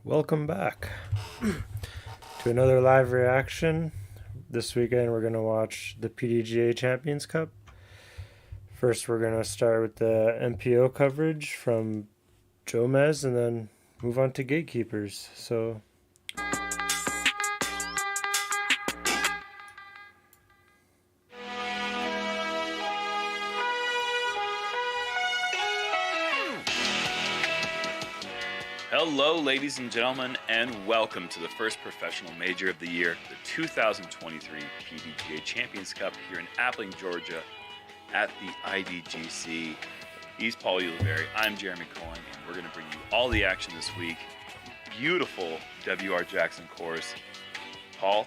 Welcome back to another live reaction. This weekend we're going to watch the PDGA Champions Cup. First we're going to start with the MPO coverage from Jomez and then move on to Gatekeepers. So Hello, ladies and gentlemen, and welcome to the first professional major of the year, the 2023 PDGA Champions Cup here in Appling, Georgia, at the IDGC. He's Paul Uliberry, I'm Jeremy Cohen, and we're going to bring you all the action this week. Beautiful W.R. Jackson course. Paul,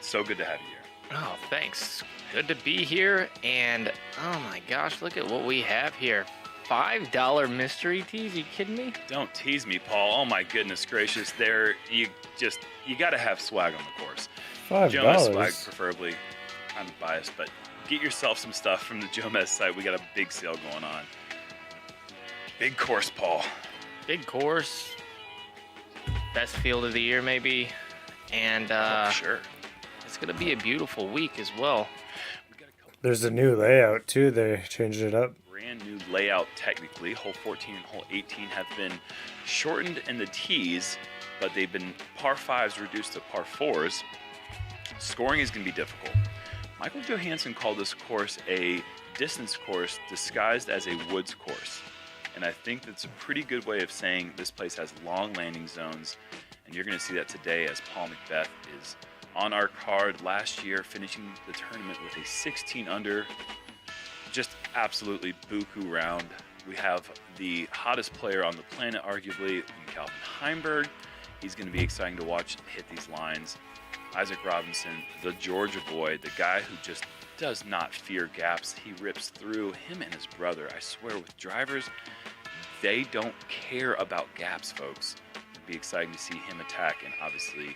so good to have you here. Oh, thanks. Good to be here, and oh my gosh, look at what we have here. $5 mystery teas, you kidding me? Don't tease me, Paul. Oh my goodness gracious. You got to have swag on the course. $5. Jomez swag preferably. I'm biased, but get yourself some stuff from the Jomez site. We got a big sale going on. Big course, Paul. Big course. Best field of the year, maybe. And sure. It's going to be a beautiful week as well. There's a new layout too. They changed it up. Brand new layout technically. Hole 14 and hole 18 have been shortened in the tees, but they've been par 5s reduced to par 4s. Scoring is going to be difficult. Michael Johansson called this course a distance course disguised as a woods course. And I think that's a pretty good way of saying this place has long landing zones. And you're going to see that today as Paul McBeth is on our card last year, finishing the tournament with a 16 under. Just absolutely buku round. We have the hottest player on the planet, arguably, in Calvin Heimberg. He's going to be exciting to watch hit these lines. Isaac Robinson, the Georgia boy, the guy who just does not fear gaps. He rips through. Him and his brother, I swear, with drivers, they don't care about gaps, folks. It'd be exciting to see him attack. And obviously,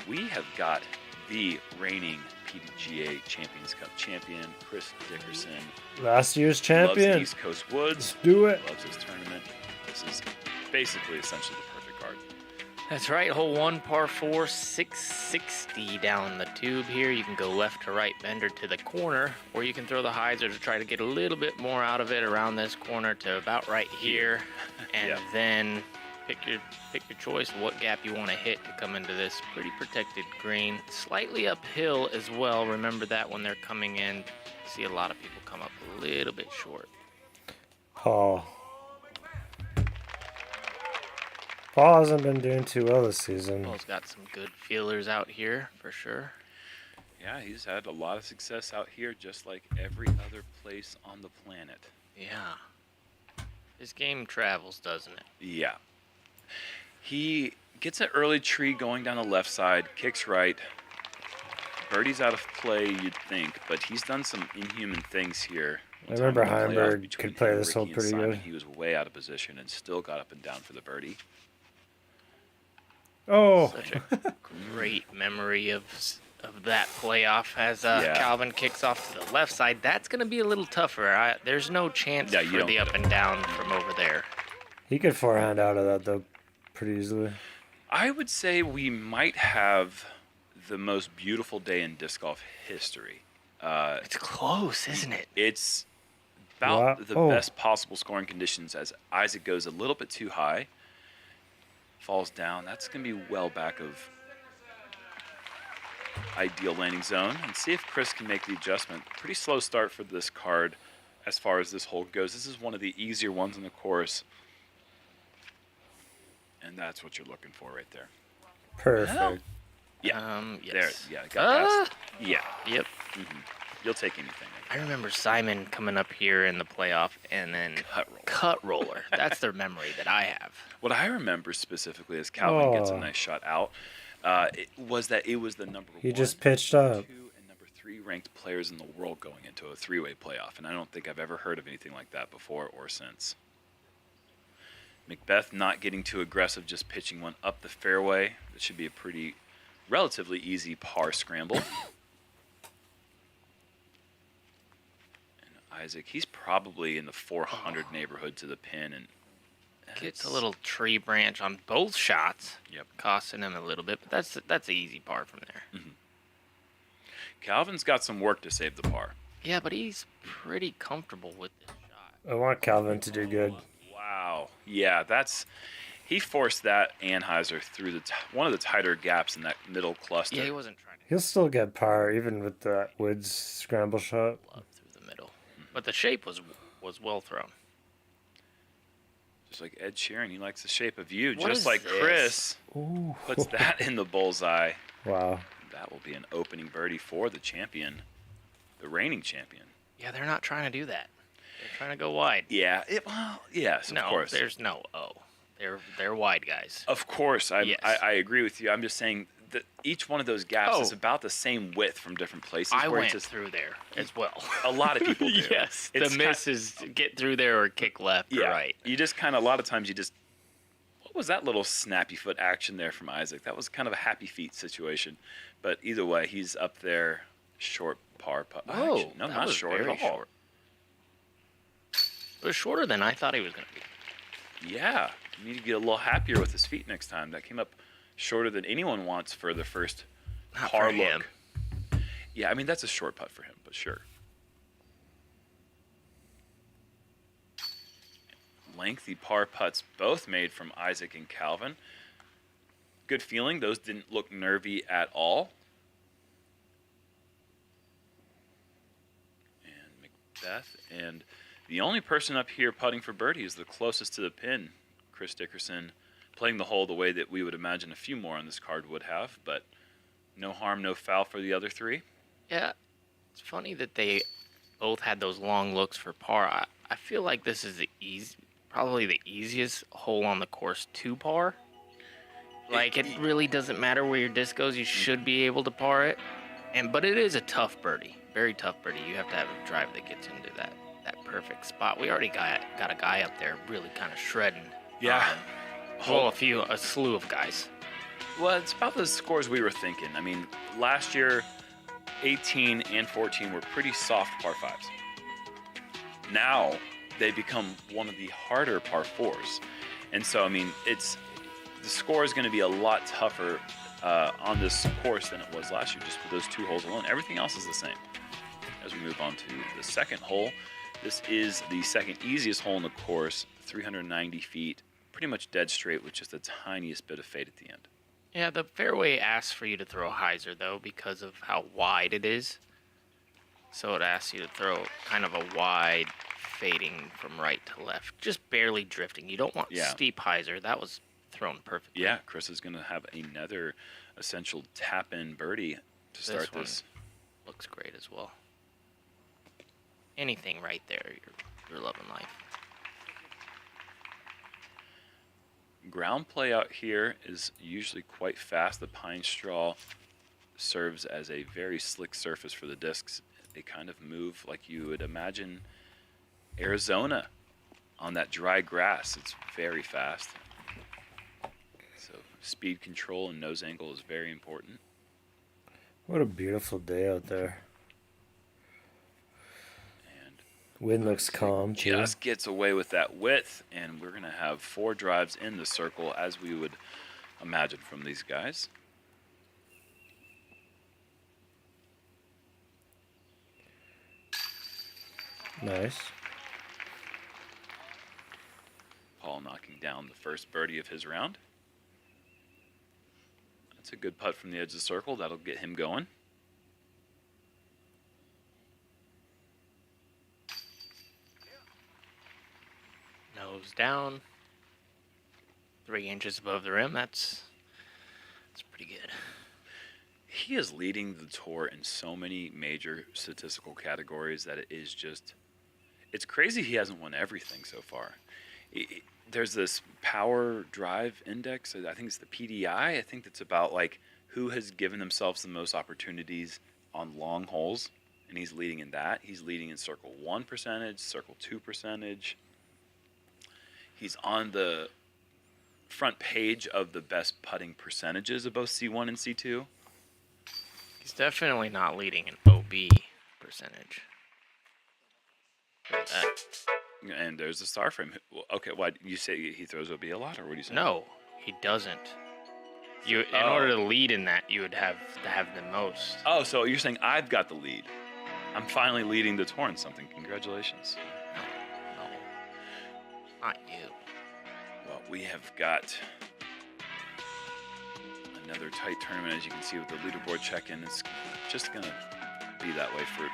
we have got the reigning PDGA Champions Cup champion, Chris Dickerson. Last year's champion. Loves East Coast Woods. Let's do it. Loves this tournament. This is basically essentially the perfect card. That's right, hole 1, par 4, 660 down the tube here. You can go left to right, bender to the corner, or you can throw the hyzer to try to get a little bit more out of it around this corner to about right here. And Yeah. then pick your choice of what gap you want to hit to come into this pretty protected green. Slightly uphill as well. Remember that when they're coming in. See a lot of people come up a little bit short. Paul hasn't been doing too well this season. Paul's got some good feelers out here for sure. Yeah, he's had a lot of success out here, just like every other place on the planet. Yeah. This game travels, doesn't it? Yeah. He gets an early tree going down the left side, kicks right. Birdie's out of play, you'd think, but he's done some inhuman things here. I remember One time in the playoff Heimberg between could play him, this hole Ricky, and pretty Simon, good. He was way out of position and still got up and down for the birdie. Oh, Such a great memory of that playoff as Yeah. Calvin kicks off to the left side. That's going to be a little tougher. There's no chance Yeah, you for don't the get up it. and down from over there. he could forehand out of that though pretty easily. I would say we might have the most beautiful day in disc golf history. It's close, isn't it? It's about Wow. the Oh. best possible scoring conditions as Isaac goes a little bit too high, falls down. That's going to be well back of ideal landing zone. And see if Chris can make the adjustment. Pretty slow start for this card as far as this hole goes. This is one of the easier ones in the course. And that's what you're looking for right there. Perfect. Yeah. Yes. There. Yeah. Got past. Yeah. Yep. You'll take anything. I remember Simon coming up here in the playoff and then Cut roller. That's the memory that I have. What I remember specifically as Calvin gets a Oh. nice shot out, it was the number He one, just pitched up. 2, and number 3 ranked players in the world going into a 3-way playoff, and I don't think I've ever heard of anything like that before or since. McBeth not getting too aggressive, just pitching one up the fairway. That should be a pretty relatively easy par scramble. And Isaac, he's probably in the 400 neighborhood to the pin, and Gets a little tree branch on both shots. Yep. Costing him a little bit, but that's the easy par from there. Calvin's got some work to save the par. Yeah, but he's pretty comfortable with this shot. I want Calvin to do good. Wow. Yeah, he forced that Anheuser through one of the tighter gaps in that middle cluster. Yeah, he wasn't trying to He'll still get par even with the Woods scramble shot. glove through the middle. But the shape was well thrown. Just like Ed Sheeran, he likes the shape of you. What Just is like this? Chris Ooh. puts that in the bullseye. Wow. That will be an opening birdie for the champion, the reigning champion. Yeah, they're not trying to do that. They're trying to go wide. Yeah, yes, of course. There's no O. They're wide guys. Of course, Yes. I agree with you. I'm just saying that each one of those gaps is about the same width from different places. I where went it's just, through there as well. a lot of people do. Yes, It's the miss is get through there or kick left or right. You just kind of, a lot of times what was that little snappy foot action there from Isaac? That was kind of a happy feet situation. But either way, he's up there, short par putt. Whoa, Actually, no, that not was short at very all. short. It was shorter than I thought he was going to be. Yeah, you need to get a little happier with his feet next time. That came up shorter than anyone wants for the first Not par for look. him. Yeah, I mean, that's a short putt for him, but sure. Lengthy par putts, both made from Isaac and Calvin. Good feeling. Those didn't look nervy at all. And Macbeth. And the only person up here putting for birdie is the closest to the pin, Chris Dickerson, playing the hole the way that we would imagine a few more on this card would have. But no harm, no foul for the other three. Yeah, it's funny that they both had those long looks for par. I feel like this is probably the easiest hole on the course to par. Like, it really doesn't matter where your disc goes. You should be able to par it. But it is a tough birdie. Very tough birdie. You have to have a drive that gets into that perfect spot. We already got a guy up there really kind of shredding. Yeah. A slew of guys. Well, it's about the scores we were thinking. I mean, last year, 18 and 14 were pretty soft par 5s. Now, they become one of the harder par 4s. And so, I mean, the score is going to be a lot tougher on this course than it was last year, just for those two holes alone. Everything else is the same. As we move on to the second hole, this is the second easiest hole in the course, 390 feet, pretty much dead straight with just the tiniest bit of fade at the end. Yeah, the fairway asks for you to throw hyzer, though, because of how wide it is. So it asks you to throw kind of a wide fading from right to left, just barely drifting. You don't want steep hyzer. That was thrown perfectly. Yeah, Chris is going to have another essential tap-in birdie to start this. Looks great as well. Anything right there, you're loving life. Ground play out here is usually quite fast. The pine straw serves as a very slick surface for the discs. They kind of move like you would imagine Arizona on that dry grass. It's very fast. So speed control and nose angle is very important. What a beautiful day out there. And wind looks calm, too. Just gets away with that width, and we're going to have 4 drives in the circle as we would imagine from these guys. Nice. Paul knocking down the first birdie of his round. That's a good putt from the edge of the circle. That'll get him going. Nose down. 3 inches above the rim. That's pretty good. He is leading the tour in so many major statistical categories that it is just, it's crazy he hasn't won everything so far. There's this power drive index, I think it's the PDI, I think that's about like who has given themselves the most opportunities on long holes, and he's leading in that. He's leading in circle 1 percentage, circle 2 percentage. He's on the front page of the best putting percentages of both C1 and C2. He's definitely not leading an OB percentage. Look at that. And there's the star frame. Well, okay, why you say he throws OB a lot, or what do you say? No, he doesn't. In order to lead in that, you would have to have the most. Oh, so you're saying I've got the lead. I'm finally leading the tour in something. Congratulations. No, not you. Well, we have got another tight tournament, as you can see with the leaderboard check-in. It's just going to be that way for...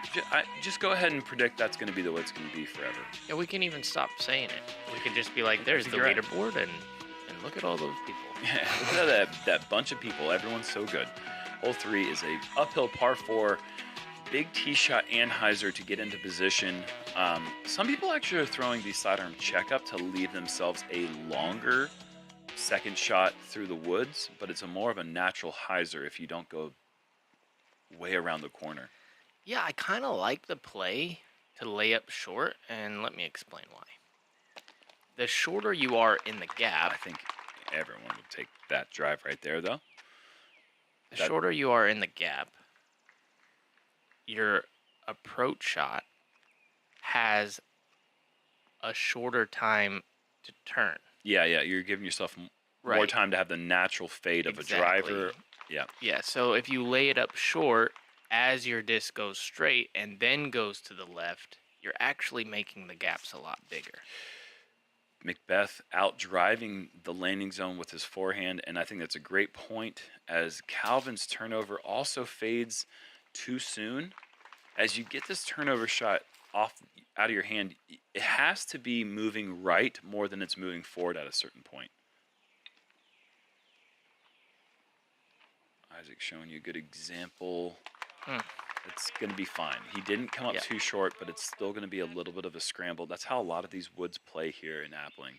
Just go ahead and predict that's going to be the way it's going to be forever. Yeah, we can even stop saying it. We could just be like, there's the leaderboard, and look at all those people. Yeah, look at that bunch of people. Everyone's so good. Hole 3 is a uphill par 4. Big tee shot Anheuser to get into position. Some people actually are throwing the sidearm checkup to leave themselves a longer second shot through the woods, but it's more of a natural hyzer if you don't go way around the corner. Yeah, I kind of like the play to lay up short, and let me explain why. The shorter you are in the gap... I think everyone would take that drive right there, though. The shorter you are in the gap, your approach shot has a shorter time to turn. Yeah, you're giving yourself more time to have the natural fade of a driver. Yeah, so if you lay it up short as your disc goes straight and then goes to the left, you're actually making the gaps a lot bigger. Macbeth out driving the landing zone with his forehand, and I think that's a great point, as Calvin's turnover also fades too soon. As you get this turnover shot out of your hand, it has to be moving right more than it's moving forward at a certain point. Isaac showing you a good example. It's going to be fine. He didn't come up too short, but it's still going to be a little bit of a scramble. That's how a lot of these woods play here in Appling.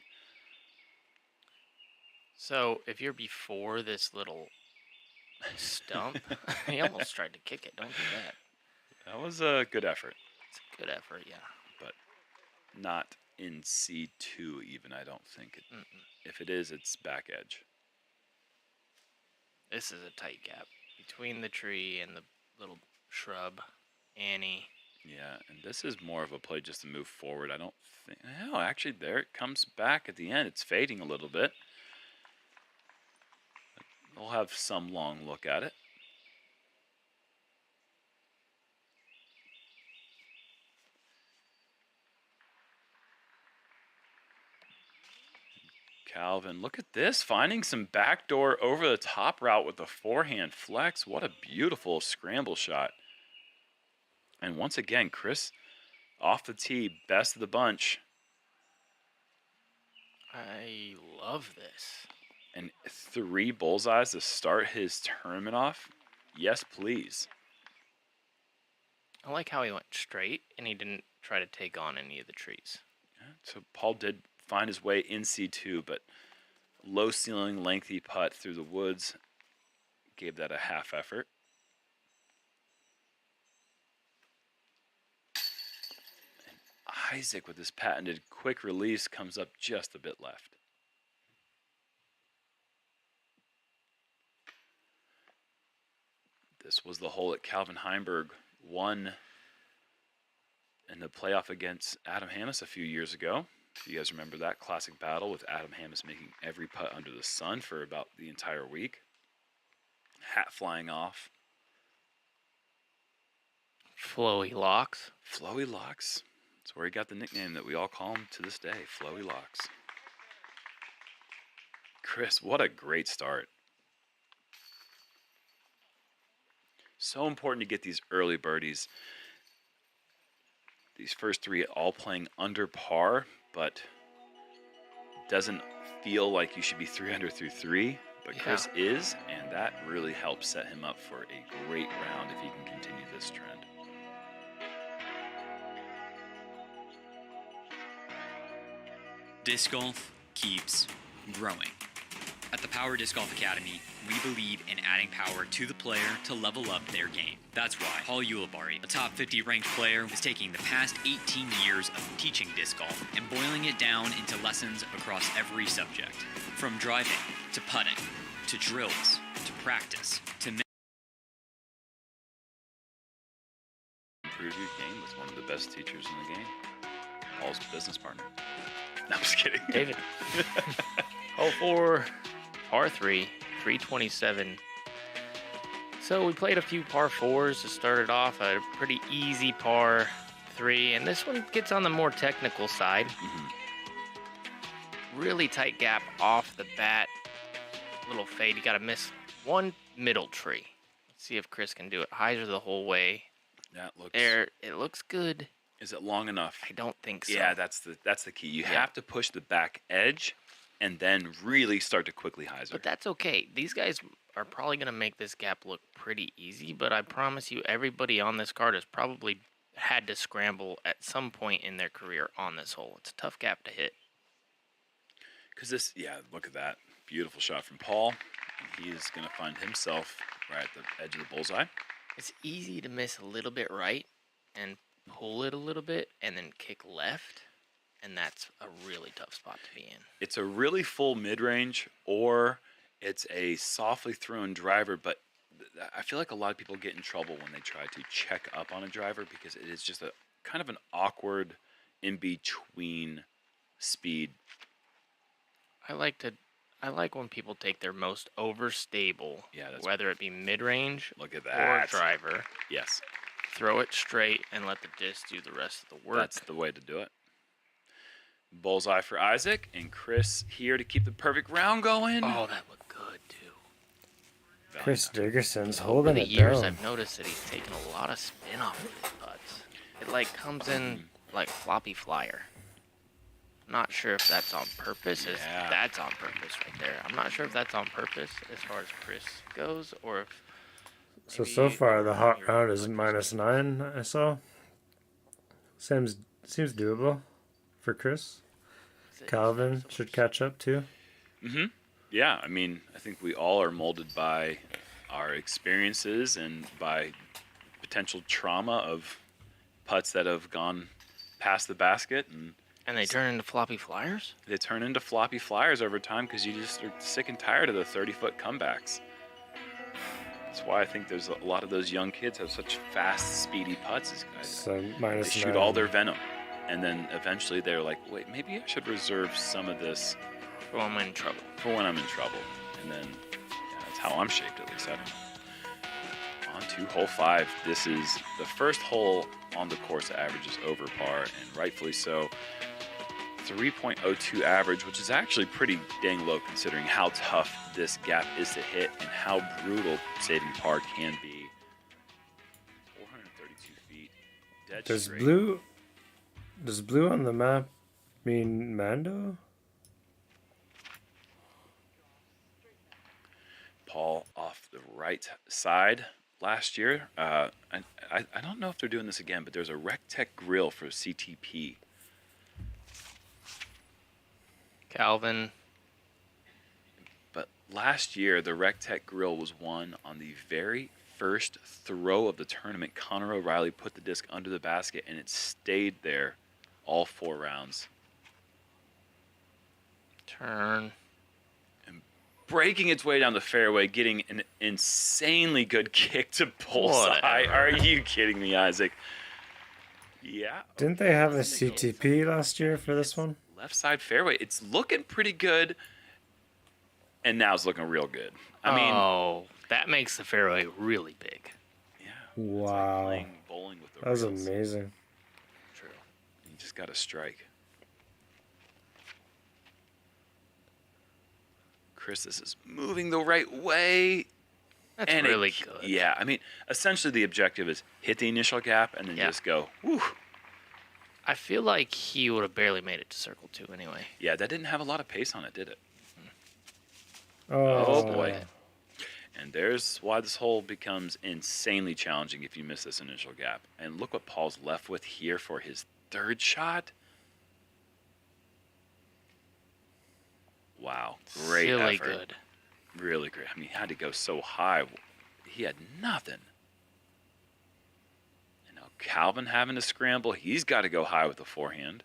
So if you're before this little stump, he almost tried to kick it. Don't do that. That was a good effort. It's a good effort, yeah. But not in C2 even, I don't think. If it is, it's back edge. This is a tight gap between the tree and the little shrub, Annie. Yeah, and this is more of a play just to move forward. I don't think... No, actually, there it comes back at the end. It's fading a little bit. We'll have some long look at it. Calvin, look at this, finding some backdoor over the top route with the forehand flex. What a beautiful scramble shot. And once again, Chris, off the tee, best of the bunch. I love this. And 3 bullseyes to start his tournament off. Yes, please. I like how he went straight and he didn't try to take on any of the trees. Yeah, so Paul did find his way in C2, but low ceiling, lengthy putt through the woods gave that a half effort. And Isaac with his patented quick release comes up just a bit left. This was the hole that Calvin Heimberg won in the playoff against Adam Hammes a few years ago. If you guys remember that classic battle with Adam Hammes making every putt under the sun for about the entire week. Hat flying off. Flowy locks. Flowy locks. That's where he got the nickname that we all call him to this day, Flowy locks. Chris, what a great start. So important to get these early birdies. These first 3 all playing under par, but doesn't feel like you should be 3 under through 3. But Chris is, and that really helps set him up for a great round if he can continue this trend. Disc golf keeps growing. At the Power Disc Golf Academy, we believe in adding power to the player to level up their game. That's why Paul Ulibarri, a top 50 ranked player, is taking the past 18 years of teaching disc golf and boiling it down into lessons across every subject. From driving, to putting, to drills, to practice, to improve your game with one of the best teachers in the game. Paul's business partner. No, I'm just kidding. David. Hole 4, par 3, 327. So we played a few par 4s to start it off. A pretty easy par 3, and this one gets on the more technical side. Really tight gap off the bat. Little fade. You got to miss one middle tree. Let's see if Chris can do it. Hyzer the whole way. That looks. There, it looks good. Is it long enough? I don't think so. Yeah, that's the key. You have to push the back edge, and then really start to quickly hyzer. But that's okay. These guys are probably going to make this gap look pretty easy, but I promise you, everybody on this card has probably had to scramble at some point in their career on this hole. It's a tough gap to hit. Because this, look at that. Beautiful shot from Paul. And he is going to find himself right at the edge of the bullseye. It's easy to miss a little bit right and pull it a little bit and then kick left, and that's a really tough spot to be in. It's a really full mid-range, or it's a softly thrown driver, but I feel like a lot of people get in trouble when they try to check up on a driver because it is just a kind of an awkward in-between speed. I like when people take their most overstable, whether it be mid-range or driver. Yes. Throw it straight and let the disc do the rest of the work. That's the way to do it. Bullseye for Isaac, and Chris here to keep the perfect round going. Oh, that looked good, too. Chris Dickerson's Over holding the it years, down. I've noticed that he's taken a lot of spin off of his putts. It, like, comes in like floppy flyer. I'm not sure if that's on purpose. That's on purpose right there. I'm not sure if that's on purpose as far as Chris goes, or if... So far, the hot round is -9, I saw. Seems doable for Chris. Calvin should catch up, too. Yeah, I mean, I think we all are molded by our experiences and by potential trauma of putts that have gone past the basket. And they turn into floppy flyers? They turn into floppy flyers over time because you just are sick and tired of the 30-foot comebacks. That's why I think there's a lot of those young kids have such fast, speedy putts. These guys, So they shoot -9. all their venom, and then eventually they're like, "Wait, maybe I should reserve some of this For when I'm in trouble. for when I'm in trouble." And then that's how I'm shaped, at least. I don't know. On to hole 5. This is the first hole on the course that averages over par, and rightfully so. 3.02 average, which is actually pretty dang low considering how tough this gap is to hit and how brutal saving par can be. 432 feet, dead straight. Does blue on the map mean Mando? Paul off the right side last year. I don't know if they're doing this again, but there's a Rectech grill for CTP. Calvin. But last year, the Rectech grill was won on the very first throw of the tournament. Connor O'Reilly put the disc under the basket, and it stayed there all 4 rounds. Turn. And breaking its way down the fairway, getting an insanely good kick to bullseye. Whatever. Are you kidding me, Isaac? Yeah. Didn't they have a CTP last year for this one? Left side fairway. It's looking pretty good, and now it's looking real good. I mean, that makes the fairway really big. yeah. Wow. It's like playing bowling with the That was rails. amazing. True. You just got to strike. Chris, this is moving the right way. That's and really good. Yeah, I mean, essentially the objective is hit the initial gap and then just go, whew. I feel like he would have barely made it to circle 2 anyway. Yeah, that didn't have a lot of pace on it, did it? Oh, Boy. And there's why this hole becomes insanely challenging if you miss this initial gap. And look what Paul's left with here for his 3rd shot. Wow, great Really effort. good. Really great. I mean, he had to go so high. He had nothing. And now Calvin having to scramble. He's got to go high with the forehand.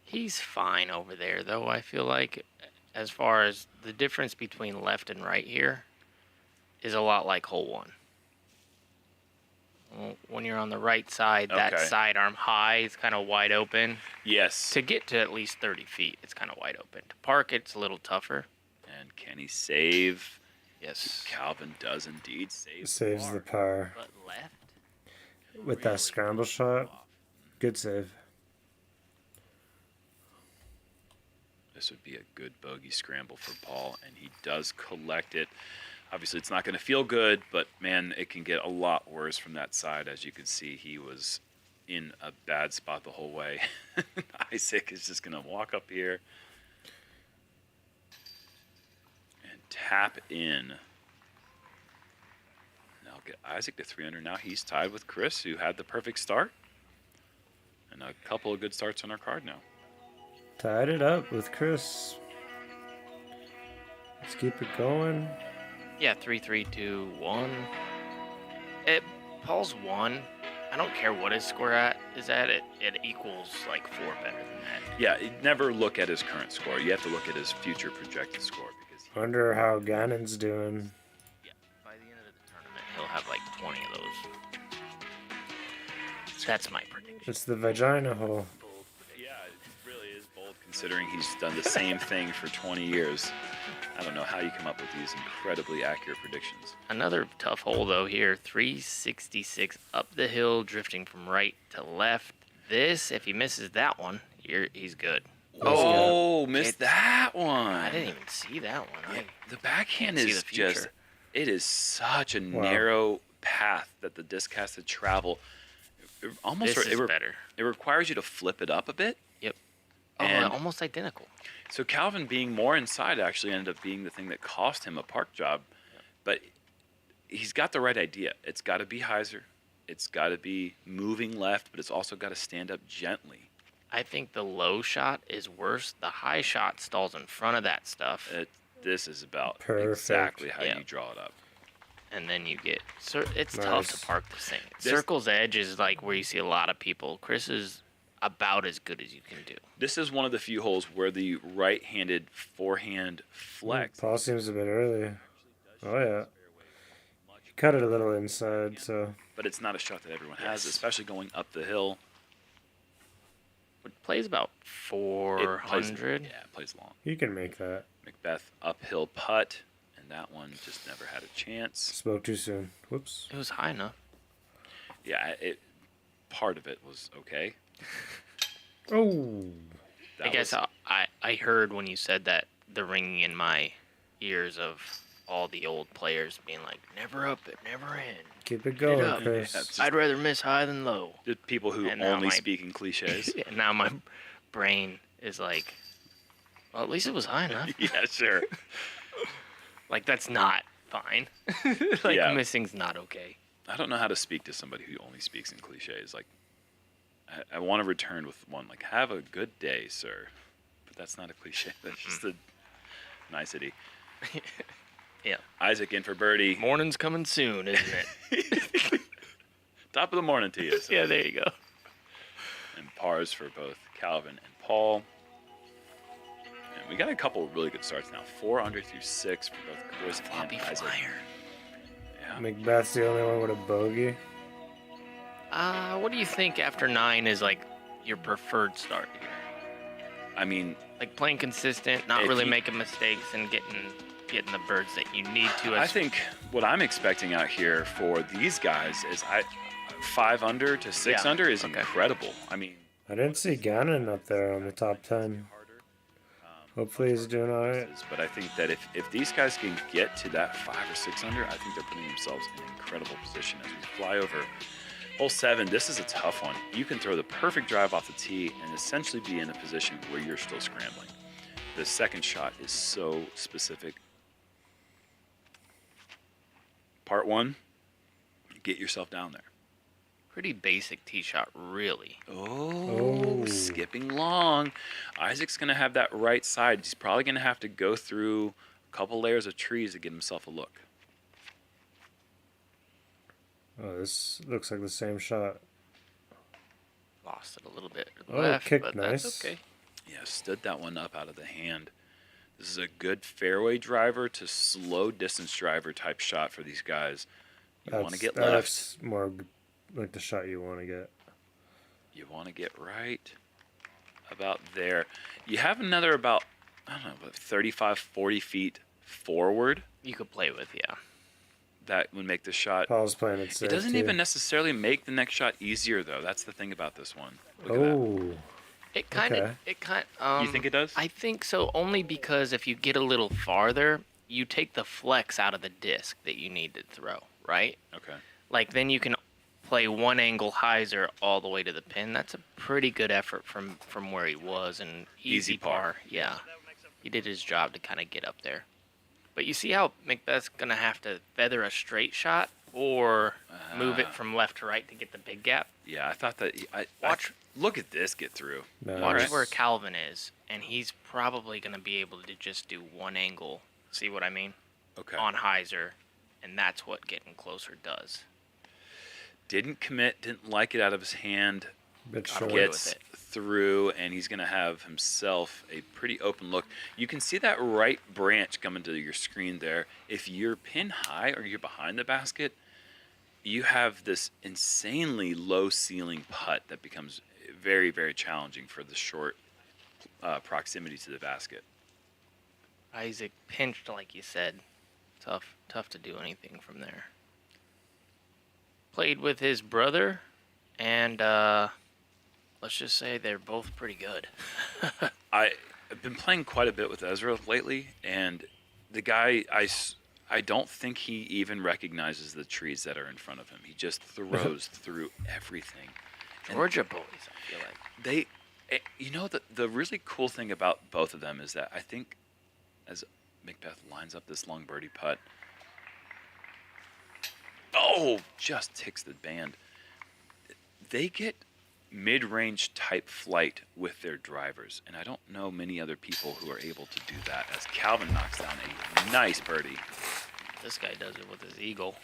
He's fine over there, though, I feel like. As far as the difference between left and right here is a lot like hole 1. Well, when you're on the right side, that Okay. sidearm high is kind of wide open. Yes. To get to at least 30 feet, it's kind of wide open. To park, it's a little tougher. And can he save? Yes. Calvin does indeed save. Saves the par But left? with that scramble shot. Good save. This would be a good bogey scramble for Paul, and he does collect it. Obviously, it's not going to feel good, but man, it can get a lot worse from that side. As you can see, he was in a bad spot the whole way. Isaac is just going to walk up here and tap in. Now get Isaac to 300. Now he's tied with Chris, who had the perfect start, and a couple of good starts on our card now. Tied it up with Chris. Let's keep it going. Yeah, 3, 3, 2, 1. Paul's 1. I don't care what his score is at. It equals like 4 better than that. Yeah, never look at his current score. You have to look at his future projected score because Wonder how Gannon's doing. Yeah, by the end of the tournament, he'll have like 20 of those. That's my prediction. It's the vagina hole. yeah, it really is bold considering he's done the same thing for 20 years. I don't know how you come up with these incredibly accurate predictions. Another tough hole though here, 366 up the hill, drifting from right to left. This, if he misses that one, he's good. Oh, missed that one. I didn't even see that one. Yeah, the backhand see is the future. just, it is such a Wow. narrow path that the disc has to travel. It almost This is better. It requires you to flip it up a bit. Yep. Oh, And- almost identical. So Calvin being more inside actually ended up being the thing that cost him a park job. But he's got the right idea. It's got to be hyzer. It's got to be moving left, but it's also got to stand up gently. I think the low shot is worse. The high shot stalls in front of that stuff. This is about Perfect. exactly how Yeah. you draw it up. And then you get... It's tough Nice. to park this thing. This- Circle's edge is like where you see a lot of people. Chris is about as good as you can do. This is one of the few holes where the right-handed forehand flex. Paul seems a bit early. Oh yeah. He cut it a little inside, so But it's not a shot that everyone has, Yes. especially going up the hill. It plays about It plays, 400. yeah, it plays long. you can make that. Macbeth uphill putt, and that one just never had a chance. Spoke too soon. Whoops. It was high enough. Yeah, part of it was okay. Oh. That I guess was- I heard when you said that the ringing in my ears of all the old players being like, never up it, never in. Keep it going, up. Chris. Yeah, it's I'd rather miss high than low. the people who And now only my- speak in cliches. And now my brain is like, well, at least it was high enough. Yeah, sure. Like, that's not fine. Like, Yeah. missing's not okay. I don't know how to speak to somebody who only speaks in cliches. Like, I want to return with one, like, have a good day, sir. But that's not a cliche. That's just a nicety. Yeah. Isaac in for birdie. Morning's coming soon, isn't it? Top of the morning to you. So. Yeah, there you go. And pars for both Calvin and Paul. And we got a couple of really good starts now. 4 under through 6 for both Chris Floppy and Isaac. flyer. Yeah. Macbeth's the only one with a bogey. What do you think after 9 is like your preferred start here? I mean, Like playing consistent, not If really you- making mistakes, and getting the birds that you need to. I think what I'm expecting out here for these guys is 5 under to 6 Yeah, under is okay. incredible. I mean, I didn't see Gannon up there on the top 10. Hopefully he's doing all right. but I think that if these guys can get to that 5 or 6 under, I think they're putting themselves in an incredible position as we fly over hole 7. This is a tough one. You can throw the perfect drive off the tee and essentially be in a position where you're still scrambling. The second shot is so specific. Part 1, get yourself down there. pretty basic tee shot, really. Oh, skipping long. Isaac's going to have that right side. He's probably going to have to go through a couple layers of trees to get himself a look. Oh, this looks like the same shot. Lost it a little bit to the Oh, left, kicked but nice. that's okay. Yeah, stood that one up out of the hand. This is a good fairway driver to slow distance driver type shot for these guys. You want to get left. That's more like the shot you want to get. You want to get right about there. You have another about, I don't know, about 35, 40 feet forward. You could play with, yeah. That would make the shot. Paul's playing it safe. It doesn't too. even necessarily make the next shot easier, though. That's the thing about this one. Look at Oh, It kind of, that. You think it does? I think so, only because if you get a little farther, you take the flex out of the disc that you need to throw, right? Okay. Like, then you can play one angle hyzer all the way to the pin. That's a pretty good effort from where he was, and Easy par. Yeah, he did his job to kind of get up there. But you see how Macbeth's gonna have to feather a straight shot or move it from left to right to get the big gap. Yeah, I thought that. Watch. Look at this get through. nice. Watch where Calvin is, and he's probably gonna be able to just do one angle. See what I mean? Okay. On hyzer, and that's what getting closer does. Didn't commit, didn't like it out of his hand. Bit Got short. away with Gets it. through, and he's going to have himself a pretty open look. You can see that right branch coming to your screen there. If you're pin high or you're behind the basket, you have this insanely low ceiling putt that becomes very, very challenging for the short proximity to the basket. Isaac pinched, like you said. Tough to do anything from there. Played with his brother, and let's just say they're both pretty good. I've been playing quite a bit with Ezra lately, and the guy, I don't think he even recognizes the trees that are in front of him. He just throws through everything. Georgia boys, I feel like. The really cool thing about both of them is that I think as Macbeth lines up this long birdie putt, just ticks the band. They get mid-range type flight with their drivers, and I don't know many other people who are able to do that, as Calvin knocks down a nice birdie. This guy does it with his eagle.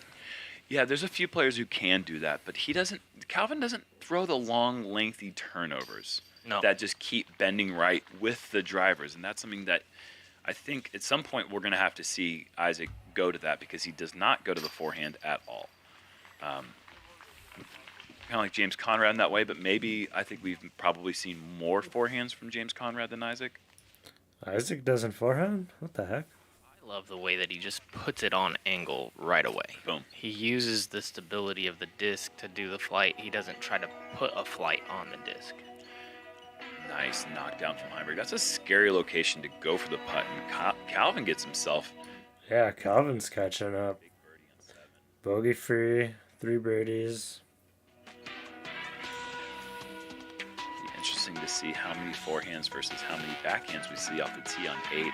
Yeah, there's a few players who can do that, but Calvin doesn't throw the long, lengthy turnovers that just keep bending right with the drivers, and that's something that I think at some point we're going to have to see Isaac go to that, because he does not go to the forehand at all. Kind of like James Conrad in that way, but maybe I think we've probably seen more forehands from James Conrad than Isaac. Isaac doesn't forehand? What the heck? I love the way that he just puts it on angle right away. Boom. He uses the stability of the disc to do the flight. He doesn't try to put a flight on the disc. Nice knockdown from Heimberg. That's a scary location to go for the putt, and Calvin gets himself. Yeah, Calvin's catching up. Big birdie on 7. Bogey free, 3 birdies. Interesting to see how many forehands versus how many backhands we see off the tee on 8,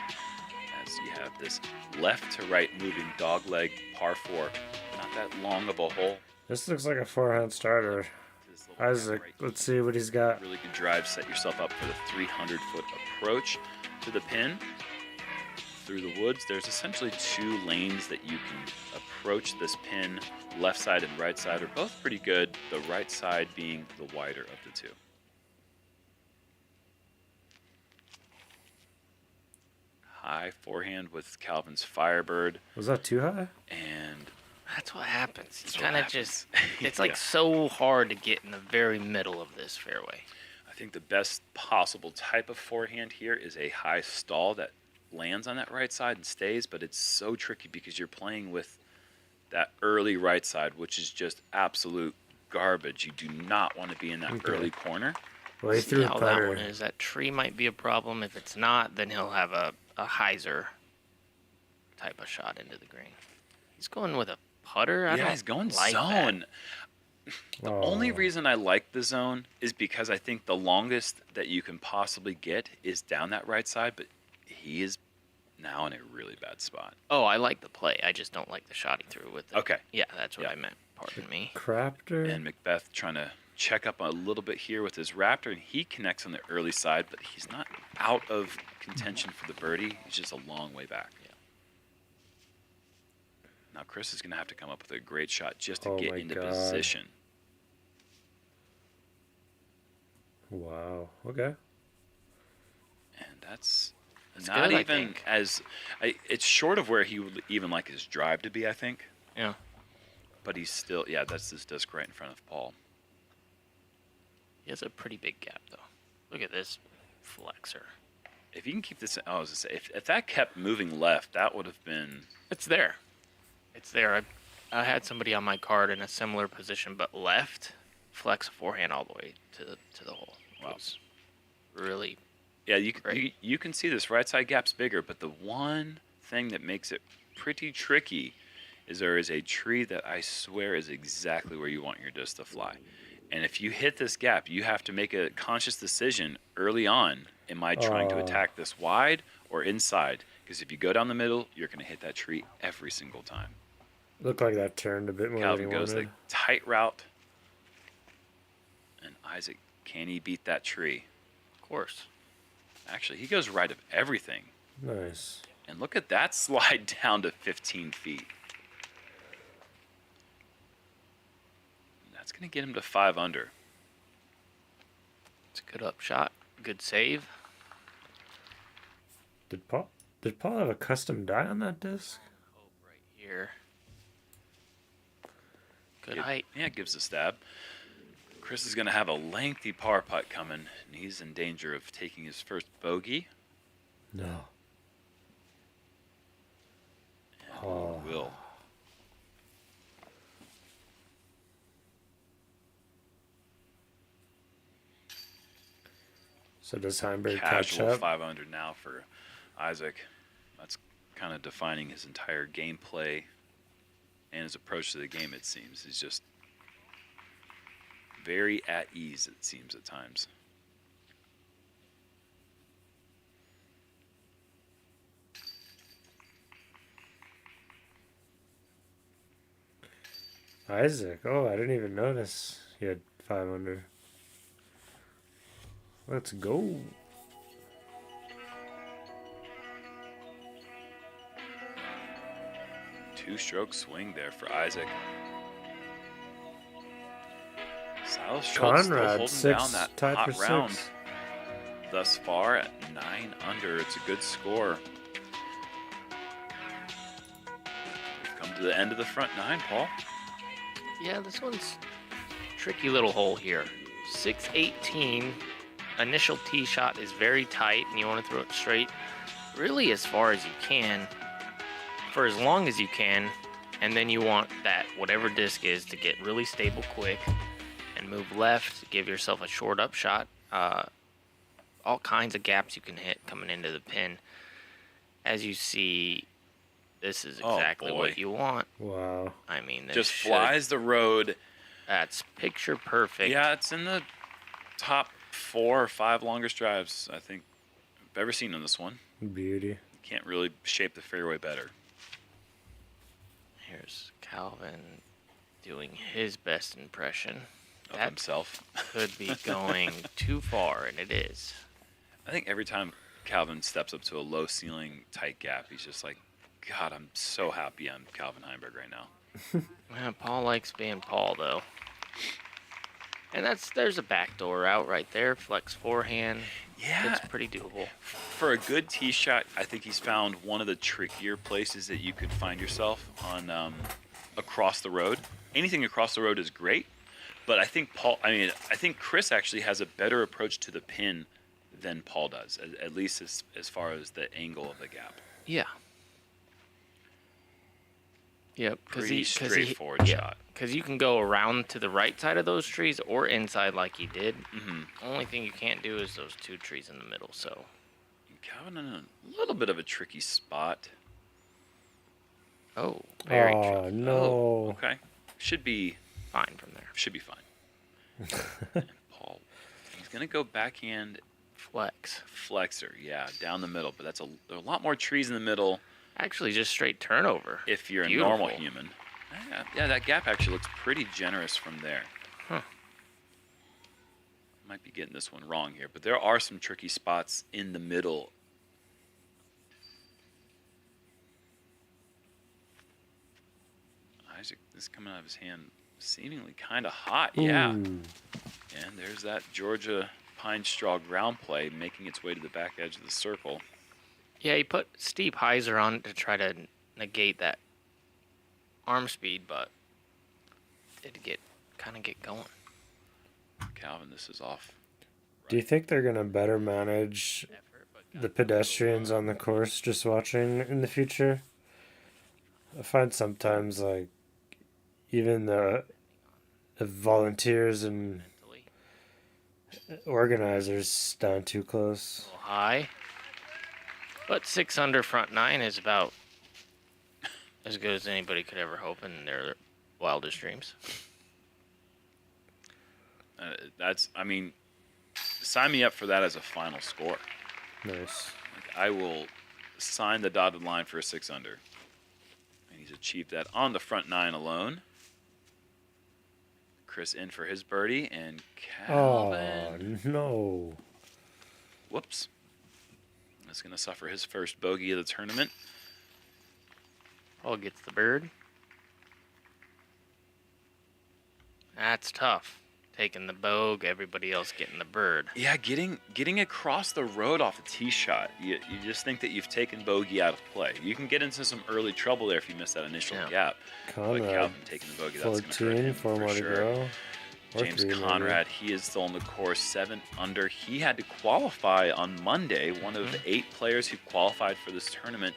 as you have this left to right moving dogleg par 4. Not that long of a hole. This looks like a forehand starter. This little Isaac, right, let's see what he's got. really good drive. Set yourself up for the 300-foot approach to the pin through the woods. There's essentially 2 lanes that you can approach this pin. Left side and right side are both pretty good, the right side being the wider of the 2. High forehand with Calvin's Firebird, Was that too high? and That's what happens. That's You what kind of happens. just, it's like Yeah. so hard to get in the very middle of this fairway. I think the best possible type of forehand here is a high stall that lands on that right side and stays, but it's so tricky because you're playing with that early right side, which is just absolute garbage. You do not want to be in that Okay. early corner. Well, he See threw a how that one putter. is. That tree might be a problem. If it's not, then he'll have a hyzer type of shot into the green. He's going with a putter. I Yeah, don't he's going like zone. The only Oh. reason I like the zone is because I think the longest that you can possibly get is down that right side, but he is now in a really bad spot. Oh, I like the play. I just don't like the shot he threw with it. Okay. Yeah, that's what Yeah. I meant. Pardon me. Crapter. And Macbeth trying to check up a little bit here with his Raptor, and he connects on the early side, but he's not out of contention for the birdie. He's just a long way back. Yeah. Now Chris is going to have to come up with a great shot just to Oh get my into God. position. Wow. Okay. And that's That's not good, I even think. as... it's short of where he would even like his drive to be, I think. Yeah. But he's still, yeah, that's this disc right in front of Paul. He has a pretty big gap, though. Look at this flexor. If you can keep this, I was going to say, if that kept moving left, that would have been. It's there. It's there. I had somebody on my card in a similar position, but left, flex a forehand all the way to the hole. Wow. It was really. Yeah, you great. can see this right side gap's bigger, but the one thing that makes it pretty tricky is there is a tree that I swear is exactly where you want your disc to fly. And if you hit this gap, you have to make a conscious decision early on. Am I trying to attack this wide or inside? Because if you go down the middle, you're going to hit that tree every single time. Looked like that turned a bit more Calvin than he goes the wanted. tight route. And Isaac, can he beat that tree? Of course. Actually, he goes right of everything. Nice. And look at that slide down to 15 feet. That's going to get him to 5 under. It's a good upshot. Good save. Did Paul have a custom die on that disc? Oh, right here. Good height. Yeah, it gives a stab. Chris is going to have a lengthy par putt coming, and he's in danger of taking his first bogey. No. And will. So does Heimberg catch Casual up? 5 under now for Isaac. That's kind of defining his entire gameplay and his approach to the game, it seems. He's just very at ease, it seems, at times. Isaac. Oh, I didn't even notice he had 5 under. Let's go. Two-stroke swing there for Isaac. Silas Schultz still Conrad, holding 6, down that tied hot for round 6. thus far at 9 under. It's a good score. We've come to the end of the front 9, Paul. Yeah, this one's a tricky little hole here. 618. Initial tee shot is very tight, and you want to throw it straight really as far as you can for as long as you can, and then you want that whatever disc is to get really stable quick and move left, give yourself a short up shot. All kinds of gaps you can hit coming into the pin. As you see, this is exactly what you want. Wow. I mean, this Just flies the road. That's picture perfect. Yeah, it's in the top 4 or 5 longest drives I think I've ever seen on this one. Beauty. Can't really shape the fairway better. Here's Calvin doing his best impression. Of That himself. could be going too far, and it is. I think every time Calvin steps up to a low ceiling tight gap, he's just like, God, I'm so happy I'm Calvin Heimberg right now. Yeah, Paul likes being Paul, though. And there's a backdoor route right there. Flex forehand. Yeah. It's pretty doable. For a good tee shot, I think he's found one of the trickier places that you could find yourself on across the road. Anything across the road is great, but I think I think Chris actually has a better approach to the pin than Paul does, at least as far as the angle of the gap. Yeah. Yep. Pretty straightforward shot. Because you can go around to the right side of those trees or inside like he did. Mm-hmm. Only thing you can't do is those 2 trees in the middle. So Calvin in a little bit of a tricky spot. very Oh, tricky. no. Okay. Should be Fine from there. fine. And Paul, he's going to go backhand Flex. flexor, yeah, down the middle. But there are a lot more trees in the middle Actually, just straight turnover. if you're Beautiful. a normal human. Yeah, that gap actually looks pretty generous from there. Huh. Might be getting this one wrong here, but there are some tricky spots in the middle. Isaac, this coming out of his hand seemingly kind of hot, yeah. Ooh. And there's that Georgia pine straw ground play making its way to the back edge of the circle. Yeah, he put steep hyzer on it to try to negate that arm speed, but it'd kind of get going. Calvin, this is off. Do you think they're gonna better manage the pedestrians on the course just watching in the future? I find sometimes like even the volunteers and Mentally. organizers stand too A close. little high. But 6 under front 9 is about as good as anybody could ever hope in their wildest dreams. I mean, sign me up for that as a final score. Nice. Like, I will sign the dotted line for a 6 under. And he's achieved that on the front 9 alone. Chris in for his birdie, and Oh Calvin. no. Whoops. Is going to suffer his first bogey of the tournament. Paul gets the bird. That's tough. Taking the bogue, everybody else getting the bird. Yeah, getting across the road off a tee shot. You just think that you've taken bogey out of play. You can get into some early trouble there if you miss that initial gap. But Conrad, Calvin taking the bogey, that's going to hurt 14, him 4 for more to sure. go. Or James 3 maybe. Conrad, he is still on the course, 7 under. He had to qualify on Monday, one of the 8 players who qualified for this tournament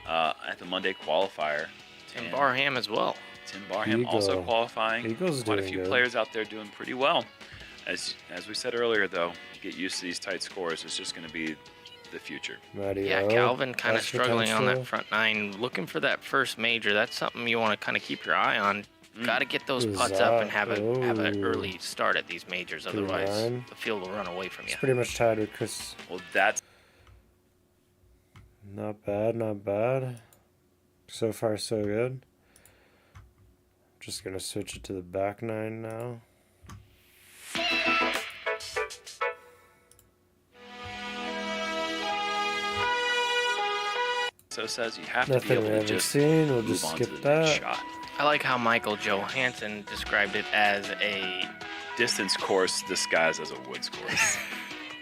at the Monday qualifier. Tim And Barham as well. Tim Barham also Eagle. qualifying. Eagle's Quite a doing few good. players out there doing pretty well. As we said earlier, though, get used to these tight scores. It's just going to be the future. Matty Yeah, O, Calvin kind of has struggling on potential. that front 9, looking for that first major. That's something you want to kind of keep your eye on. Got to get those Who's putts up and have that? an Oh. early start at these majors. Otherwise, 3-9. the field will run away from you. It's pretty much tied with Chris. Well, that's Not bad, not bad. So far, so good. Just gonna switch it to the back 9 now. so says you have to be Nothing able we to haven't just seen. We'll move just on to skip the next that. shot. I like how Michael Johansson described it as a Distance course disguised as a woods course.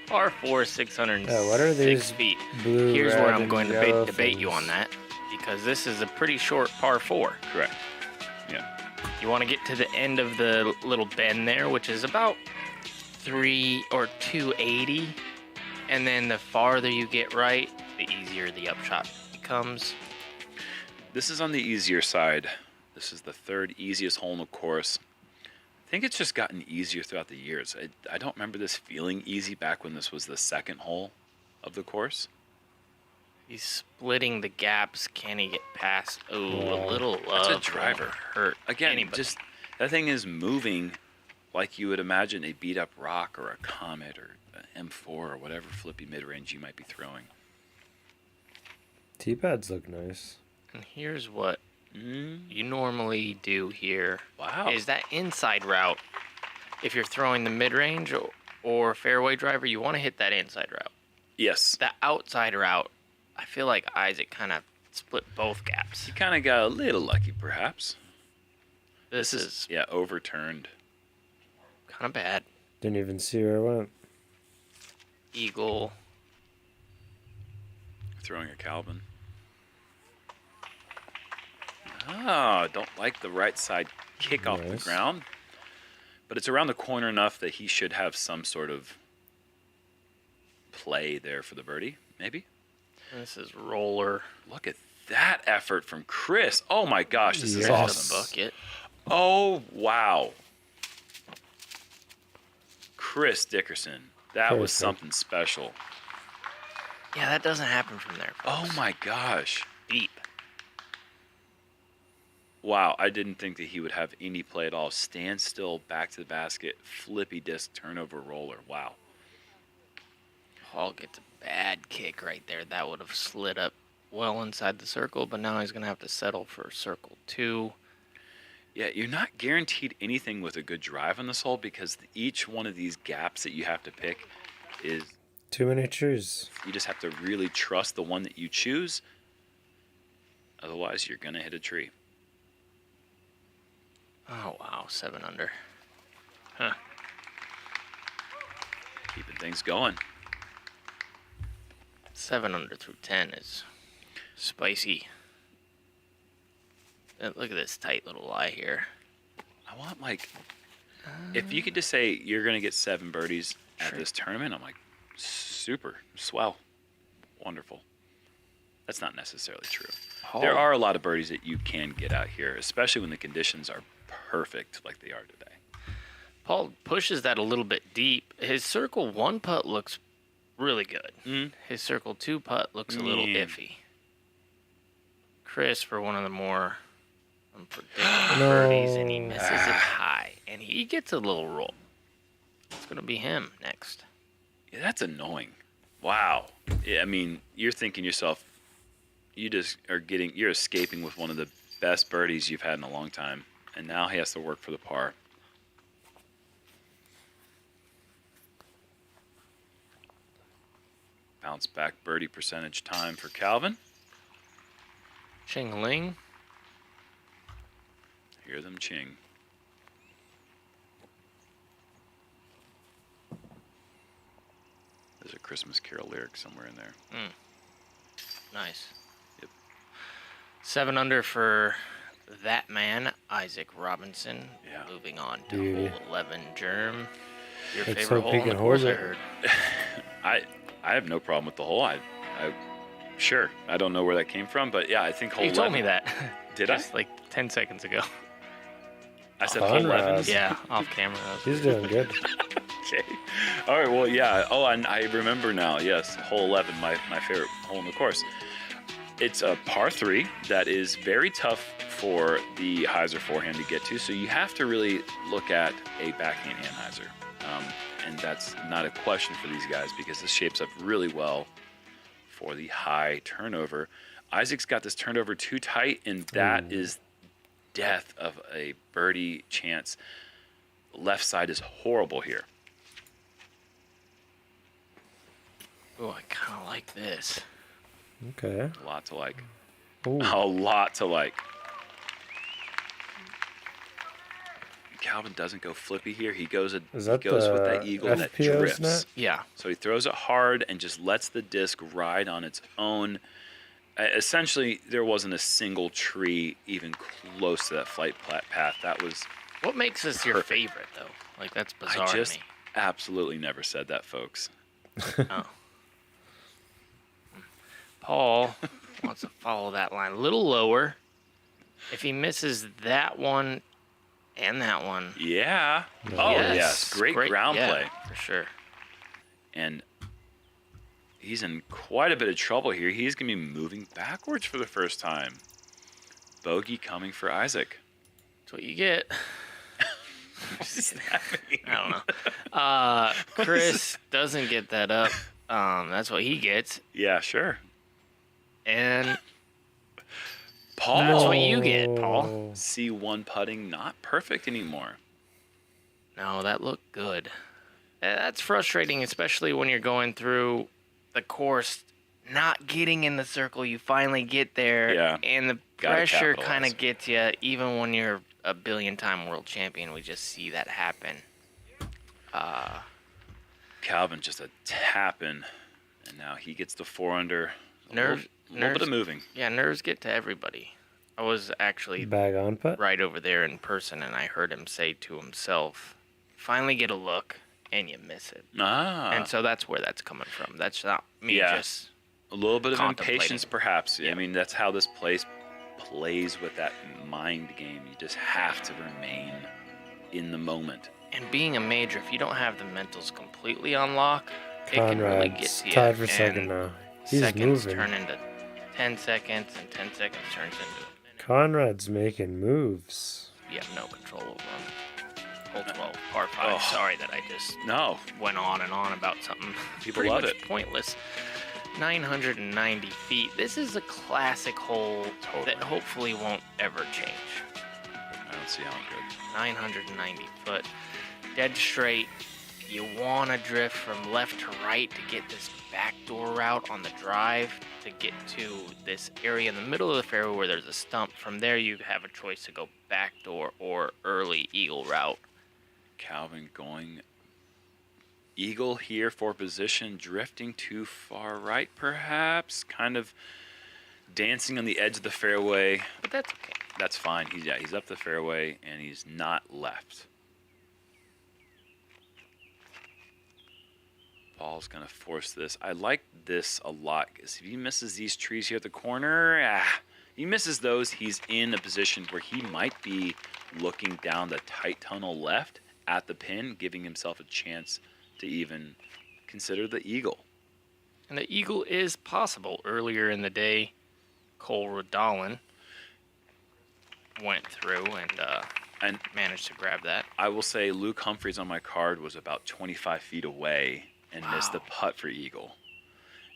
par 4, 606 Yeah, what are these feet. blue, Here's red, where I'm and going to yellow debate you things? on that, because this is a pretty short par 4. Correct. Yeah. You want to get to the end of the little bend there, which is about 3 or 280, and then the farther you get right, the easier the upshot becomes. This is on the easier side. This is the 3rd easiest hole in the course. I think it's just gotten easier throughout the years. I don't remember this feeling easy back when this was the 2nd hole of the course. He's splitting the gaps. Can he get past? Oh, Yeah. a little That's a love driver. won't hurt Again, anybody. just that thing is moving like you would imagine a beat up rock or a Comet or an M4 or whatever flippy mid range you might be throwing. T-pads look nice. And here's what Mm, you normally do here. wow. Is that inside route. If you're throwing the mid-range or fairway driver, you want to hit that inside route. Yes. The outside route, I feel like Isaac kind of split both gaps. You kind of got a little lucky, perhaps. This is Yeah, overturned. kind of bad. Didn't even see where it went. Eagle. Throwing a Calvin. Ah, don't like the right side kick off the Nice. ground. But it's around the corner enough that he should have some sort of play there for the birdie, maybe. This is roller. Look at that effort from Chris. Oh my gosh, this is Yes. To the awesome. bucket. Oh, wow. Chris Dickerson. That was Perfect. something special. Yeah, that doesn't happen from there. Oh Folks. my gosh. Deep. Wow, I didn't think that he would have any play at all. Stand still, back to the basket, flippy disc, turnover roller. Wow. Paul gets a bad kick right there. That would have slid up well inside the circle, but now he's going to have to settle for circle 2. Yeah, you're not guaranteed anything with a good drive on this hole because each one of these gaps that you have to pick is Too many trees. you just have to really trust the one that you choose. Otherwise, you're going to hit a tree. Oh, wow. 7 under. Keeping things going. 7 under through 10 is spicy. Look at this tight little lie here. I want like, if you could just say you're gonna get 7 birdies at this tournament, I'm like, super, swell, wonderful. That's not necessarily true. There are a lot of birdies that you can get out here, especially when the conditions are perfect like they are today. Paul pushes that a little bit deep. His circle 1 putt looks really good. Mm. His circle 2 putt looks a little iffy. Chris, for one of the more unpredictable birdies, and he misses it high. And he gets a little roll. It's going to be him next. Yeah, that's annoying. Wow. Yeah, I mean, you're thinking yourself, you're escaping with one of the best birdies you've had in a long time. And now he has to work for the par. Bounce back birdie percentage time for Calvin. Ching Ling. Hear them ching. There's a Christmas Carol lyric somewhere in there. Nice. Yep. 7 under for that man, Isaac Robinson. Yeah. Moving on to Beauty. hole 11, Germ. Your Let's favorite hope hole he on the can course, hold I it. heard. I have no problem with the hole. Sure. I don't know where that came from, but yeah, I think hole You 11. told me that. Did I? Just like 10 seconds ago. I said hole 11. Conrad. Yeah, off camera. He's doing good. Okay. All right. Well, yeah. Oh, and I remember now. Yes, hole 11, my favorite hole in the course. It's a par 3 that is very tough for the hyzer forehand to get to. So you have to really look at a backhand hand hyzer, and that's not a question for these guys because this shapes up really well for the high turnover. Isaac's got this turned over too tight, and that is death of a birdie chance. Left side is horrible here. Oh, I kind of like this. Okay. A lot to like. Ooh. A lot to like. Calvin doesn't go flippy here. He goes Is that with the that eagle that FPO's drifts. net? Yeah. So he throws it hard and just lets the disc ride on its own. Essentially, there wasn't a single tree even close to that flight path. That was. What makes this your Perfect. favorite, though? Like, that's bizarre I just to me. absolutely never said that, folks. Oh. Paul wants to follow that line a little lower. If he misses that one and that one. Yeah. Oh, yes. Great ground play. For sure. And he's in quite a bit of trouble here. He's going to be moving backwards for the first time. Bogey coming for Isaac. That's what you get. What does that mean? I don't know. Chris doesn't get that up. That's what he gets. Yeah, sure. And Paul. that's what you get, Paul. C1 putting not perfect anymore. No, that looked good. That's frustrating, especially when you're going through the course, not getting in the circle. You finally get there, Yeah. and the Gotta pressure capitalize. kind of gets you, even when you're a billion-time world champion. We just see that happen. Calvin just a tapping, and now he gets the 4 under. A Nerves- little bit nerves- of moving. Yeah, nerves get to everybody. I was actually Bag on putt. right over there in person, and I heard him say to himself, finally get a look, and you miss it. Ah. And so that's where that's coming from. That's not me Yeah. just... A little bit of Contemplating. impatience, perhaps. Yeah. I mean, that's how this place plays with that mind game. You just have to remain in the moment. And being a major, if you don't have the mentals completely on lock, it can really get Conrad's to you. tied for And second now. He's seconds moving. turn into 10 seconds, and 10 seconds turns into a minute. Conrad's making moves. You have no control over them. Hole 12, par 5. Oh. Sorry that I just No. went on and on about something People pretty love much it. pointless. 990 feet. This is a classic hole that hopefully won't ever change. I don't see how it could. 990 foot, dead straight. You want to drift from left to right to get this backdoor route on the drive to get to this area in the middle of the fairway where there's a stump. From there, you have a choice to go backdoor or early eagle route. Calvin going eagle here for position, drifting too far right, perhaps. Kind of dancing on the edge of the fairway. But that's okay. That's fine. He's up the fairway, and he's not left. Paul's going to force this. I like this a lot, because if he misses these trees here at the corner, he misses those, he's in a position where he might be looking down the tight tunnel left at the pin, giving himself a chance to even consider the eagle. And the eagle is possible. Earlier in the day, Cole Rodolin went through and managed to grab that. I will say Luke Humphreys on my card was about 25 feet away and missed the putt for eagle.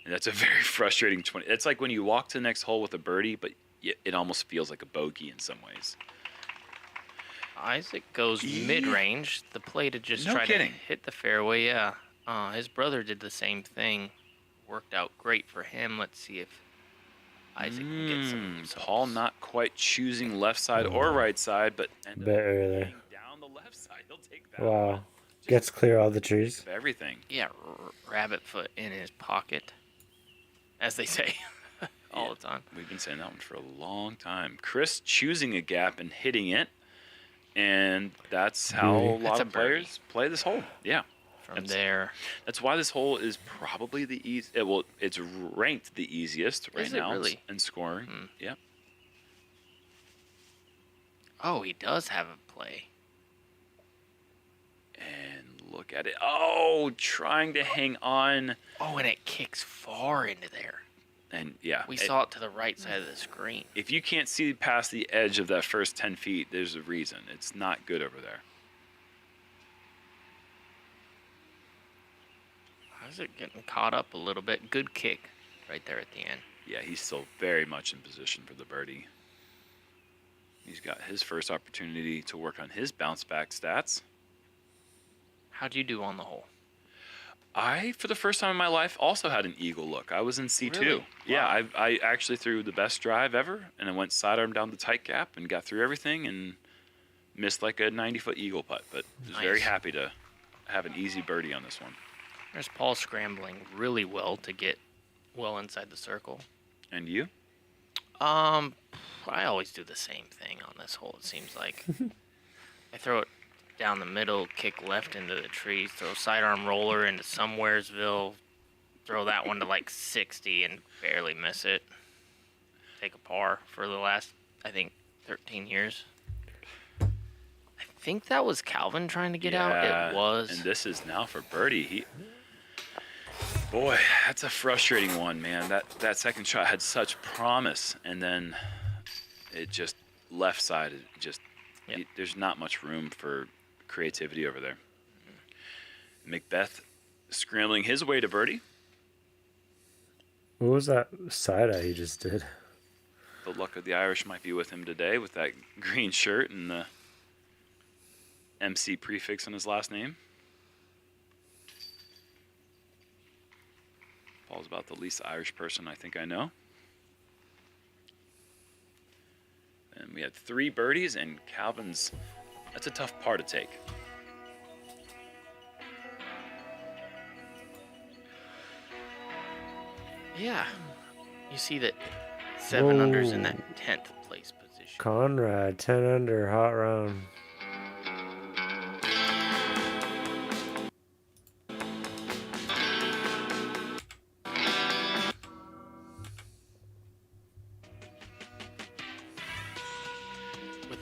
And that's a very frustrating 20. It's like when you walk to the next hole with a birdie, but it almost feels like a bogey in some ways. Isaac goes mid-range. The play to just try to hit the fairway. Yeah. His brother did the same thing. Worked out great for him. Let's see if Isaac can get some results. Paul not quite choosing left side or right side, but ended up getting down the left side. He'll take that. Wow. Gets clear all the trees. Everything. Yeah, rabbit foot in his pocket, as they say all the time. We've been saying that one for a long time. Chris choosing a gap and hitting it, and that's how a lot of players play this hole. Yeah. From there. That's why this hole is probably the easiest. Well, it's ranked the easiest right now in scoring. Yeah. Oh, he does have a play. And look at it. Oh, trying to hang on. Oh, and it kicks far into there. And yeah. We saw it to the right side of the screen. If you can't see past the edge of that first 10 feet, there's a reason. It's not good over there. How's it getting caught up a little bit? Good kick right there at the end. Yeah, he's still very much in position for the birdie. He's got his first opportunity to work on his bounce back stats. How'd you do on the hole? I, for the first time in my life, also had an eagle look. I was in C2. Really? Wow. Yeah, I actually threw the best drive ever, and I went sidearm down the tight gap and got through everything and missed like a 90-foot eagle putt. But I was very happy to have an easy birdie on this one. There's Paul scrambling really well to get well inside the circle. And you? I always do the same thing on this hole, it seems like. I throw it down the middle, kick left into the trees, throw sidearm roller into Somewheresville, throw that one to like 60 and barely miss it. Take a par for the last, I think, 13 years. I think that was Calvin trying to get out. It was. And this is now for birdie. Boy, that's a frustrating one, man. That second shot had such promise, and then it just left side. There's not much room for creativity over there. Macbeth scrambling his way to birdie. What was that side eye he just did? The luck of the Irish might be with him today with that green shirt and the MC prefix on his last name. Paul's about the least Irish person I think I know. And we had 3 birdies, and Calvin's, that's a tough par to take. Yeah. You see that 7 under's in that 10th place position. Conrad, 10 under, hot round.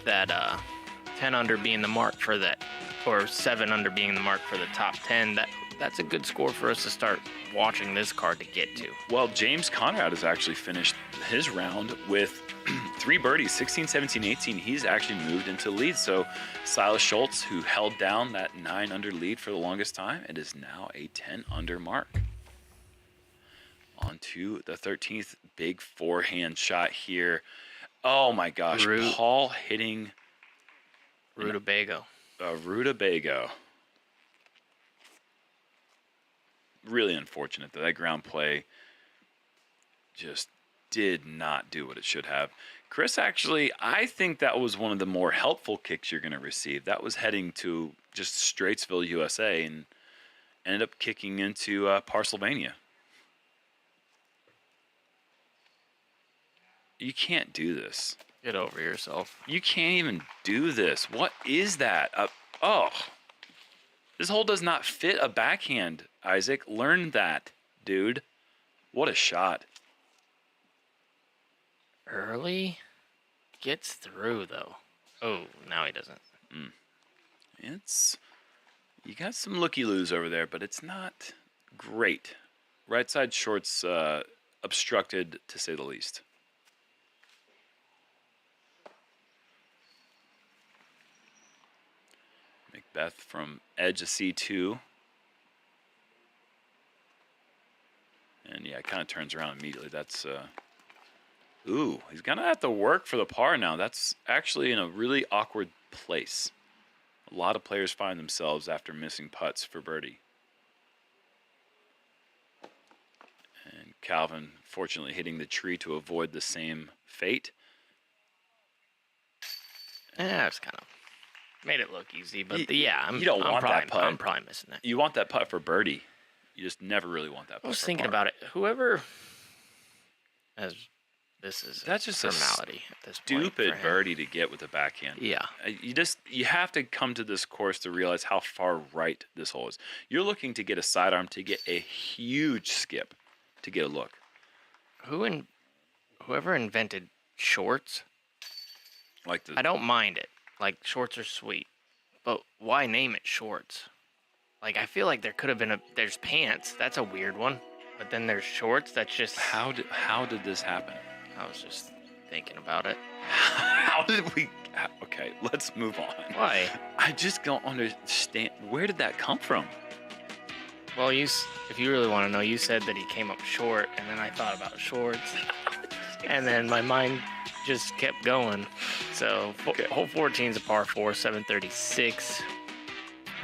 That 10 under being the mark for that, or 7 under being the mark for the top 10, that's a good score for us to start watching this card to get to. Well, James Conrad has actually finished his round with 3 birdies, 16, 17, 18. He's actually moved into lead. So Silas Schultz, who held down that 9 under lead for the longest time, it is now a 10 under mark. On to the 13th, big forehand shot here. Oh my gosh, Paul hitting Rutabago. Rutabago. Really unfortunate that ground play just did not do what it should have. Chris, actually, I think that was one of the more helpful kicks you're going to receive. That was heading to just Straitsville, USA, and ended up kicking into Pennsylvania. You can't do this. Get over yourself. You can't even do this. What is that? Oh. This hole does not fit a backhand, Isaac. Learn that, dude. What a shot. Early? Gets through, though. Oh, now he doesn't. You got some looky-loos over there, but it's not great. Right side short's obstructed, to say the least. Macbeth from edge of C2. And yeah, it kind of turns around immediately. That's, ooh, he's going to have to work for the par now. That's actually in a really awkward place. A lot of players find themselves after missing putts for birdie. And Calvin, fortunately, hitting the tree to avoid the same fate. Yeah, it's kind of made it look easy, but You don't want that putt. I'm probably missing that. You want that putt for birdie. You just never really want that putt. I was for thinking par. about it. Whoever, as this is That's just a formality at this point. Stupid for him. birdie to get with a backhand. Yeah. You have to come to this course to realize how far right this hole is. You're looking to get a sidearm to get a huge skip to get a look. Whoever invented shorts, Like I don't mind it. Like, shorts are sweet, but why name it shorts? Like, I feel like there could have been there's pants. That's a weird one. But then there's shorts. That's just. How did this happen? I was just thinking about it. How did we? Okay, let's move on. Why? I just don't understand. Where did that come from? Well, if you really want to know, you said that he came up short, and then I thought about shorts, and then my mind just kept going. So hole 14 is a par 4, 736.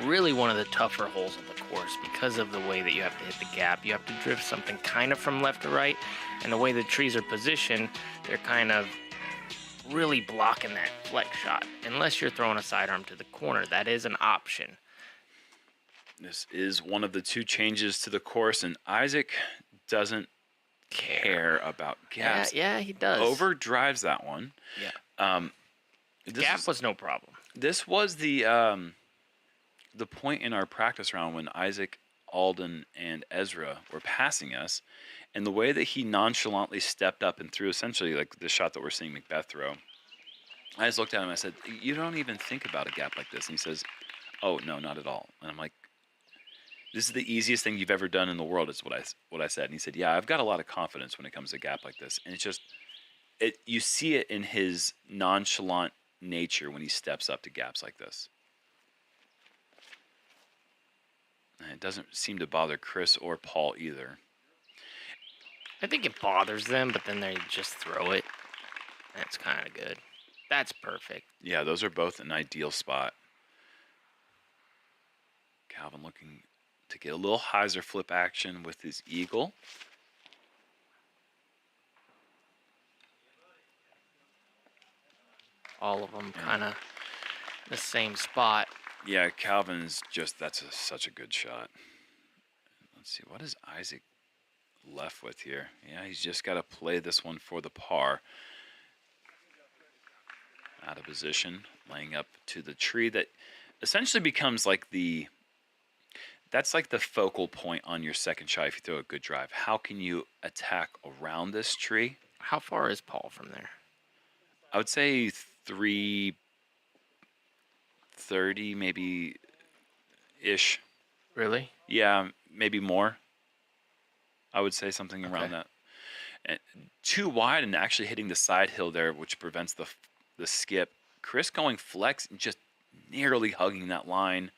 Really one of the tougher holes on the course because of the way that you have to hit the gap. You have to drift something kind of from left to right, and the way the trees are positioned, they're kind of really blocking that flex shot. Unless you're throwing a sidearm to the corner, that is an option. This is one of the two changes to the course, and Isaac doesn't care about gaps. Yeah, he does. Overdrives that one. Yeah. Gap was no problem. This was the point in our practice round when Isaac, Alden, and Ezra were passing us, and the way that he nonchalantly stepped up and threw essentially like the shot that we're seeing Macbeth throw. I just looked at him and I said, "You don't even think about a gap like this." And he says, "Oh, no, not at all." And I'm like, "This is the easiest thing you've ever done in the world," is what I said. And he said, "Yeah, I've got a lot of confidence when it comes to a gap like this." And it's just, you see it in his nonchalant nature when he steps up to gaps like this. And it doesn't seem to bother Chris or Paul either. I think it bothers them, but then they just throw it. That's kind of good. That's perfect. Yeah, those are both an ideal spot. Calvin looking to get a little hyzer flip action with his eagle. All of them kind of the same spot. Yeah, Calvin's just, such a good shot. Let's see, what is Isaac left with here? Yeah, he's just got to play this one for the par. Out of position, laying up to the tree that essentially becomes like that's like the focal point on your second shot if you throw a good drive. How can you attack around this tree? How far is Paul from there? I would say 330 maybe ish. Really? Yeah, maybe more. I would say something around that. And too wide and actually hitting the side hill there, which prevents the skip. Chris going flex and just nearly hugging that line.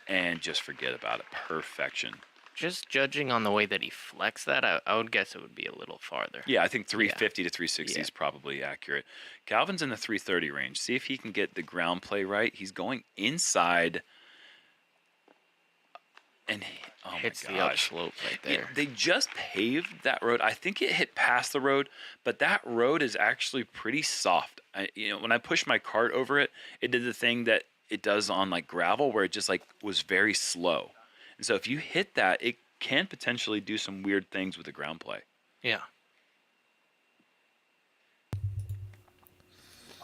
And just forget about it. Perfection. Just judging on the way that he flexed that, I would guess it would be a little farther. Yeah, I think 350 to 360 is probably accurate. Calvin's in the 330 range. See if he can get the ground play right. He's going inside. And hits the upslope right there. They just paved that road. I think it hit past the road, but that road is actually pretty soft. When I pushed my cart over it, it did the thing that it does on like gravel where it just like was very slow. And so if you hit that, it can potentially do some weird things with the ground play. Yeah.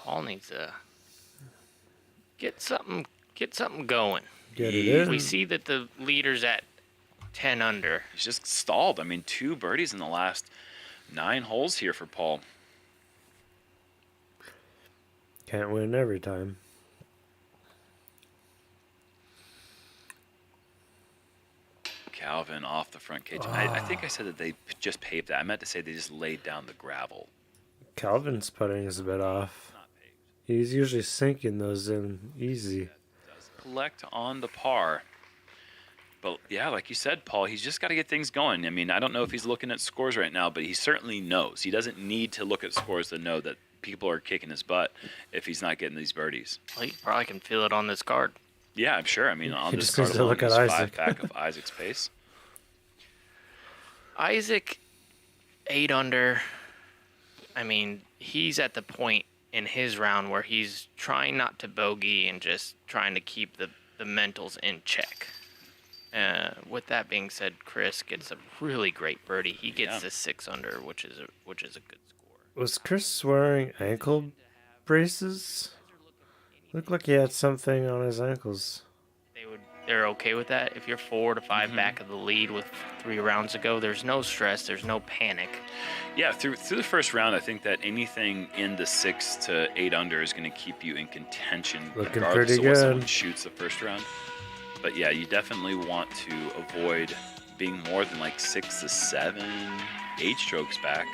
Paul needs to get something going. Get it in. We see that the leader's at 10 under. He's just stalled. I mean, 2 birdies in the last 9 holes here for Paul. Can't win every time. Calvin off the front cage. I think I said that they just paved that. I meant to say they just laid down the gravel. Calvin's putting is a bit off. Not paved. He's usually sinking those in easy. Does collect on the par. But yeah, like you said, Paul, he's just got to get things going. I mean, I don't know if he's looking at scores right now, but he certainly knows. He doesn't need to look at scores to know that people are kicking his butt if he's not getting these birdies. Well, he probably can feel it on this card. Yeah, I'm sure. I mean, on He this just card needs to alone, look at he's 5 Isaac. back of Isaac's pace. Isaac, 8 under. I mean, he's at the point in his round where he's trying not to bogey and just trying to keep the mentals in check. With that being said, Chris gets a really great birdie. He gets the 6 under, which is a good score. Was Chris wearing ankle braces? Looked like he had something on his ankles. They're okay with that. If you're 4 to 5 back of the lead with 3 rounds to go, there's no stress, there's no panic. Yeah, through the first round, I think that anything in the 6 to 8 under is going to keep you in contention, Looking regardless pretty of what someone good. shoots the first round. But yeah, you definitely want to avoid being more than like 6 to 7, 8 strokes back.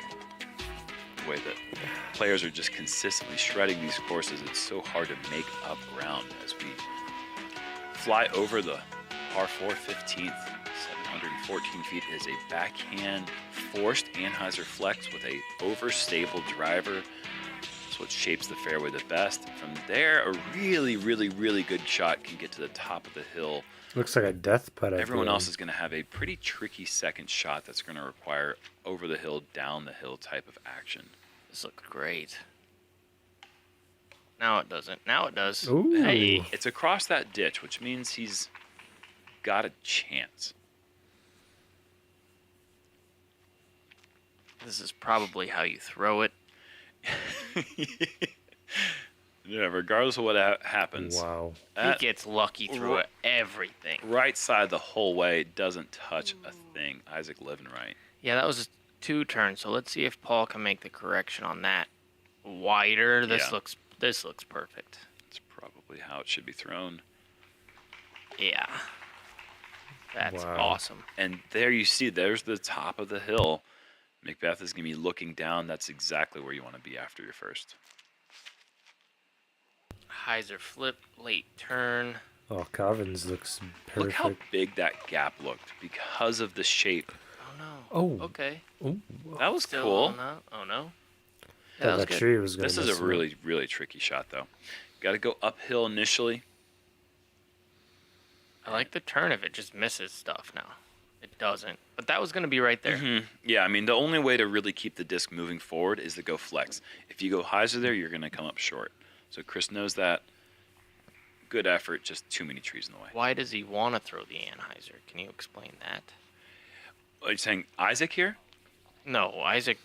The way that players are just consistently shredding these courses, it's so hard to make up ground as we fly over the par 4 15th. 714 feet is a backhand forced Anheuser flex with a overstable driver. That's what shapes the fairway the best. From there, a really, really, really good shot can get to the top of the hill. Looks like a death putt. Everyone else is going to have a pretty tricky second shot that's going to require over the hill, down the hill type of action. This looks great. Now it doesn't. Now it does. Ooh. Hey. It's across that ditch, which means he's got a chance. This is probably how you throw it. Yeah, regardless of what happens. Wow. He gets lucky through everything. Right side the whole way, doesn't touch a thing. Isaac living right. Yeah, that was a 2 turn. So let's see if Paul can make the correction on that. Wider. This Yeah. looks perfect. It's probably how it should be thrown. Yeah. That's Wow. awesome. And there you see, there's the top of the hill. Macbeth is going to be looking down. That's exactly where you want to be after your first. Heiser flip, late turn. Oh, Calvin's looks perfect. Look how big that gap looked because of the shape. Oh no. Oh. Okay. Ooh. That was Still, cool. Oh no. Oh no. Thought Yeah, that was that good. tree was gonna This is mess a him really, really tricky shot, though. Got to go uphill initially. I like the turn if it just misses stuff now. It doesn't. But that was going to be right there. Yeah, I mean, the only way to really keep the disc moving forward is to go flex. If you go hyzer there, you're going to come up short. So Chris knows that. Good effort, just too many trees in the way. Why does he want to throw the Anheuser? Can you explain that? Are you saying Isaac here? No, Isaac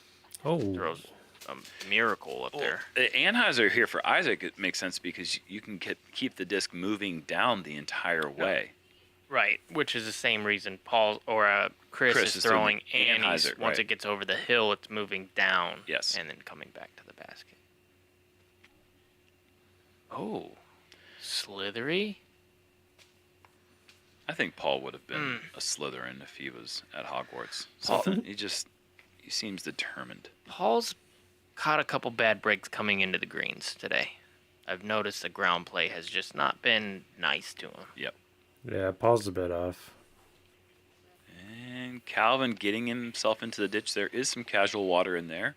Oh. throws a miracle up there. The Anheuser here for Isaac, it makes sense because you can keep the disc moving down the entire way. Right, which is the same reason Paul or Chris is throwing Annie's. Anheuser, Once right. it gets over the hill, it's moving down. Yes. And then coming back to the basket. Oh, slithery. I think Paul would have been a Slytherin if he was at Hogwarts. Paul- He seems determined. Paul's caught a couple bad breaks coming into the greens today. I've noticed the ground play has just not been nice to him. Yep. Yeah, Paul's a bit off. And Calvin getting himself into the ditch. There is some casual water in there.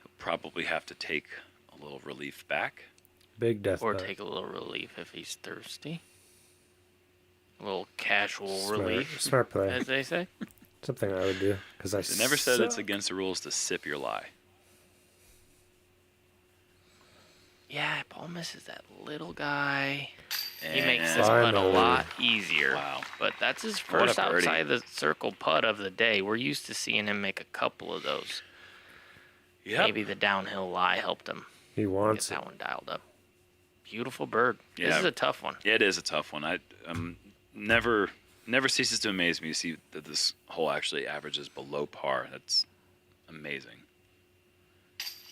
He'll probably have to take a little relief back. Big death Or putt. take a little relief if he's thirsty. A little casual Smart. relief, Smart play. as they say. Something I would do because I They never said it's suck. against the rules to sip your lie. Yeah, Paul misses that little guy. He And makes this putt a Finally. lot easier. Wow. But that's his What a first birdie. outside the circle putt of the day. We're used to seeing him make a couple of those. Yep. Maybe the downhill lie helped him. He Get wants it. that one dialed up. Beautiful bird. This Yeah. is a tough one. It is a tough one. I never ceases to amaze me to see that this hole actually averages below par. That's amazing.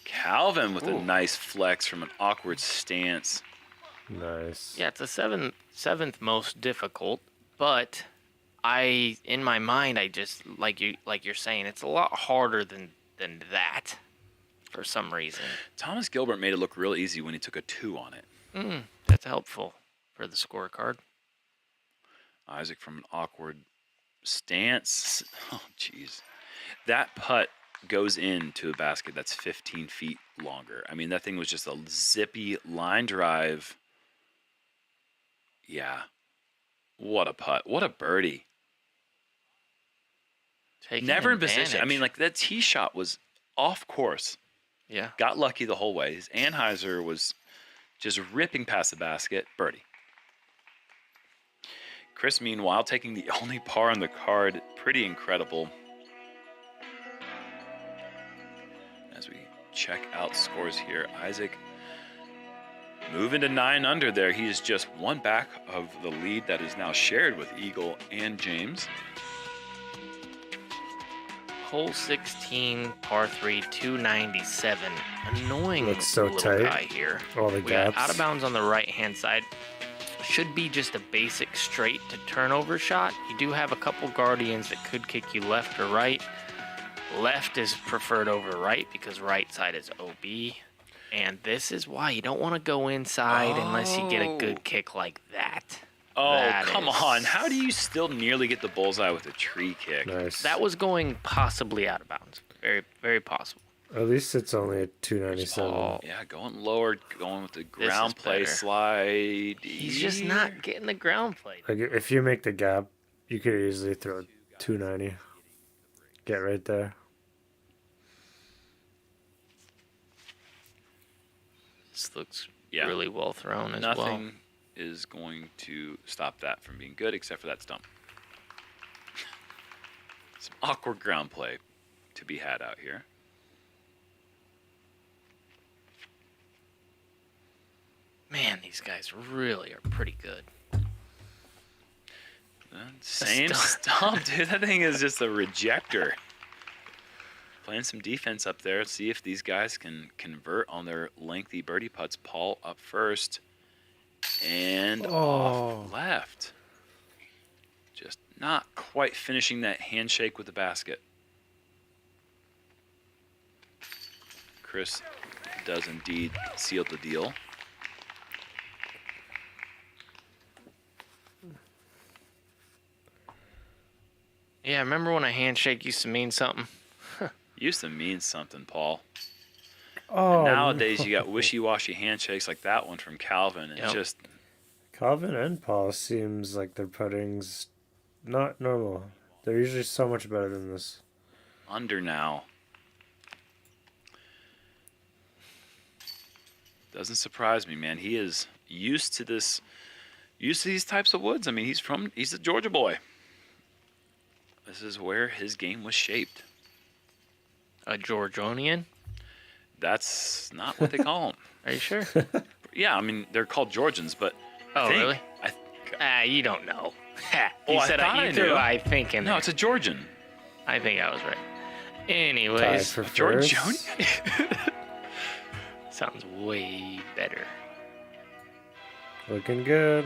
Calvin with a Ooh. nice flex from an awkward stance. Nice. Yeah, it's the seventh most difficult, but in my mind, I just like you're saying, it's a lot harder than that, for some reason. Thomas Gilbert made it look real easy when he took a 2 on it. That's helpful for the scorecard. Isaac from an awkward stance. Oh, jeez. That putt goes into a basket that's 15 feet longer. I mean, that thing was just a zippy line drive. Yeah. What a putt. What a birdie. Taking Never in position. I advantage. mean, like, that tee shot was off course. Yeah. Got lucky the whole way. His Anheuser was just ripping past the basket. Birdie. Chris, meanwhile, taking the only par on the card. Pretty incredible. As we check out scores here, Isaac moving to 9 under there. He is just one back of the lead that is now shared with Eagle and James. Hole 16, par 3, 297. Annoying Looks so little tight. guy here. All the We got gaps. out of bounds on the right-hand side. Should be just a basic straight to turnover shot. You do have a couple guardians that could kick you left or right. Left is preferred over right because right side is OB. And this is why you don't want to go inside unless you get a good kick like that. Oh, That come is- on. How do you still nearly get the bullseye with a tree kick? Nice. That was going possibly out of bounds. Very, very possible. At least it's only a 297. Paul. Yeah, going lower, going with the ground is play better. slide. He's just not getting the ground play. Like if you make the gap, you could easily throw 290. Get right there. This looks Yeah. really well thrown as well. Nothing is going to stop that from being good except for that stump. Some awkward ground play to be had out here. Man, these guys really are pretty good. Same stump, dude. That thing is just a rejector. Playing some defense up there. See if these guys can convert on their lengthy birdie putts. Paul up first. And off left. Just not quite finishing that handshake with the basket. Chris does indeed seal the deal. Yeah, remember when a handshake used to mean something? Used to mean something, Paul. Oh, Nowadays, you got wishy-washy handshakes like that one from Calvin. It's Yep. just, Calvin and Paul seems like their putting's not normal. They're usually so much better than this. under now. Doesn't surprise me, man. He is used to this, used to these types of woods. I mean, he's a Georgia boy. This is where his game was shaped. A Georgian? That's not what they call them. Are you sure? Yeah, I mean, they're called Georgians, but Oh, really? I, You don't know. Oh, You I said thought I you threw knew. I think in no, there. it's a Georgian. I think I was right. Tied Anyways, for Georgian? first. sounds way better. Looking good.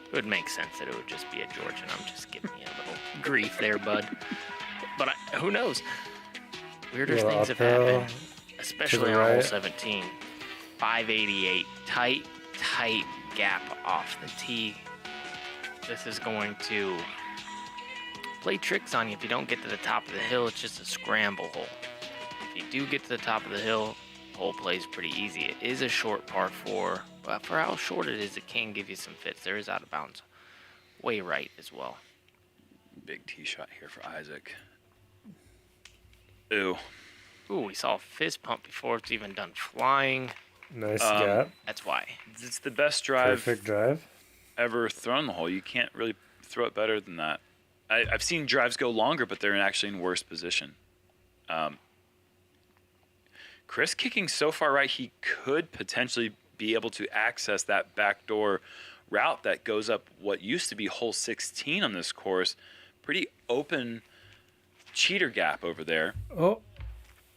It would make sense that it would just be a Georgian. I'm just giving you a little grief there, bud. But who knows? Weirder Little things have uphill happened, especially the on hole right. 17. 588, tight gap off the tee. This is going to play tricks on you if you don't get to the top of the hill. It's just a scramble hole. If you do get to the top of the hill, hole plays pretty easy. It is a short par 4, but for how short it is, it can give you some fits. There is out of bounds. Way right as well. Big tee shot here for Isaac. Ooh. Ooh, we saw a fist pump before it's even done flying. Nice gap. That's why. It's the best drive Perfect drive. ever thrown the hole. You can't really throw it better than that. I've seen drives go longer, but they're actually in worse position. Chris kicking so far right, he could potentially be able to access that backdoor route that goes up what used to be hole 16 on this course. Pretty open cheater gap over there. Oh.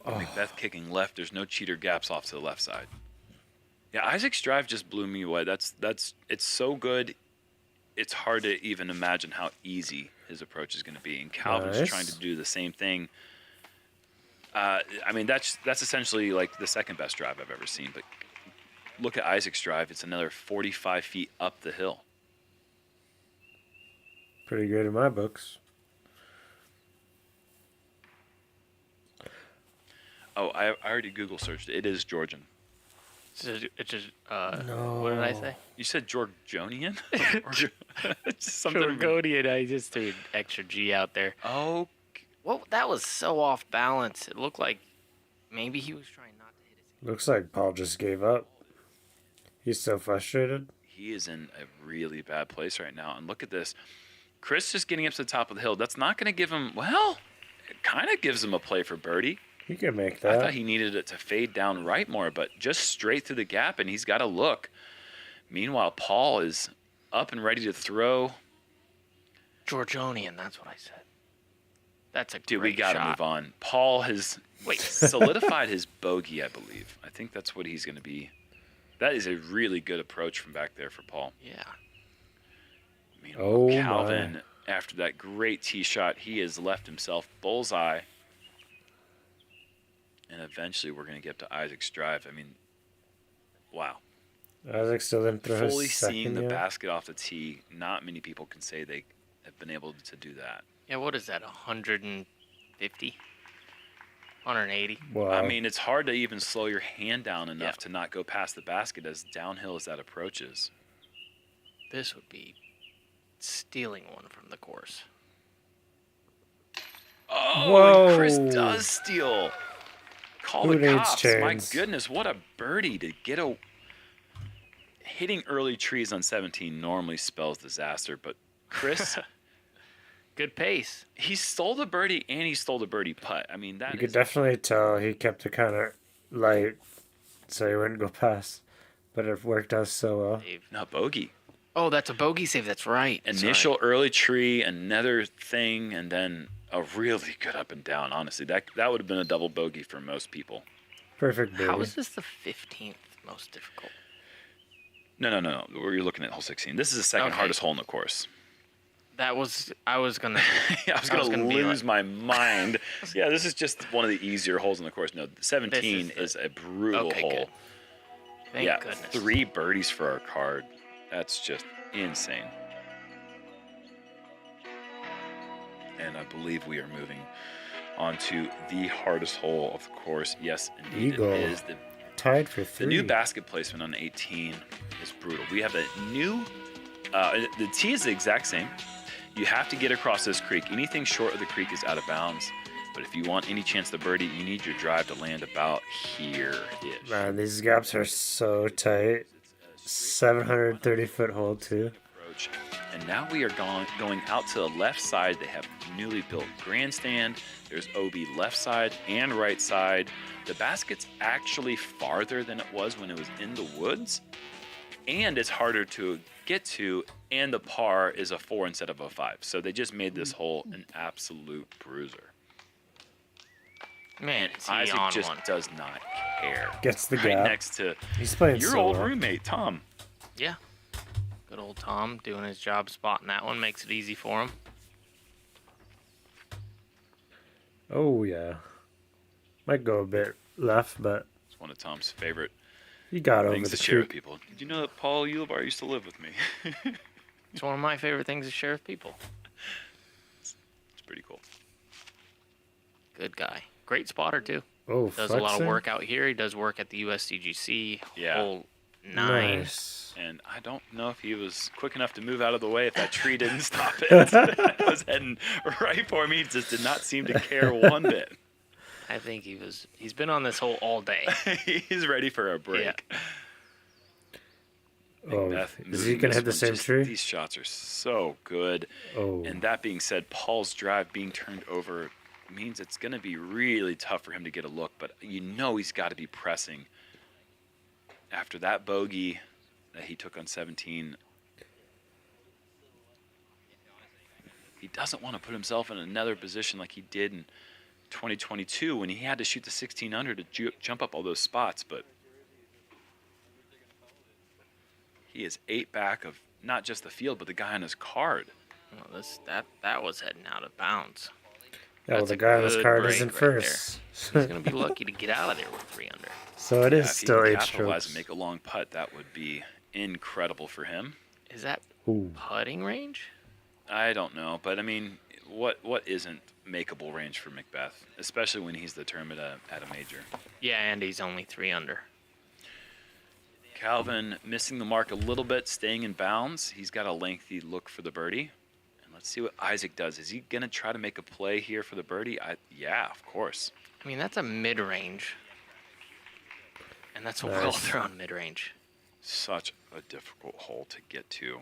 Macbeth kicking left. There's no cheater gaps off to the left side. Yeah, Isaac's drive just blew me away. It's so good. It's hard to even imagine how easy his approach is going to be. And Calvin's trying to do the same thing. I mean, that's essentially like the second best drive I've ever seen. But look at Isaac's drive. It's another 45 feet up the hill. Pretty good in my books. Oh, I already Google searched it. It is Georgian. It's just, No. what did I say? You said Georgian? Something. Georgonian. I just threw an extra G out there. Oh, Well, that was so off balance. It looked like maybe he was trying not to hit his. Looks like Paul just gave up. He's so frustrated. he is in a really bad place right now. And look at this. Chris just getting up to the top of the hill. That's not going to give him, well, it kind of gives him a play for birdie. He can make I that. thought he needed it to fade down right more, but just straight through the gap, and he's got to look. Meanwhile, Paul is up and ready to throw. Georgian, that's what I said. That's a Dude, great we got to shot. move on. Paul has solidified his bogey, I believe. I think that's what he's going to be. That is a really good approach from back there for Paul. Yeah. Meanwhile, Oh, Calvin, after that great tee shot, he has left himself bullseye. And eventually we're going to get to Isaac's drive. I mean, wow. Isaac still didn't throw Fully his second seeing the yet. basket off the tee, not many people can say they have been able to do that. Yeah, what is that, 150? 180? Wow. I mean, it's hard to even slow your hand down enough Yeah. to not go past the basket as downhill as that approaches. This would be stealing one from the course. Oh, Whoa. and Chris does steal. Call Who the needs cops. chains? My goodness, what a birdie to get a... Hitting early trees on 17 normally spells disaster, but Chris, Good pace. he stole the birdie and he stole the birdie putt. I mean, that You is... could definitely tell he kept it kind of light so he wouldn't go past. But it worked out so well. Save. Not bogey. Oh, that's a bogey save. That's right. Initial early tree, another thing, and then a really good up and down. Honestly, that would have been a double bogey for most people. Perfect Sorry. birdie. How is this the 15th most difficult? No. You're looking at hole 16. This is the second Okay. hardest hole in the course. I was gonna. I was going to gonna be lose like- my mind. Yeah, this is just one of the easier holes in the course. No, 17 This is is a brutal Okay, hole. good. Thank Yeah, goodness. 3 birdies for our card. That's just insane. And I believe we are moving on to the hardest hole of the course. Yes, indeed, Eagle. it is. Tied for The 3. new basket placement on 18 is brutal. We have a new, the tee is the exact same. You have to get across this creek. Anything short of the creek is out of bounds. But if you want any chance to birdie, you need your drive to land about here-ish. Man, these gaps are so tight. 730-foot hole, too. Approach. And now we are going out to the left side. They have newly built grandstand. There's OB left side and right side. The basket's actually farther than it was when it was in the woods. And it's harder to get to, and the par is a 4 instead of a 5. So they just made this hole an absolute bruiser. Man, is he Isaac on just one? does not care. Gets the Right gap. next to He's playing your so old well. roommate, Tom. Yeah. Good old Tom doing his job spotting that one makes it easy for him. Oh, yeah. Might go a bit left, but It's one of Tom's favorite he got over things the to share with creek. people. Did you know that Paul Ulebar used to live with me? It's one of my favorite things to share with people. It's pretty cool. Good guy. Great spotter too. Oh, Does a lot of flexing? work out here. He does work at the USDGC. Yeah. Hole 9. Nice. And I don't know if he was quick enough to move out of the way if that tree didn't stop it. It was heading right for me. He just did not seem to care one bit. I think he's been on this hole all day. He's ready for a break. Oh, Macbeth is he moving gonna this hit the one. same tree? These shots are so good. Oh, And that being said, Paul's drive being turned over means it's going to be really tough for him to get a look, but you know he's got to be pressing. After that bogey that he took on 17, he doesn't want to put himself in another position like he did in 2022 when he had to shoot the 16 under to jump up all those spots, but he is 8 back of not just the field, but the guy on his card. Well, that was heading out of bounds. yeah. Well, That's the a guy on his good card break isn't right first. He's gonna be lucky to get out of there with 3 under. So it is If he still can 8 capitalize strokes. and make a long putt, that would be incredible for him. Is that Ooh. putting range? I don't know, but I mean, what isn't makeable range for Macbeth, especially when he's determined at a major. Yeah, and he's only 3 under. Calvin missing the mark a little bit, staying in bounds. He's got a lengthy look for the birdie. And let's see what Isaac does. Is he going to try to make a play here for the birdie? Yeah, of course. I mean, that's a mid-range. And that's a Nice. well-thrown mid-range. Such a difficult hole to get to.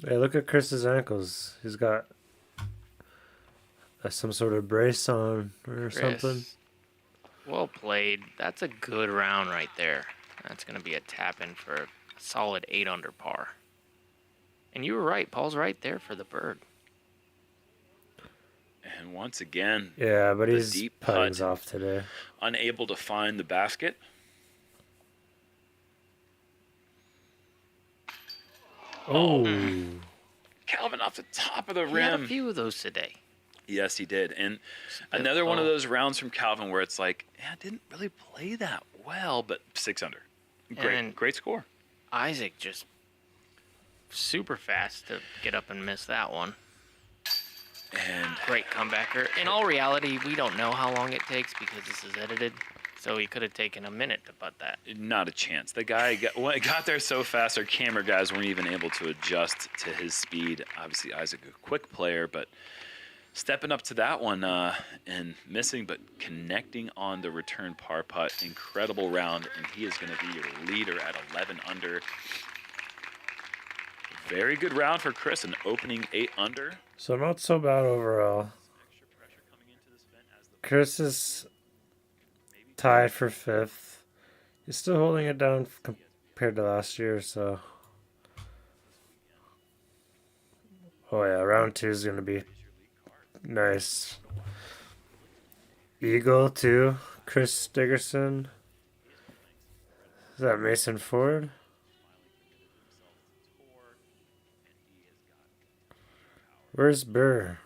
Hey, look at Chris's ankles. He's got some sort of brace on or something. Chris, well played. That's a good round right there. That's going to be a tap-in for a solid 8 under par. And you were right. Paul's right there for the bird. And once again, Yeah, but The he's deep putting's putt. off today. unable to find the basket. Oh, Calvin off the top of the He had a rim. few of those today. Yes, he did. And bit another one of low. those rounds from Calvin where it's like, yeah, didn't really play that well, but 6 under. And- Great score. Isaac just super fast to get up and miss that one. And Great comebacker. In all reality, we don't know how long it takes because this is edited. So he could have taken a minute to putt that. not a chance. The guy got there so fast, our camera guys weren't even able to adjust to his speed. Obviously, Isaac, a quick player, but stepping up to that one and missing, but connecting on the return par putt. Incredible round, and he is going to be your leader at 11 under. Very good round for Chris, an opening 8 under. so not so bad overall. Extra pressure coming into this event as the Chris is tied for 5th. He's still holding it down compared to last year, so. Oh yeah, round 2 is gonna be nice. Eagle too. Chris Diggerson. Is that Mason Ford? Where's Burr?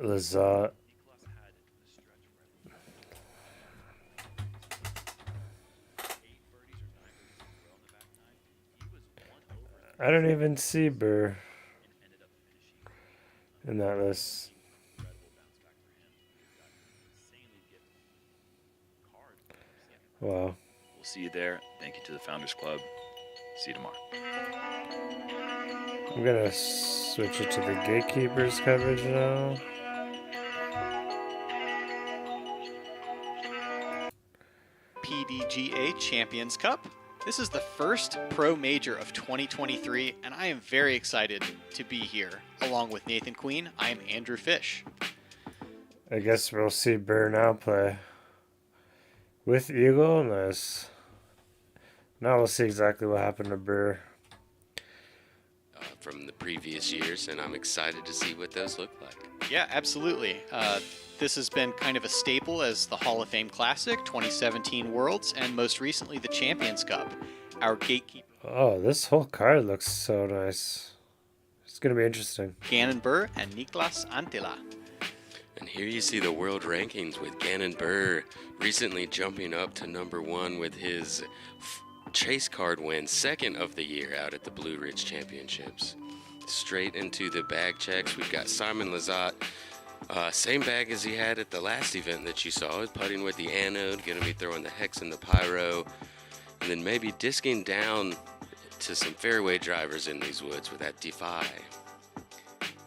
Lazat. I don't even see Burr in that list. Wow. We'll see you there. Thank you to the Founders Club. See you tomorrow. I'm gonna switch it to the Gatekeepers coverage now. PDGA Champions Cup. This is the first pro major of 2023, and I am very excited to be here. Along with Nathan Queen, I am Andrew Fish. I guess we'll see Burr now play with Eagle, unless now we'll see exactly what happened to Burr. From the previous years, and I'm excited to see what those look like. Yeah, absolutely. This has been kind of a staple as the Hall of Fame Classic, 2017 Worlds, and most recently the Champions Cup. Our gatekeeper, Oh, this whole card looks so nice. It's gonna be interesting. Gannon Burr and Niklas Antila. And here you see the world rankings with Gannon Burr recently jumping up to number 1 with his chase card win, 2nd of the year out at the Blue Ridge Championships. Straight into the bag checks, we've got Simon Lazat. Same bag as he had at the last event that you saw, putting with the anode, going to be throwing the hex and the pyro. And then maybe disking down to some fairway drivers in these woods with that defy.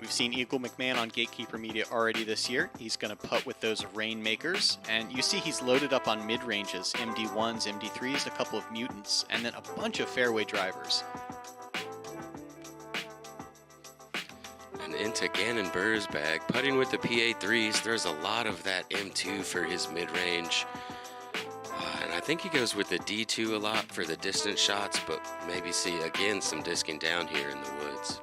We've seen Eagle McMahon on Gatekeeper Media already this year. He's going to putt with those Rainmakers, and you see he's loaded up on mid-ranges, MD1s, MD3s, a couple of Mutants, and then a bunch of fairway drivers. And into Gannon Burr's bag, putting with the PA3s, there's a lot of that M2 for his mid-range. And I think he goes with the D2 a lot for the distance shots, but maybe see, again, some disking down here in the woods.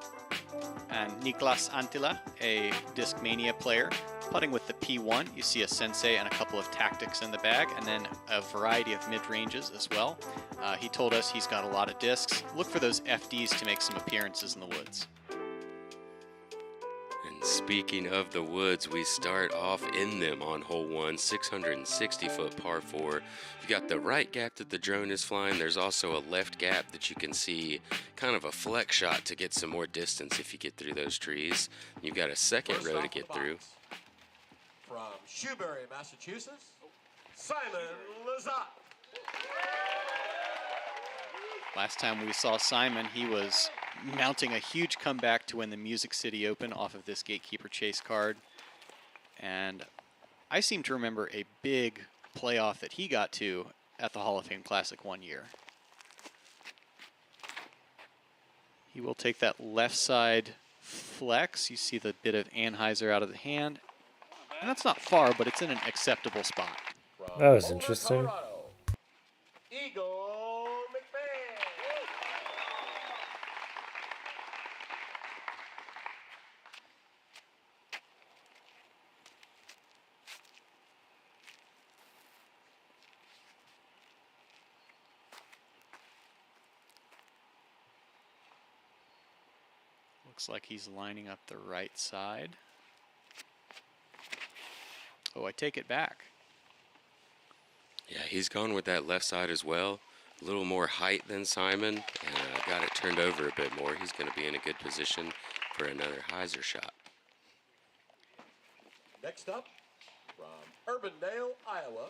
And Niklas Antila, a Discmania player, putting with the P1. You see a Sensei and a couple of Tactics in the bag, and then a variety of mid-ranges as well. He told us he's got a lot of discs. Look for those FDs to make some appearances in the woods. And speaking of the woods, we start off in them on hole 1, 660-foot par 4. You got the right gap that the drone is flying. There's also a left gap that you can see, kind of a flex shot to get some more distance if you get through those trees. You've got a second row to get through. From Shrewsbury, Massachusetts, Simon Lizotte. Last time we saw Simon, he was mounting a huge comeback to win the Music City Open off of this Gatekeeper Chase card. And I seem to remember a big playoff that he got to at the Hall of Fame Classic one year. He will take that left side flex. You see the bit of Anheuser out of the hand. And that's not far, but it's in an acceptable spot. That was interesting. Eagle McMahon. Looks like he's lining up the right side. Oh, I take it back. Yeah, he's gone with that left side as well. A little more height than Simon, and got it turned over a bit more. He's going to be in a good position for another hyzer shot. Next up, from Urbandale, Iowa,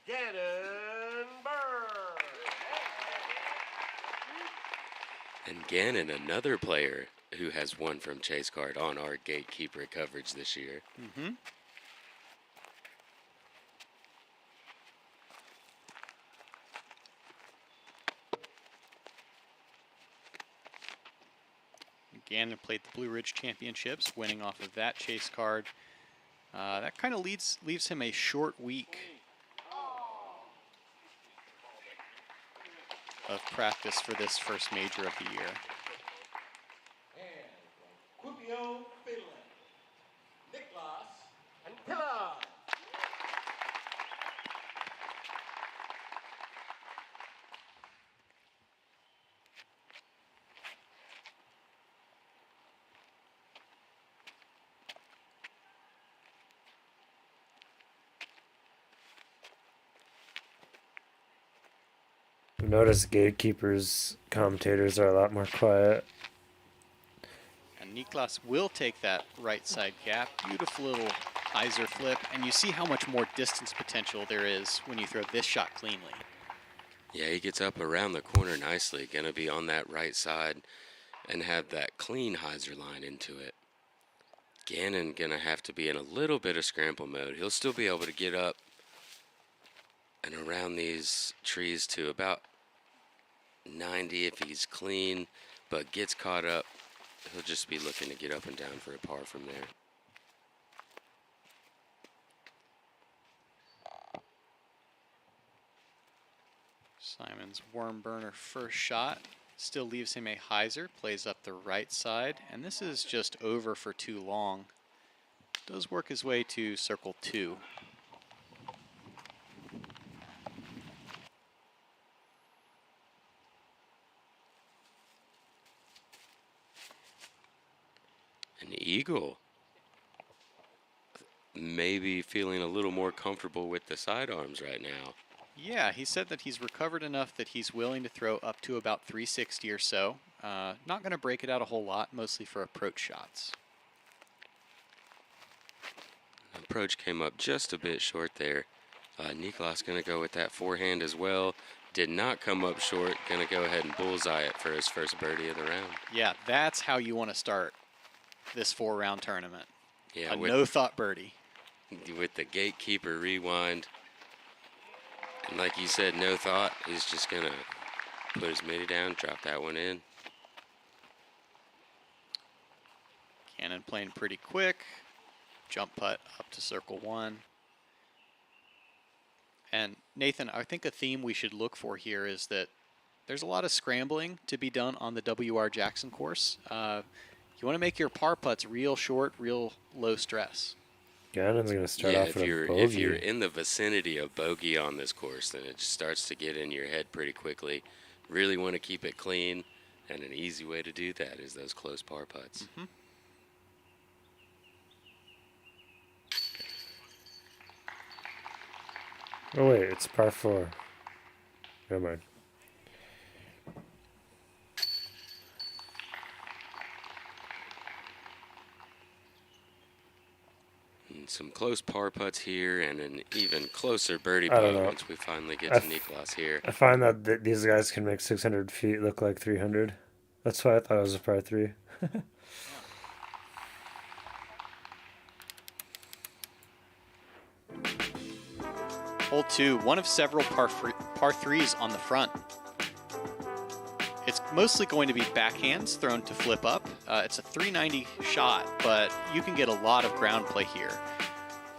Gannon Burr. And Gannon, another player who has won from Chase Card on our Gatekeeper coverage this year. Mm-hmm. Gannon played the Blue Ridge Championships, winning off of that Chase card. That kind of leaves him a short week of practice for this first major of the year. And from Kuopio, Finland, Niklas Antila. I've noticed Gatekeepers commentators are a lot more quiet. And Niklas will take that right side gap. Beautiful little hyzer flip. And you see how much more distance potential there is when you throw this shot cleanly. Yeah, he gets up around the corner nicely. Going to be on that right side and have that clean hyzer line into it. Gannon going to have to be in a little bit of scramble mode. He'll still be able to get up and around these trees to about 90 if he's clean, but gets caught up. He'll just be looking to get up and down for a par from there. Simon's worm burner first shot still leaves him a hyzer, plays up the right side, and this is just over for too long. Does work his way to circle 2. An eagle. Maybe feeling a little more comfortable with the sidearms right now. Yeah, he said that he's recovered enough that he's willing to throw up to about 360 or so. Not going to break it out a whole lot, mostly for approach shots. Approach came up just a bit short there. Niklas going to go with that forehand as well. did not come up short. Gonna go ahead and bullseye it for his first birdie of the round. Yeah, that's how you want to start this 4-round tournament. Yeah, A no-thought birdie. with the gatekeeper rewind. And like you said, no thought. He's just gonna put his midi down, drop that one in. Cannon playing pretty quick. Jump putt up to circle 1. And Nathan, I think a theme we should look for here is that there's a lot of scrambling to be done on the W.R. Jackson course. You want to make your par putts real short, real low stress. Gannon's going to start off with a bogey. If you're in the vicinity of bogey on this course, then it just starts to get in your head pretty quickly. Really want to keep it clean, and an easy way to do that is those close par putts. Mm-hmm. Oh, wait, it's par 4. Never mind. And some close par putts here, and an even closer birdie I don't putt know. once we finally get to Niklas here. I find that these guys can make 600 feet look like 300. That's why I thought it was a par 3. Hole 2, one of several par 3s on the front. It's mostly going to be backhands thrown to flip up. It's a 390 shot, but you can get a lot of ground play here.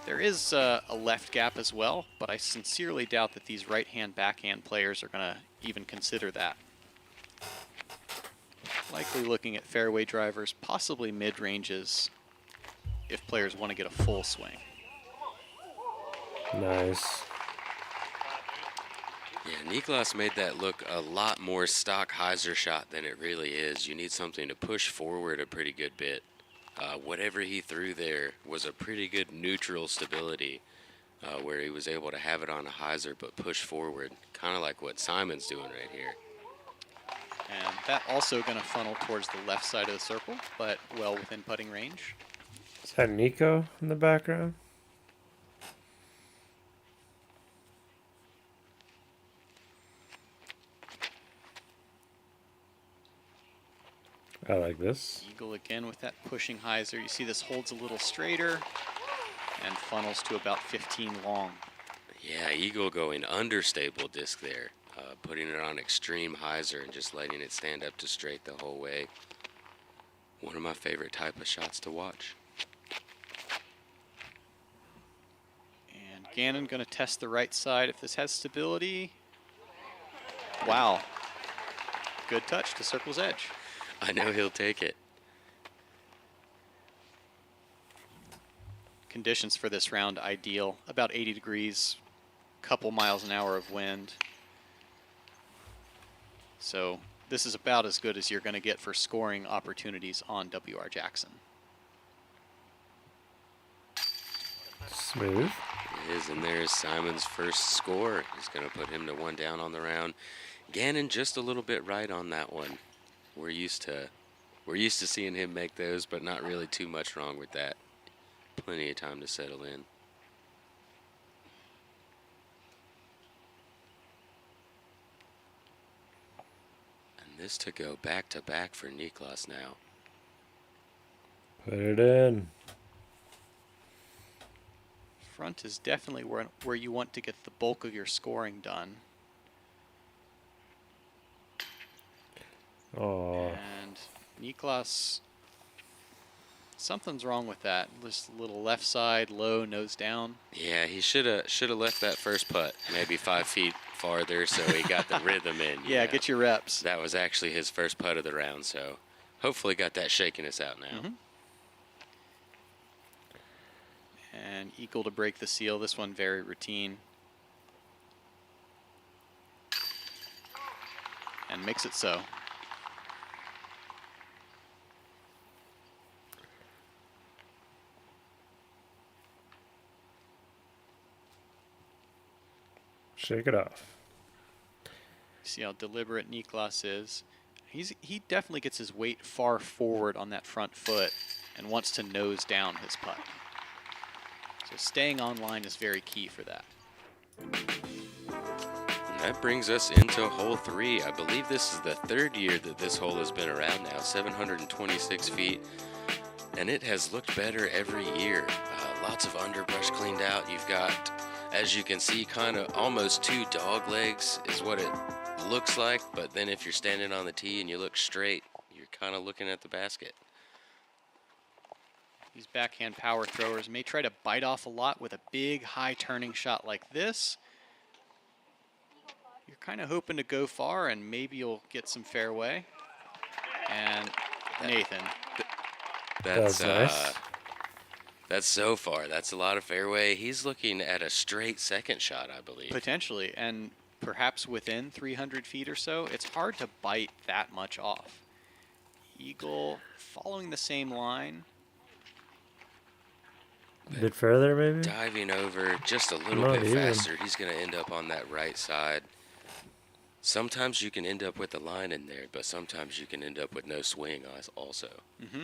There is a left gap as well, but I sincerely doubt that these right-hand backhand players are going to even consider that. Likely looking at fairway drivers, possibly mid-ranges if players want to get a full swing. Nice. Yeah, Niklas made that look a lot more stock hyzer shot than it really is. You need something to push forward a pretty good bit. Whatever he threw there was a pretty good neutral stability where he was able to have it on a hyzer but push forward, kind of like what Simon's doing right here. And that also going to funnel towards the left side of the circle, but well within putting range. Is that Nico in the background? I like this. Eagle again with that pushing hyzer. You see this holds a little straighter and funnels to about 15 long. Yeah, Eagle going understable disc there, putting it on extreme hyzer and just letting it stand up to straight the whole way. One of my favorite type of shots to watch. And Gannon going to test the right side if this has stability. Wow. Good touch to circle's edge. I know he'll take it. Conditions for this round ideal. About 80 degrees, couple miles an hour of wind. So this is about as good as you're going to get for scoring opportunities on W.R. Jackson. Smooth. It is, and there's Simon's first score. He's going to put him to 1 down on the round. Gannon just a little bit right on that one. We're used to seeing him make those, but not really too much wrong with that. Plenty of time to settle in. And this to go back to back for Niklas now. Put it in. Front is definitely where you want to get the bulk of your scoring done. Oh. And Niklas, something's wrong with that. Just a little left side, low, nose down. Yeah, he should have left that first putt maybe 5 feet farther so he got the rhythm in. Yeah, get your reps. That was actually his first putt of the round, so hopefully got that shakiness out now. Mm-hmm. And Eagle to break the seal. This one very routine. And makes it so. Shake it off. See how deliberate Niklas is. He definitely gets his weight far forward on that front foot and wants to nose down his putt. So staying on line is very key for that. And That brings us into hole 3. I believe this is the 3rd year that this hole has been around now, 726 feet, and it has looked better every year. Lots of underbrush cleaned out. You've got, as you can see, kind of almost 2 dog legs is what it looks like, but then if you're standing on the tee and you look straight, you're kind of looking at the basket. These backhand power throwers may try to bite off a lot with a big high turning shot like this. You're kind of hoping to go far and maybe you'll get some fairway. And Nathan. That's nice. That's so far. That's a lot of fairway. He's looking at a straight second shot, I believe. Potentially, and perhaps within 300 feet or so. It's hard to bite that much off. Eagle following the same line. A bit further, maybe? Diving over just a little Not bit even. faster. He's going to end up on that right side. Sometimes you can end up with a line in there, but sometimes you can end up with no swing also. Mm-hmm.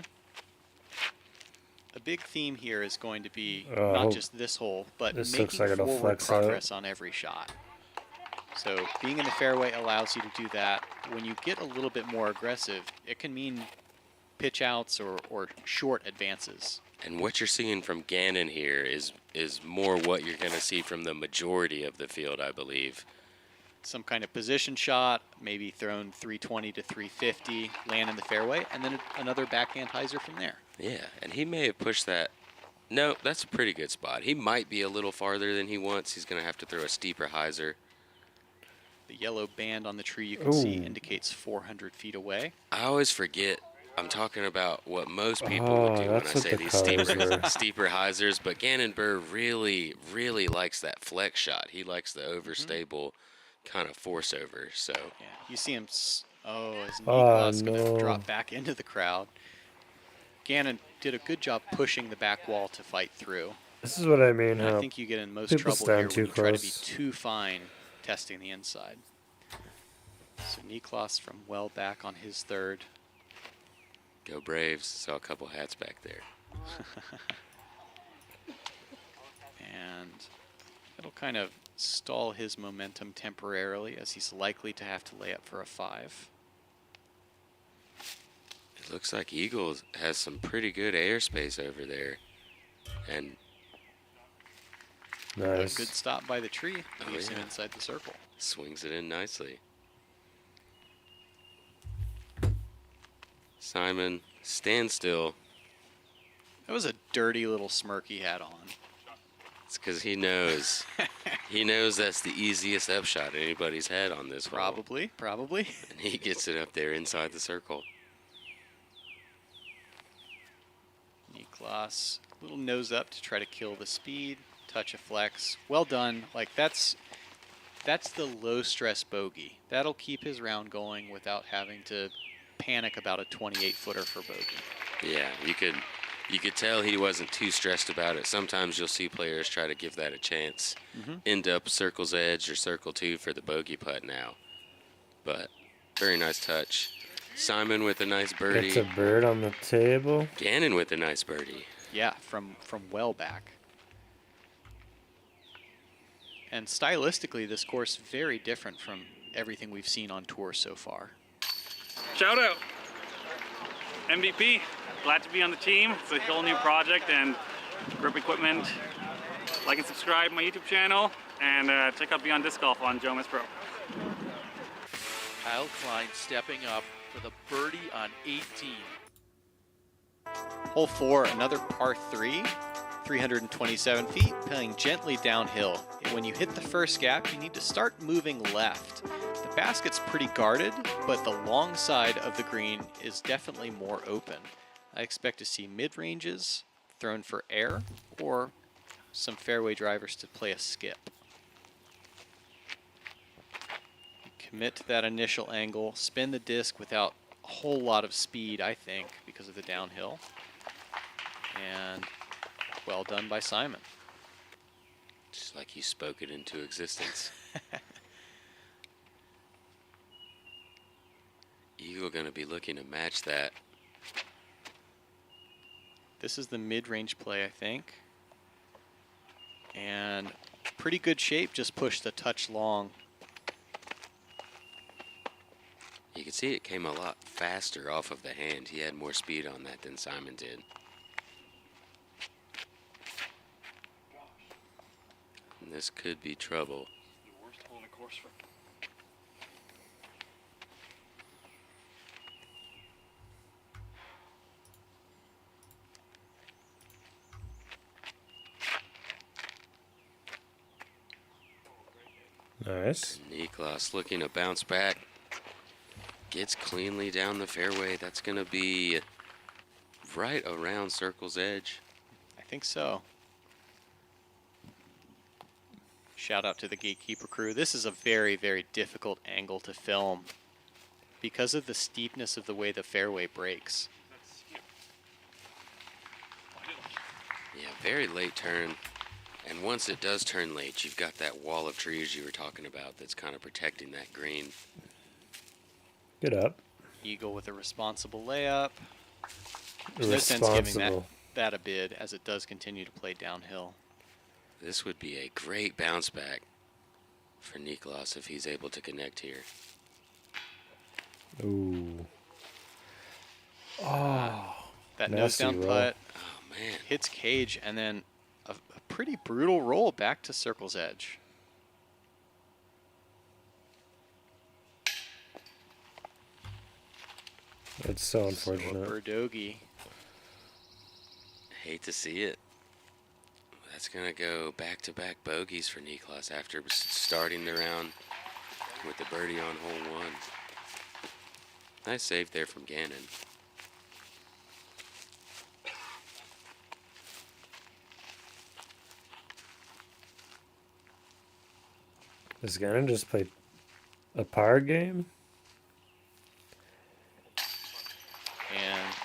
A big theme here is going to be I not hope just this hole, but this making looks like it'll forward flex out. progress on every shot. So being in the fairway allows you to do that. When you get a little bit more aggressive, it can mean pitch outs or short advances. And what you're seeing from Gannon here is more what you're going to see from the majority of the field, I believe. Some kind of position shot, maybe thrown 320 to 350, land in the fairway, and then another backhand hyzer from there. Yeah, and he may have pushed that. No, that's a pretty good spot. He might be a little farther than he wants. He's going to have to throw a steeper hyzer. The yellow band on the tree you can see Ooh. indicates 400 feet away. I always forget. I'm talking about what most people Oh, would do when I that's what say the these colors steeper, were. steeper hyzers, but Gannon Burr really, really likes that flex shot. He likes the overstable kind of force over. So Yeah, you see him. His knee Oh, claw's going no. to drop back into the crowd. Gannon did a good job pushing the back wall to fight through. This is what I mean. And I How think you get in most people trouble stand here too when you try to be close. too fine testing the inside. So Niklas from well back on his third. go Braves. Saw a couple hats back there. And it'll kind of stall his momentum temporarily as he's likely to have to lay up for a 5. It looks like Eagles has some pretty good airspace over there. And A nice. good stop by the tree Oh, leaves him yeah. inside the circle. swings it in nicely. Simon, stand still. That was a dirty little smirk he had on. It's because he knows. He knows that's the easiest upshot anybody's had on this hole. Probably. And he gets it up there inside the circle. Niklas, little nose up to try to kill the speed. Touch of flex. Well done. Like that's the low stress bogey. That'll keep his round going without having to panic about a 28-footer for bogey. Yeah, you could tell he wasn't too stressed about it. Sometimes you'll see players try to give that a chance. End up circle's edge or circle 2 for the bogey putt now. But very nice touch. Simon with a nice birdie. Gets a bird on the table. Gannon with a nice birdie. Yeah, from well back. And stylistically, this course very different from everything we've seen on tour so far. Shout out, MVP. Glad to be on the team. It's a whole new project and grip equipment. Like and subscribe my YouTube channel and check out Beyond Disc Golf on Joe Miss Pro. Kyle Klein stepping up for the birdie on 18. Hole 4, another par 3, 327 feet, playing gently downhill. When you hit the first gap, you need to start moving left. The basket's pretty guarded, but the long side of the green is definitely more open. I expect to see mid-ranges thrown for air or some fairway drivers to play a skip. Commit to that initial angle, spin the disc without a whole lot of speed, I think, because of the downhill. And well done by Simon. Just like you spoke it into existence. Eagle going to be looking to match that. This is the mid-range play, I think. And pretty good shape, just pushed a touch long. You can see it came a lot faster off of the hand. He had more speed on that than Simon did. And this could be trouble. The worst hole in the course for Nice. Niklas looking to bounce back. Gets cleanly down the fairway. That's going to be right around circle's edge. I think so. Shout out to the gatekeeper crew. This is a very, very difficult angle to film because of the steepness of the way the fairway breaks. Yeah, very late turn. And once it does turn late, you've got that wall of trees you were talking about that's kind of protecting that green. Get up. Eagle with a responsible layup. There's no sense giving Responsible. that a bid as it does continue to play downhill. This would be a great bounce back for Niklas if he's able to connect here. Ooh. Oh. That nose Nasty down roll. putt Oh, man. hits cage and then a pretty brutal roll back to circle's edge. It's so So unfortunate. Berdogi. Hate to see it. That's going to go back-to-back bogeys for Niklas after starting the round with the birdie on hole 1. Nice save there from Gannon. Is Gannon just played a par game? And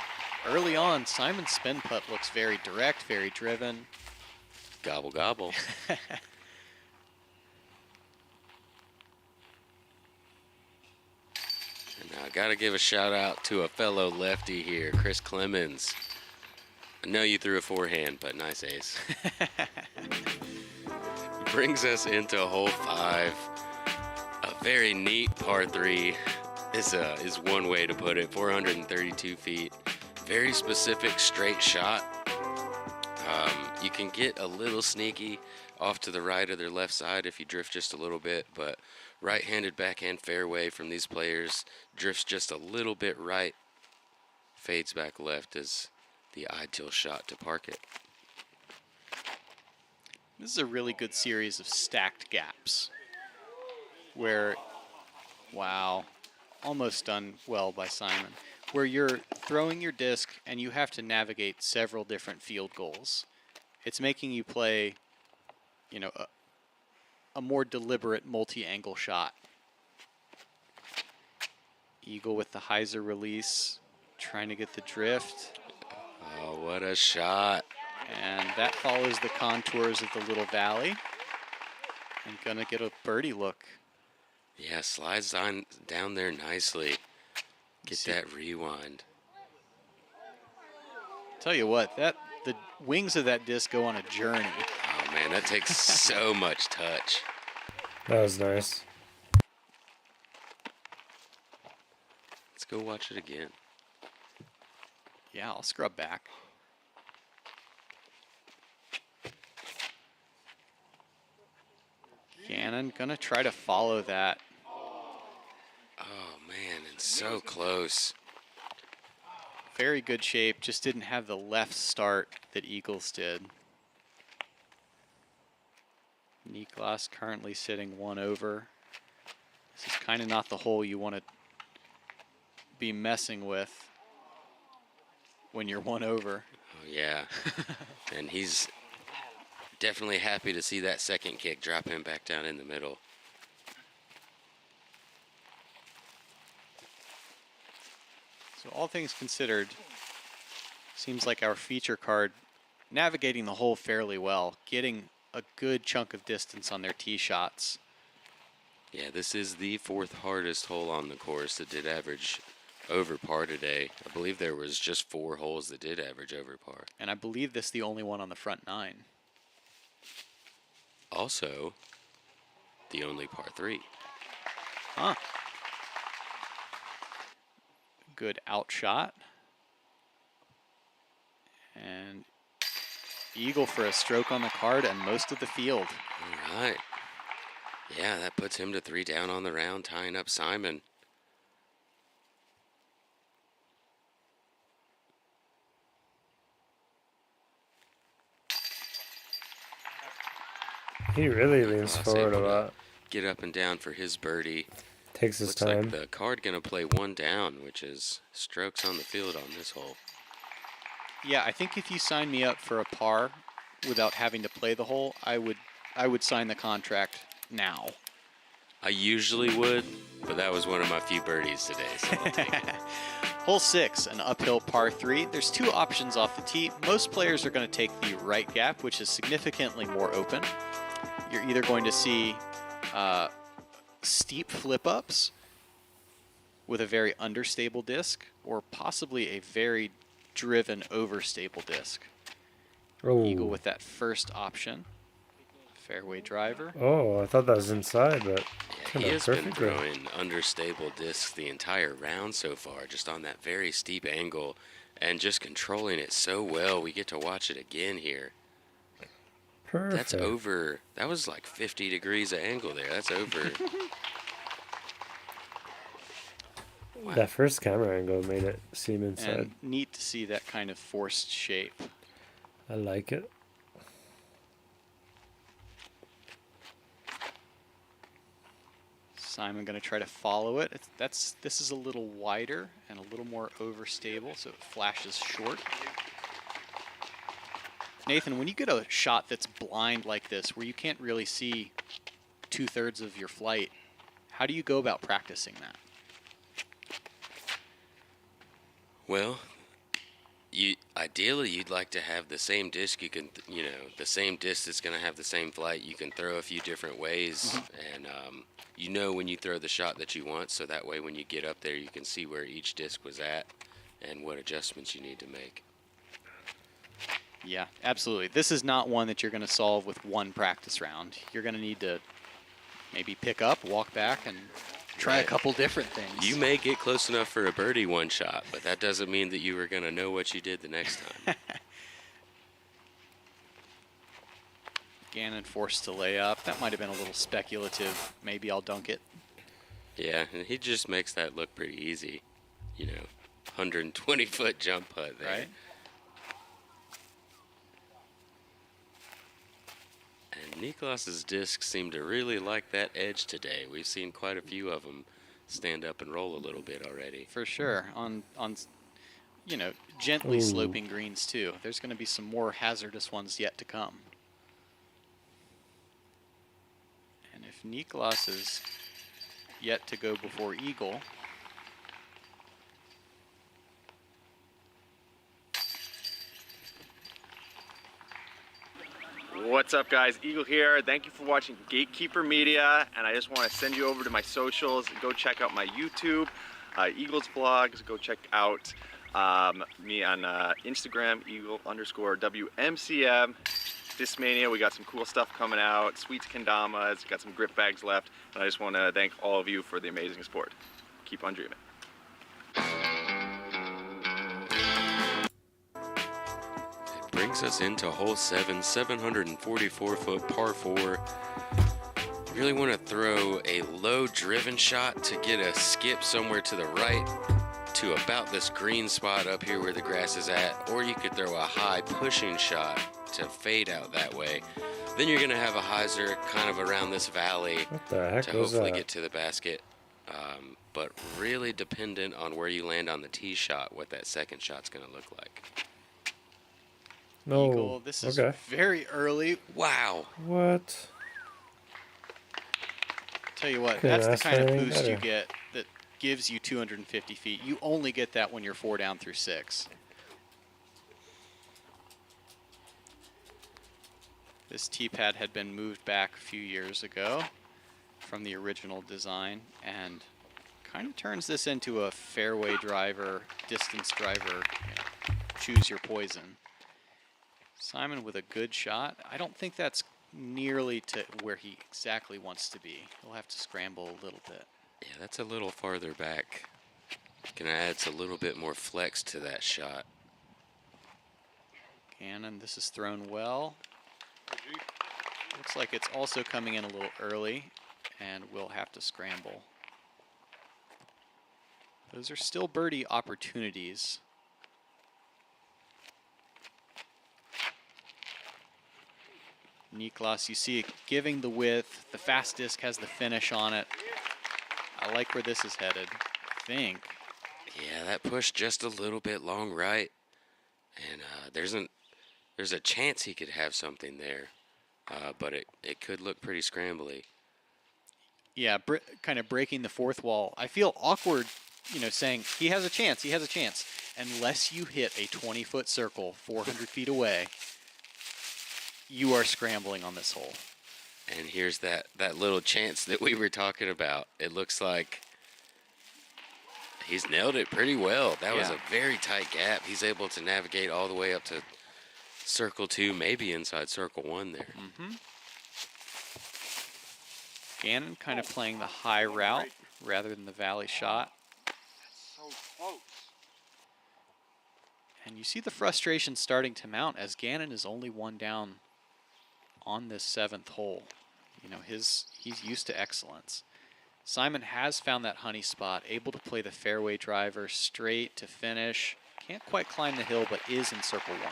early on, Simon's spin putt looks very direct, very driven. Gobble, gobble. And I got to give a shout out to a fellow lefty here, Chris Clemens. I know you threw a forehand, but nice ace. Brings us into hole 5. A very neat par 3 is one way to put it. 432 feet. Very specific straight shot. You can get a little sneaky off to the right or their left side if you drift just a little bit, but right-handed backhand fairway from these players drifts just a little bit right, fades back left is the ideal shot to park it. This is a really good series of stacked gaps where, wow, almost done well by Simon, where you're throwing your disc and you have to navigate several different field goals. It's making you play, you know, a more deliberate multi-angle shot. Eagle with the hyzer release, trying to get the drift. Oh, what a shot. And that follows the contours of the little valley. And gonna get a birdie look. Yeah, slides on down there nicely. Get See- that rewind. Tell you what, the wings of that disc go on a journey. Oh man, that takes so much touch. That was nice. Let's go watch it again. Yeah, I'll scrub back. Gannon gonna try to follow that. Oh man, and so close. Very good shape, just didn't have the left start that Eagles did. Niklas currently sitting 1 over. This is kind of not the hole you want to be messing with when you're 1 over. Oh yeah. And he's definitely happy to see that second kick drop him back down in the middle. So all things considered, seems like our feature card navigating the hole fairly well, getting a good chunk of distance on their tee shots. Yeah, this is the 4th hardest hole on the course that did average over par today. I believe there was just 4 holes that did average over par. And I believe this is the only one on the front 9. Also, the only par 3. Huh. Good outshot. And eagle for a stroke on the card and most of the field. All right. Yeah, that puts him to 3 down on the round, tying up Simon. He really leans Nicholas forward a able to lot. get up and down for his birdie. Takes his Looks time. like the card going to play 1 down, which is strokes on the field on this hole. Yeah, I think if you sign me up for a par without having to play the hole, I would sign the contract now. I usually would, but that was one of my few birdies today, so I'll take it. Hole 6, an uphill par 3. There's 2 options off the tee. Most players are going to take the right gap, which is significantly more open. You're either going to see steep flip-ups with a very understable disc, or possibly a very driven overstable disc. Oh. Eagle with that first option. Fairway driver. Oh, I thought that was inside, but Yeah, he has been throwing understable discs the entire round so far, just on that very steep angle, and just controlling it so well. We get to watch it again here. Perfect. That's over. That was like 50 degrees of angle there. That's over. Wow. That first camera angle made it seem inside. And neat to see that kind of forced shape. I like it. Simon going to try to follow it. This is a little wider and a little more overstable, so it flashes short. Nathan, when you get a shot that's blind like this, where you can't really see 2/3 of your flight, how do you go about practicing that? Well, ideally you'd like to have the same disc. You can, the same disc that's going to have the same flight. You can throw a few different ways, and you know when you throw the shot that you want, so that way when you get up there you can see where each disc was at and what adjustments you need to make. Yeah, absolutely. This is not one that you're going to solve with one practice round. You're going to need to maybe pick up, walk back, and try a couple different things. You may get close enough for a birdie one shot, but that doesn't mean that you were going to know what you did the next time. Gannon forced to lay up. That might have been a little speculative. Maybe I'll dunk it. Yeah, and he just makes that look pretty easy. 120-foot jump putt there. Right. And Niklas's discs seem to really like that edge today. We've seen quite a few of them stand up and roll a little bit already. For sure. On gently sloping greens too. There's going to be some more hazardous ones yet to come. And if Niklas is yet to go before eagle, what's up, guys? Eagle here. Thank you for watching Gatekeeper Media, and I just want to send you over to my socials. Go check out my YouTube, Eagles vlogs. Go check out me on Instagram, Eagle_WMCM. Discmania, we got some cool stuff coming out. Sweets Kendamas, got some grip bags left, and I just want to thank all of you for the amazing support. Keep on dreaming. Brings us into hole 7, 744-foot par 4. You really want to throw a low driven shot to get a skip somewhere to the right to about this green spot up here where the grass is at, or you could throw a high pushing shot to fade out that way. Then you're going to have a hyzer kind of around this valley What the heck to was hopefully that? get to the basket. But really dependent on where you land on the tee shot, what that second shot's going to look like. No. eagle, this is Okay. very early. Wow. What? Tell you what, Couldn't that's the ask kind of for anything boost you better. get that gives you 250 feet. You only get that when you're 4 down through 6. This tee pad had been moved back a few years ago from the original design and kind of turns this into a fairway driver, distance driver, choose your poison. Simon with a good shot. I don't think that's nearly to where he exactly wants to be. He'll have to scramble a little bit. Yeah, that's a little farther back Gonna add a little bit more flex to that shot. Gannon, this is thrown well. Looks like it's also coming in a little early, and we'll have to scramble. Those are still birdie opportunities. Niklas, you see it giving the width. The fast disc has the finish on it. I like where this is headed, I think. Yeah, that push just a little bit long right. And there's a chance he could have something there. But it could look pretty scrambly. Yeah, kind of breaking the fourth wall. I feel awkward, saying he has a chance, unless you hit a 20-foot circle 400 feet away. You are scrambling on this hole. And here's that little chance that we were talking about. It looks like he's nailed it pretty well. That was a very tight gap. He's able to navigate all the way up to circle 2, maybe inside circle 1 there. Gannon kind of playing the high route rather than the valley shot. So close. And you see the frustration starting to mount as Gannon is only one down on this 7th hole. He's used to excellence. Simon has found that honey spot, able to play the fairway driver straight to finish. Can't quite climb the hill, but is in circle 1.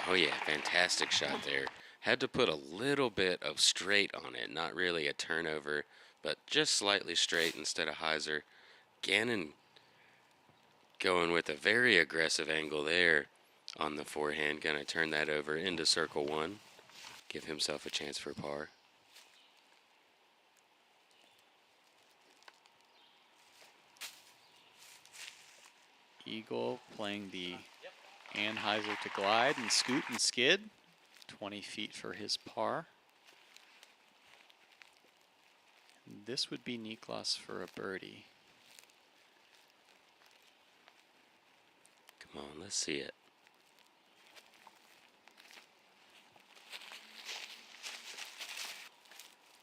Oh yeah, fantastic shot there. Had to put a little bit of straight on it, not really a turnover, but just slightly straight instead of hyzer. Gannon going with a very aggressive angle there on the forehand. Gonna turn that over into circle 1. Give himself a chance for par. Eagle playing the Anheuser to glide and scoot and skid. 20 feet for his par. This would be Niklas for a birdie. Come on, let's see it.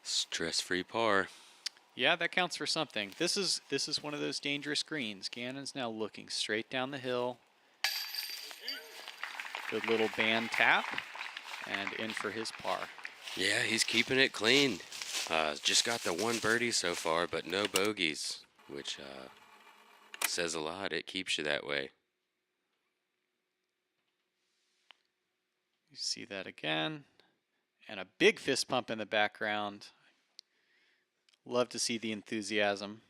Stress-free par. Yeah, that counts for something. This is one of those dangerous greens. Gannon's now looking straight down the hill. Good little band tap, and in for his par. Yeah, he's keeping it clean. Just got the 1 birdie so far, but no bogeys, which says a lot. It keeps you that way. You see that again. And a big fist pump in the background. Love to see the enthusiasm.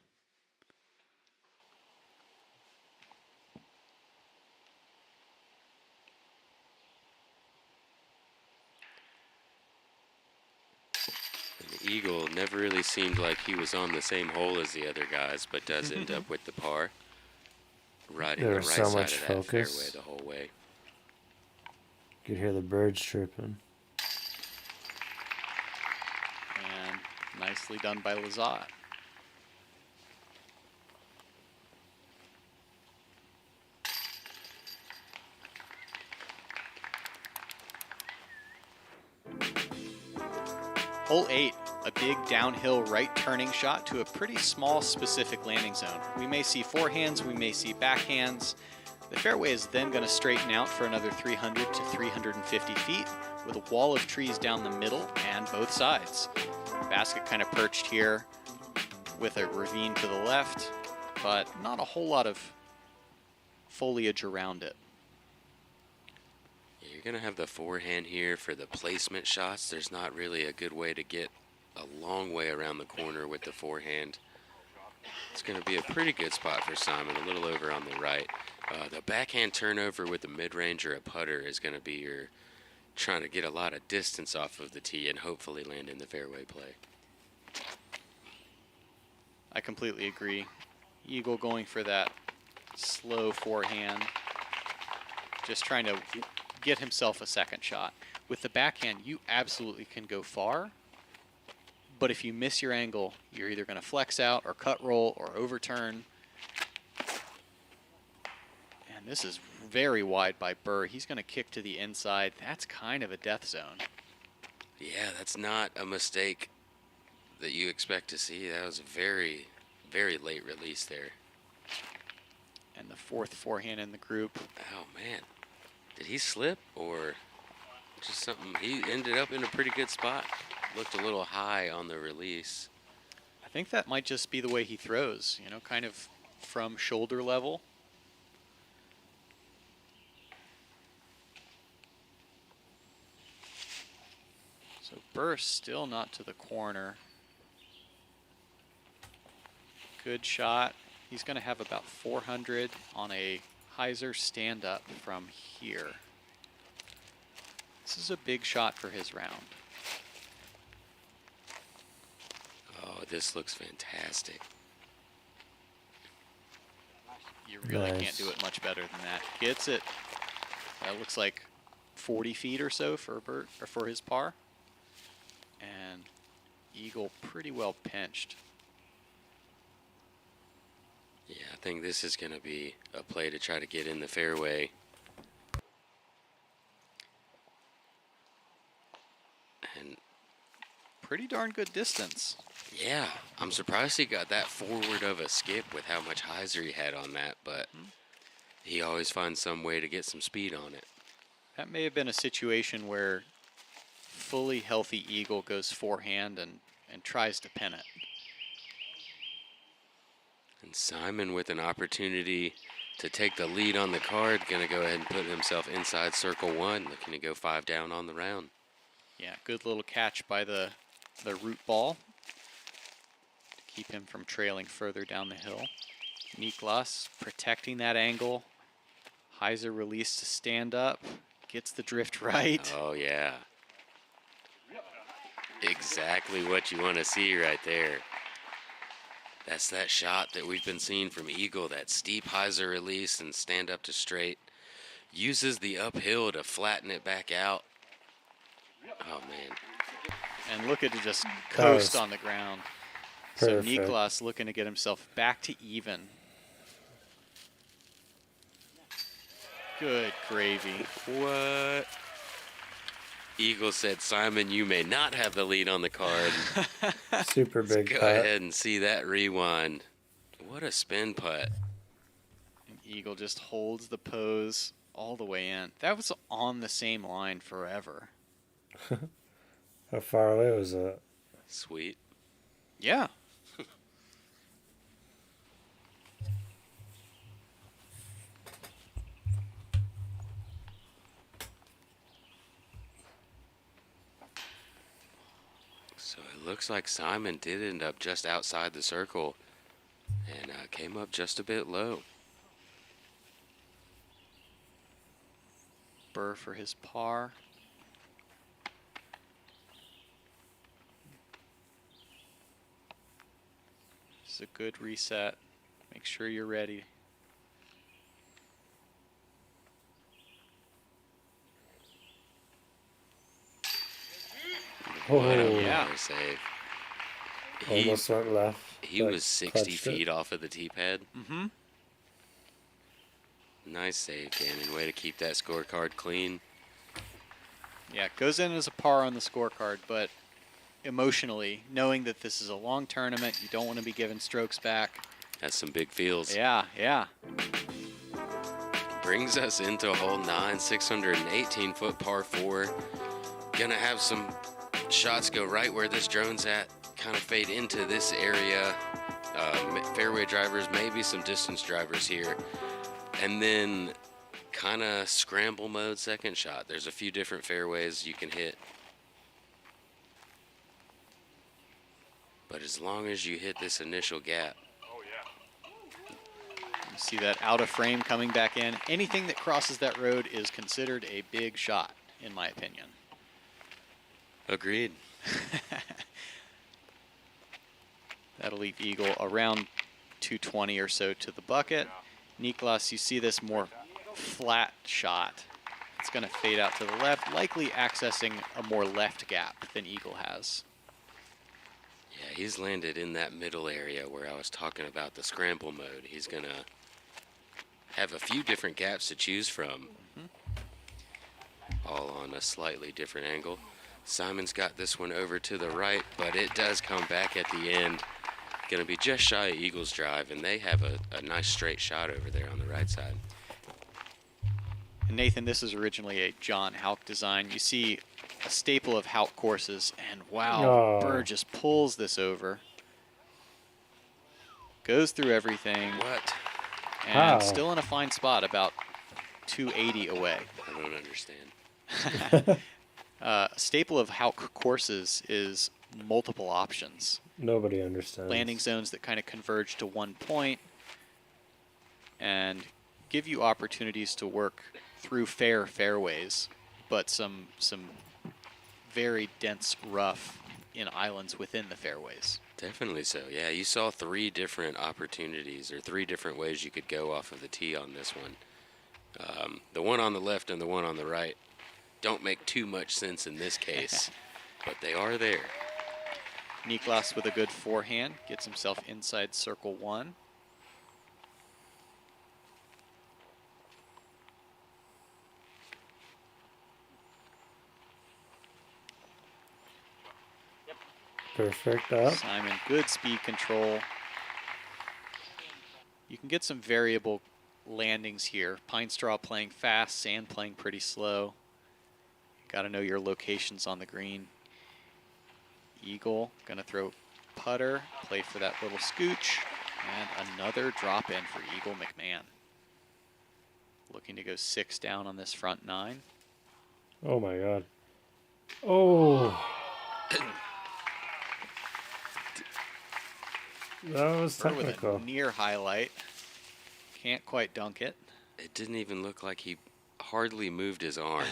The Eagle never really seemed like he was on the same hole as the other guys, but does end up with the par. Riding the right so side much of that focus. fairway the whole way. You could hear the birds chirping. And nicely done by Lazat. Hole 8, a big downhill right turning shot to a pretty small specific landing zone. We may see forehands, we may see backhands. The fairway is then going to straighten out for another 300 to 350 feet with a wall of trees down the middle and both sides. Basket kind of perched here with a ravine to the left, but not a whole lot of foliage around it. You're going to have the forehand here for the placement shots. There's not really a good way to get a long way around the corner with the forehand. It's going to be a pretty good spot for Simon, a little over on the right. The backhand turnover with the mid-range or a putter is going to be your trying to get a lot of distance off of the tee and hopefully land in the fairway play. I completely agree. Eagle going for that slow forehand. Just trying to get himself a second shot. With the backhand, you absolutely can go far, but if you miss your angle, you're either going to flex out or cut roll or overturn. And this is very wide by Burr. He's going to kick to the inside. That's kind of a death zone. Yeah, that's not a mistake that you expect to see. That was a very, very late release there. And the 4th forehand in the group. Oh, man. Did he slip or just something? He ended up in a pretty good spot. Looked a little high on the release. I think that might just be the way he throws, you know, kind of from shoulder level. So burst still not to the corner. Good shot. He's going to have about 400 on a hyzer stand-up from here. This is a big shot for his round. Oh, this looks fantastic. You really Nice. can't do it much better than that. Gets it. That looks like 40 feet or so for Bert, or for his par. And eagle pretty well pinched. Yeah, I think this is going to be a play to try to get in the fairway. And Pretty darn good distance. yeah, I'm surprised he got that forward of a skip with how much hyzer he had on that, but he always finds some way to get some speed on it. That may have been a situation where fully healthy eagle goes forehand and tries to pin it. And Simon with an opportunity to take the lead on the card, going to go ahead and put himself inside circle 1, looking to go 5 down on the round. Yeah, good little catch by the root ball to keep him from trailing further down the hill. Niklas protecting that angle. Hyzer release to stand up. Gets the drift right. Oh, yeah. Exactly what you want to see right there. That's that shot that we've been seeing from Eagle, that steep hyzer release and stand up to straight. Uses the uphill to flatten it back out. Oh, man. And look at it just coast was on the ground. perfect. So Niklas looking to get himself back to even. Good gravy. What? Eagle said, Simon, you may not have the lead on the card. Super big Go putt. ahead and see that rewind. What a spin putt. And Eagle just holds the pose all the way in. That was on the same line forever. How far away was that? Sweet. Yeah. So it looks like Simon did end up just outside the circle and came up just a bit low. Burr for his par. This is a good reset. Make sure you're ready. What a Oh, yeah. power save. almost went left. He but was 60 clutched it. feet off of the tee pad. Mm-hmm. Nice save, Gannon. Way to keep that scorecard clean. Yeah, it goes in as a par on the scorecard, but emotionally, knowing that this is a long tournament, you don't want to be giving strokes back. That's some big feels. Yeah, yeah. Brings us into hole 9, 618-foot par 4. Gonna have some shots go right where this drone's at, kind of fade into this area. Fairway drivers, maybe some distance drivers here. And then kind of scramble mode second shot. There's a few different fairways you can hit. But as long as you hit this initial gap. You see that out of frame coming back in. Anything that crosses that road is considered a big shot, in my opinion. Agreed. That'll leave Eagle around 220 or so to the bucket. Niklas, you see this more flat shot. It's going to fade out to the left, likely accessing a more left gap than Eagle has. Yeah, he's landed in that middle area where I was talking about the scramble mode. He's going to have a few different gaps to choose from, all on a slightly different angle. Simon's got this one over to the right, but it does come back at the end. going to be just shy of Eagles drive, and they have a nice straight shot over there on the right side. And Nathan, this is originally a John Houck design. You see a staple of Houck courses, and wow, Oh. Burr just pulls this over. Goes through everything. What? And How? still in a fine spot, about 280 away. I don't understand. A staple of Houck courses is multiple options. Nobody understands. Landing zones that kind of converge to one point and give you opportunities to work through fair fairways, but some very dense rough in islands within the fairways. Definitely so. Yeah, you saw 3 different opportunities or 3 different ways you could go off of the tee on this one. The one on the left and the one on the right don't make too much sense in this case, but they are there. Niklas with a good forehand gets himself inside circle 1. Perfect up. Simon, good speed control. You can get some variable landings here. Pine Straw playing fast, Sand playing pretty slow. Got to know your locations on the green. Eagle gonna throw putter, play for that little scooch, and another drop in for Eagle McMahon. Looking to go 6 down on this front 9. Oh my God. Oh. That was Burr with technical. a near highlight. Can't quite dunk it. It didn't even look like he hardly moved his arm.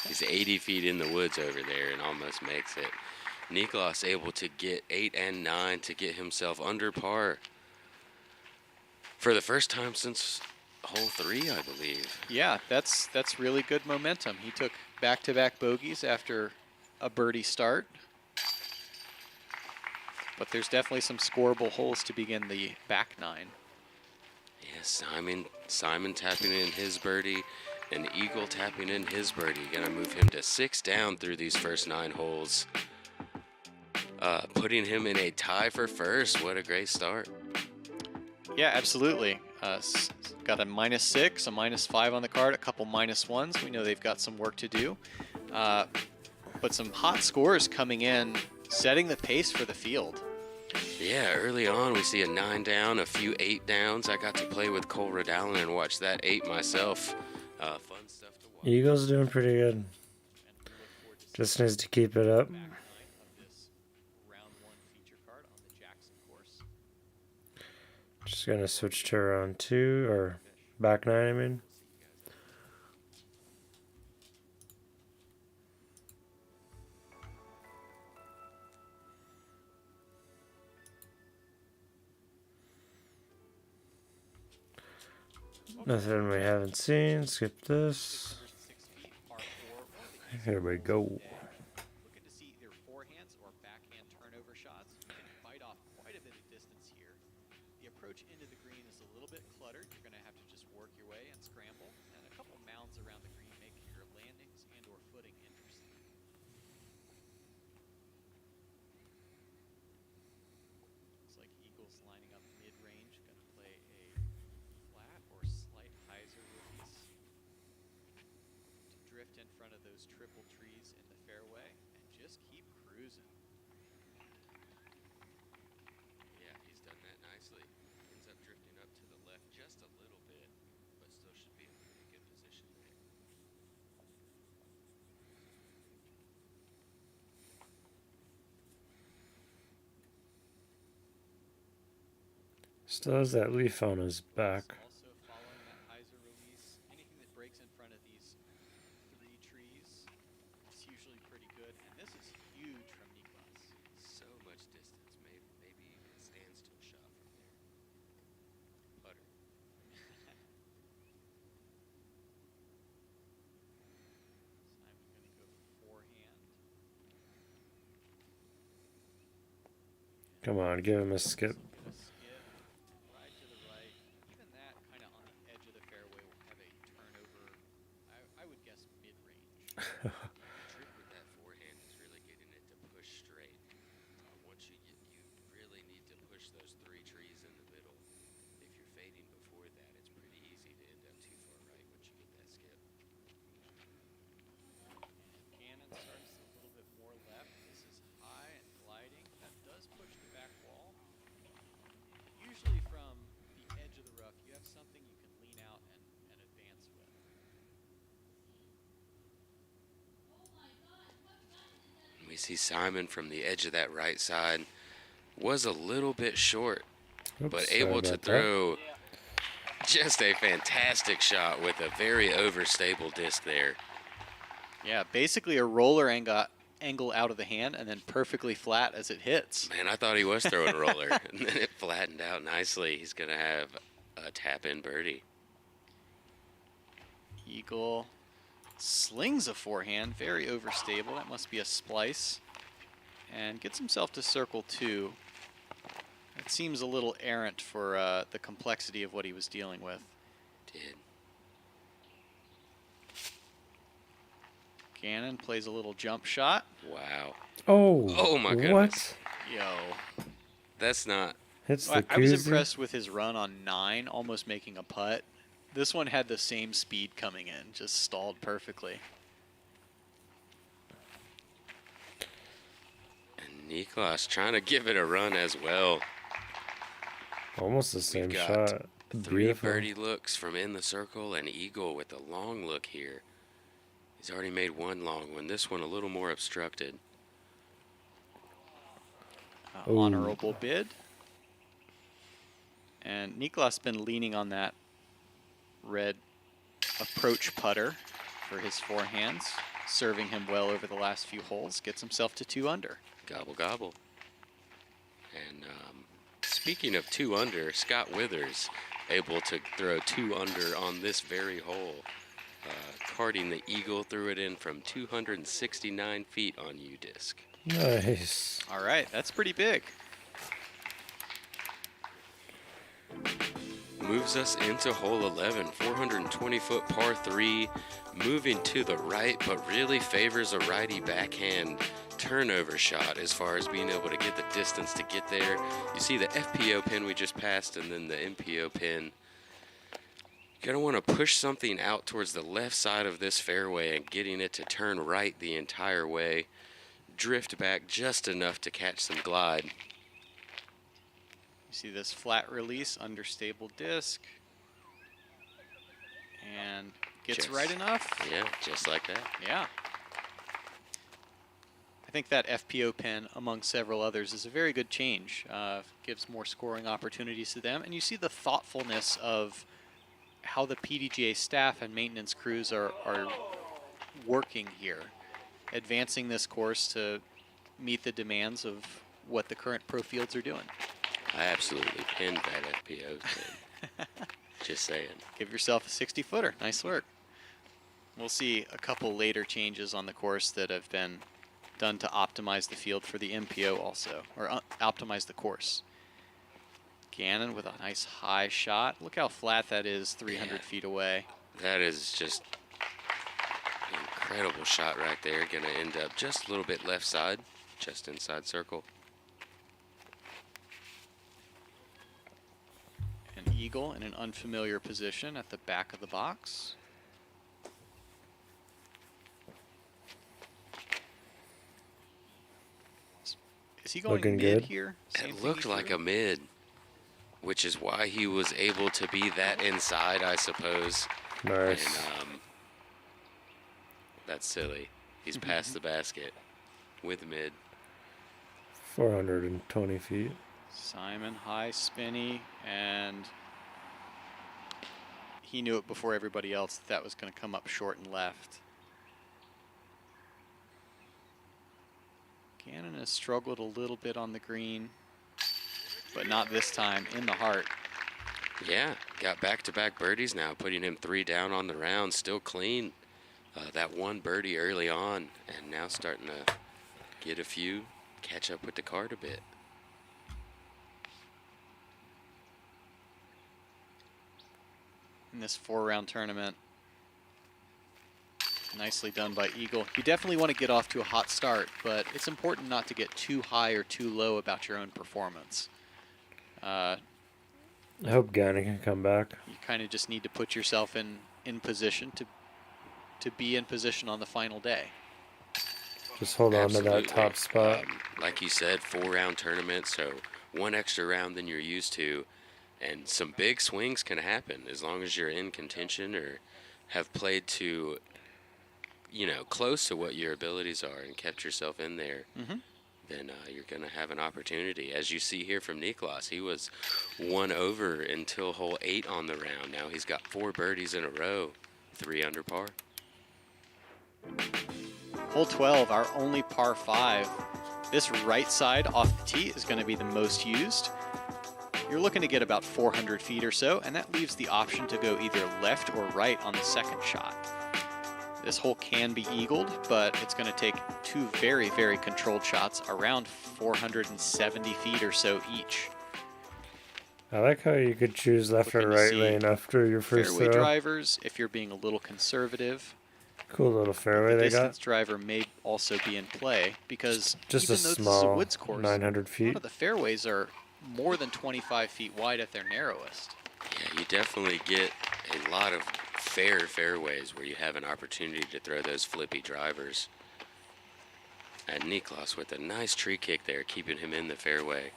He's 80 feet in the woods over there and almost makes it. Niklas able to get 8 and 9 to get himself under par for the first time since hole 3, I believe. Yeah, that's really good momentum. He took back-to-back bogeys after a birdie start. But there's definitely some scoreable holes to begin the back 9. Yes, Simon tapping in his birdie and Eagle tapping in his birdie. Gonna move him to 6 down through these first 9 holes. Putting him in a tie for first. What a great start. Yeah, absolutely. Got a -6, a -5 on the card, a couple -1s. We know they've got some work to do. But some hot scores coming in, setting the pace for the field. Yeah, early on we see a 9 down, a few 8 downs. I got to play with Cole Redallen and watch that 8 myself. Fun stuff to watch. Eagles doing pretty good. Just needs to keep it up. Just gonna switch to round 2 or back 9, I mean. Nothing we haven't seen. Skip this. Here we go. Looking to see either forehands or backhand turnover shots. You can bite off quite a bit of distance here. The approach into the green is a little bit cluttered. You're going to have to just work your way and scramble. And a couple mounds around the green make your landings and or footing interesting. Looks like Eagles lining up mid-range. Going to play a flat or slight hyzer release to drift in front of those triple trees in the fairway and just keep cruising. Yeah, he's done that nicely. Ends up drifting up to the left just a little bit, but still should be in a pretty good position there. Still has that leaf on his back. Also following that hyzer release, anything that breaks in front of these 3 trees is usually pretty good, and this is huge from Niklas. So much distance, maybe even a standstill shot from there. Putter. Simon's going to go forehand. Come on, give him a skip. A skip, ride to the right. Even that kind of on the edge of the fairway will have a turnover, I would guess mid-range. The trick with that forehand is really getting it to push straight. Once you really need to push those 3 We see Simon from the edge of that right side. Was a little bit short, but able to throw just a fantastic shot with a very overstable disc there. Yeah, basically a roller angle out of the hand and then perfectly flat as it hits. Man, I thought he was throwing a roller, and then it flattened out nicely. He's going to have a tap-in birdie. Eagle slings a forehand, very overstable. That must be a splice. And gets himself to circle 2. It seems a little errant for the complexity of what he was dealing with. Did. Gannon plays a little jump shot. Wow. Oh my goodness. What? Yo. That's not. Hits Well, the I was koozie. impressed with his run on 9, almost making a putt. This one had the same speed coming in, just stalled perfectly. And Niklas trying to give it a run as well. Almost the same We've got shot. 3 Beautiful. birdie looks from in the circle, and Eagle with a long look here. He's already made 1 long one. This one a little more obstructed. Ooh. Honorable bid. And Niklas been leaning on that red approach putter for his forehands, serving him well over the last few holes. Gets himself to 2 under. Gobble, gobble. And speaking of 2 under, Scott Withers able to throw 2 under on this very hole. Carding the Eagle, threw it in from 269 feet on U-disc. Nice. All right, that's pretty big. Moves us into hole 11, 420-foot par 3, moving to the right, but really favors a righty backhand turnover shot as far as being able to get the distance to get there. You see the FPO pin we just passed and then the MPO pin. You're going to want to push something out towards the left side of this fairway and getting it to turn right the entire way. Drift back just enough to catch some glide. You see this flat release, understable disc. And gets right enough. Yeah, just like that. Yeah. I think that FPO pin, among several others, is a very good change. Gives more scoring opportunities to them. And you see the thoughtfulness of how the PDGA staff and maintenance crews are working here, advancing this course to meet the demands of what the current pro fields are doing. I absolutely pinned that FPO pin. Just saying. Give yourself a 60-footer. Nice work. We'll see a couple later changes on the course that have been done to optimize the field for the MPO also, or optimize the course. Gannon with a nice high shot. Look how flat that is 300 feet away. That is just an incredible shot right there. Going to end up just a little bit left side, just inside circle. An eagle in an unfamiliar position at the back of the box. Is he going Looking mid good. here? Same It thing looked he like threw? a mid, which is why he was able to be that inside, I suppose. Nice. And that's silly. He's past the basket with mid. 420 feet. Simon, high spinny, and he knew it before everybody else that was going to come up short and left. Gannon has struggled a little bit on the green, but not this time, in the heart. Yeah, got back-to-back birdies now, putting him 3 down on the round, still clean. That 1 birdie early on, and now starting to get a few, catch up with the card a bit. In this 4-round tournament. Nicely done by Eagle. You definitely want to get off to a hot start, but it's important not to get too high or too low about your own performance. I hope Gannon can come back. You kind of just need to put yourself in position to be in position on the final day. Just hold on to that top spot. Like you said, 4-round tournament, so 1 extra round than you're used to, and some big swings can happen as long as you're in contention or have played to you know, close to what your abilities are and kept yourself in there, then you're going to have an opportunity. As you see here from Niklas, he was 1 over until hole 8 on the round. Now he's got 4 birdies in a row, 3 under par. Hole 12, our only par 5. This right side off the tee is going to be the most used. You're looking to get about 400 feet or so, and that leaves the option to go either left or right on the second shot. This hole can be eagled, but it's going to take 2 very, very controlled shots around 470 feet or so each. I like how you could choose left or Looking to right see lane after your first fairway throw. drivers, if you're being a little conservative. Cool little fairway The they distance got. driver may also be in play because Just even a though this is a small woods course, 900 a lot feet. of the fairways are more than 25 feet wide at their narrowest. Yeah, you definitely get a lot of fairways where you have an opportunity to throw those flippy drivers. And Niklas with a nice tree kick there, keeping him in the fairway.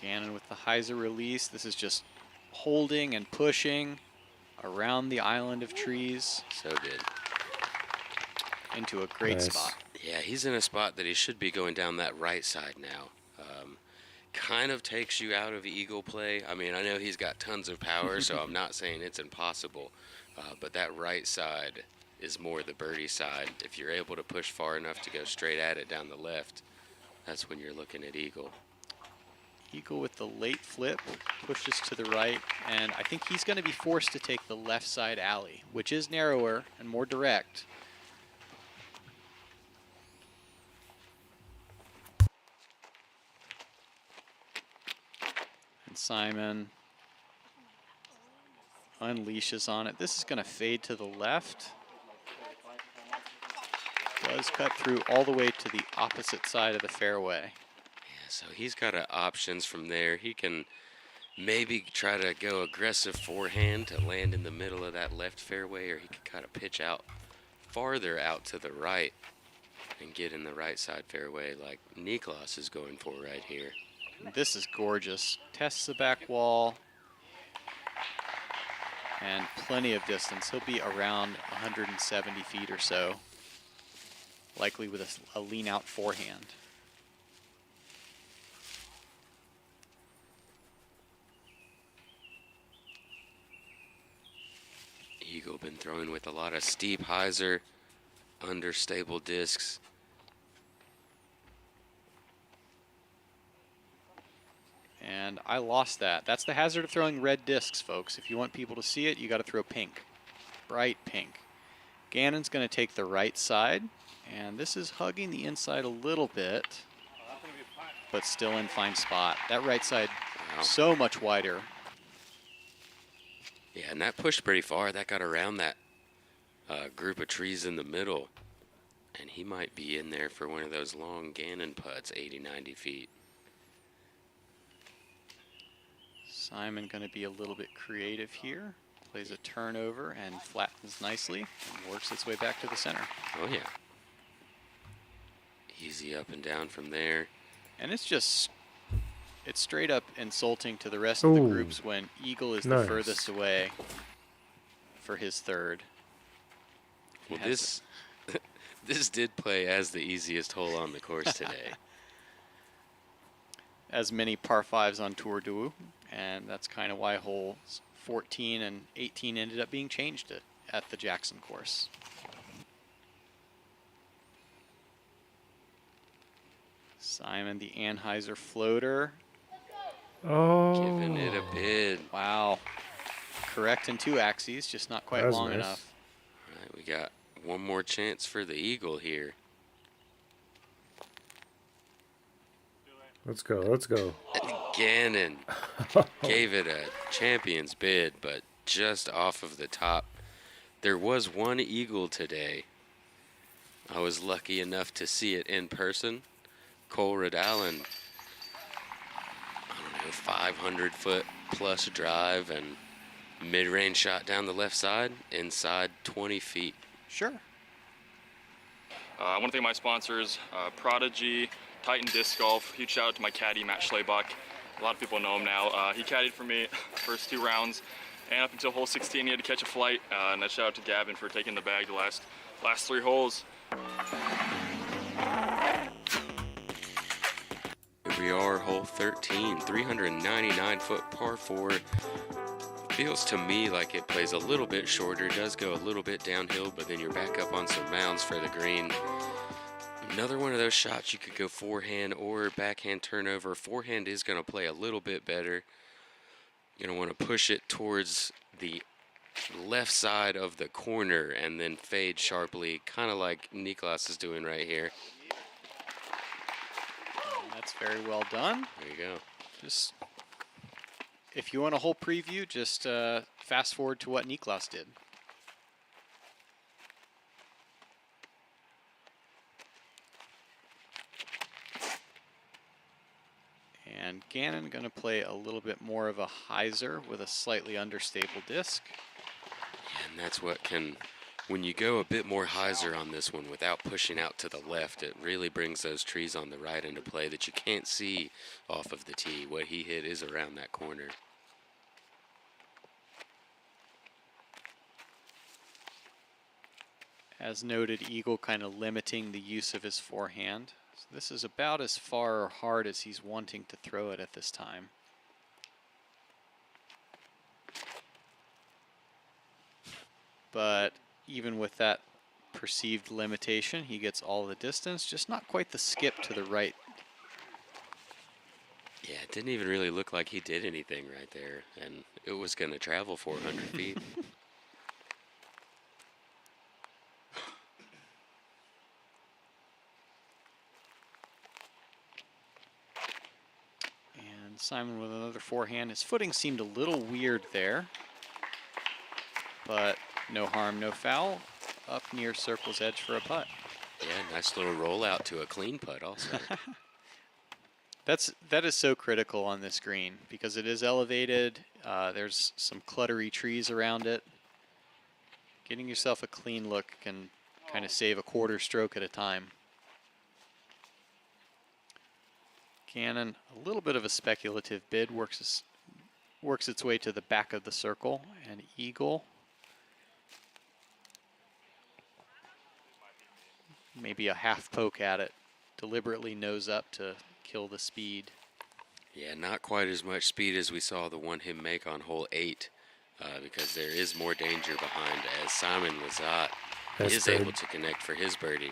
Gannon with the hyzer release. This is just holding and pushing around the island of trees. So good. Into a great Nice. spot. Yeah, he's in a spot that he should be going down that right side now. Kind of takes you out of eagle play. I mean, I know he's got tons of power, so I'm not saying it's impossible. But that right side is more the birdie side. If you're able to push far enough to go straight at it down the left, that's when you're looking at eagle. Eagle with the late flip, pushes to the right, and I think he's going to be forced to take the left side alley, which is narrower and more direct. And Simon unleashes on it. This is going to fade to the left. Does cut through all the way to the opposite side of the fairway. Yeah, so he's got options from there. He can maybe try to go aggressive forehand to land in the middle of that left fairway, or he can kind of pitch out farther out to the right and get in the right side fairway like Niklas is going for right here. This is gorgeous. Tests the back wall. And plenty of distance. He'll be around 170 feet or so. Likely with a lean out forehand. Eagle been throwing with a lot of steep hyzer, understable discs. And I lost that. That's the hazard of throwing red discs, folks. If you want people to see it, you got to throw pink. Bright pink. Gannon's going to take the right side. And this is hugging the inside a little bit, but still in fine spot. That right side, so much wider. Yeah, and that pushed pretty far. That got around that group of trees in the middle. And he might be in there for one of those long Gannon putts, 80, 90 feet. Simon going to be a little bit creative here. Plays a turnover and flattens nicely and works its way back to the center. Oh, yeah. Easy up and down from there. And it's straight up insulting to the rest of the Ooh. groups when Eagle is Nice. the furthest away for his third. Well, this did play as the easiest hole on the course today. As many par 5s on tour do, and that's kind of why holes 14 and 18 ended up being changed at the Jackson course. Simon, the Anheuser floater. Oh. Giving it a bid. Wow. Correct in 2 axes, just not quite That was long nice. enough. All right, we got one more chance for the eagle here. Let's go. Let's go. Gannon gave it a champion's bid, but just off of the top. There was one eagle today. I was lucky enough to see it in person. Cole Riddallen, I don't know, 500-foot plus drive and mid-range shot down the left side, inside 20 feet. Sure. I want to thank my sponsors, Prodigy, Titan Disc Golf. Huge shout out to my caddy, Matt Schleybuck. A lot of people know him now. He caddied for me first 2 rounds, And up until hole 16, he had to catch a flight. And that shout out to Gavin for taking the bag the last 3 holes. Here we are, hole 13, 399-foot par 4. Feels to me like it plays a little bit shorter, does go a little bit downhill, but then you're back up on some mounds for the green. Another one of those shots you could go forehand or backhand turnover. Forehand is going to play a little bit better. You're going to want to push it towards the left side of the corner and then fade sharply, kind of like Niklas is doing right here. That's very well done. There you go. Just, if you want a whole preview, just fast forward to what Niklas did. And Gannon going to play a little bit more of a hyzer with a slightly understable disc. And that's what can, when you go a bit more hyzer on this one without pushing out to the left, it really brings those trees on the right into play that you can't see off of the tee. What he hit is around that corner. As noted, Eagle kind of limiting the use of his forehand. So this is about as far or hard as he's wanting to throw it at this time. But even with that perceived limitation, he gets all the distance, just not quite the skip to the right. Yeah, it didn't even really look like he did anything right there, and it was going to travel 400 feet. And Simon with another forehand. His footing seemed a little weird there, but no harm, no foul. Up near circle's edge for a putt. Yeah, nice little rollout to a clean putt also. That is so critical on this green because it is elevated. There's some cluttery trees around it. Getting yourself a clean look can kind of save a quarter stroke at a time. Cannon, a little bit of a speculative bid, works its way to the back of the circle, and Eagle maybe a half poke at it, deliberately nose up to kill the speed. Yeah, not quite as much speed as we saw the one him make on hole 8, because there is more danger behind as Simon Lazat is able to connect for his birdie.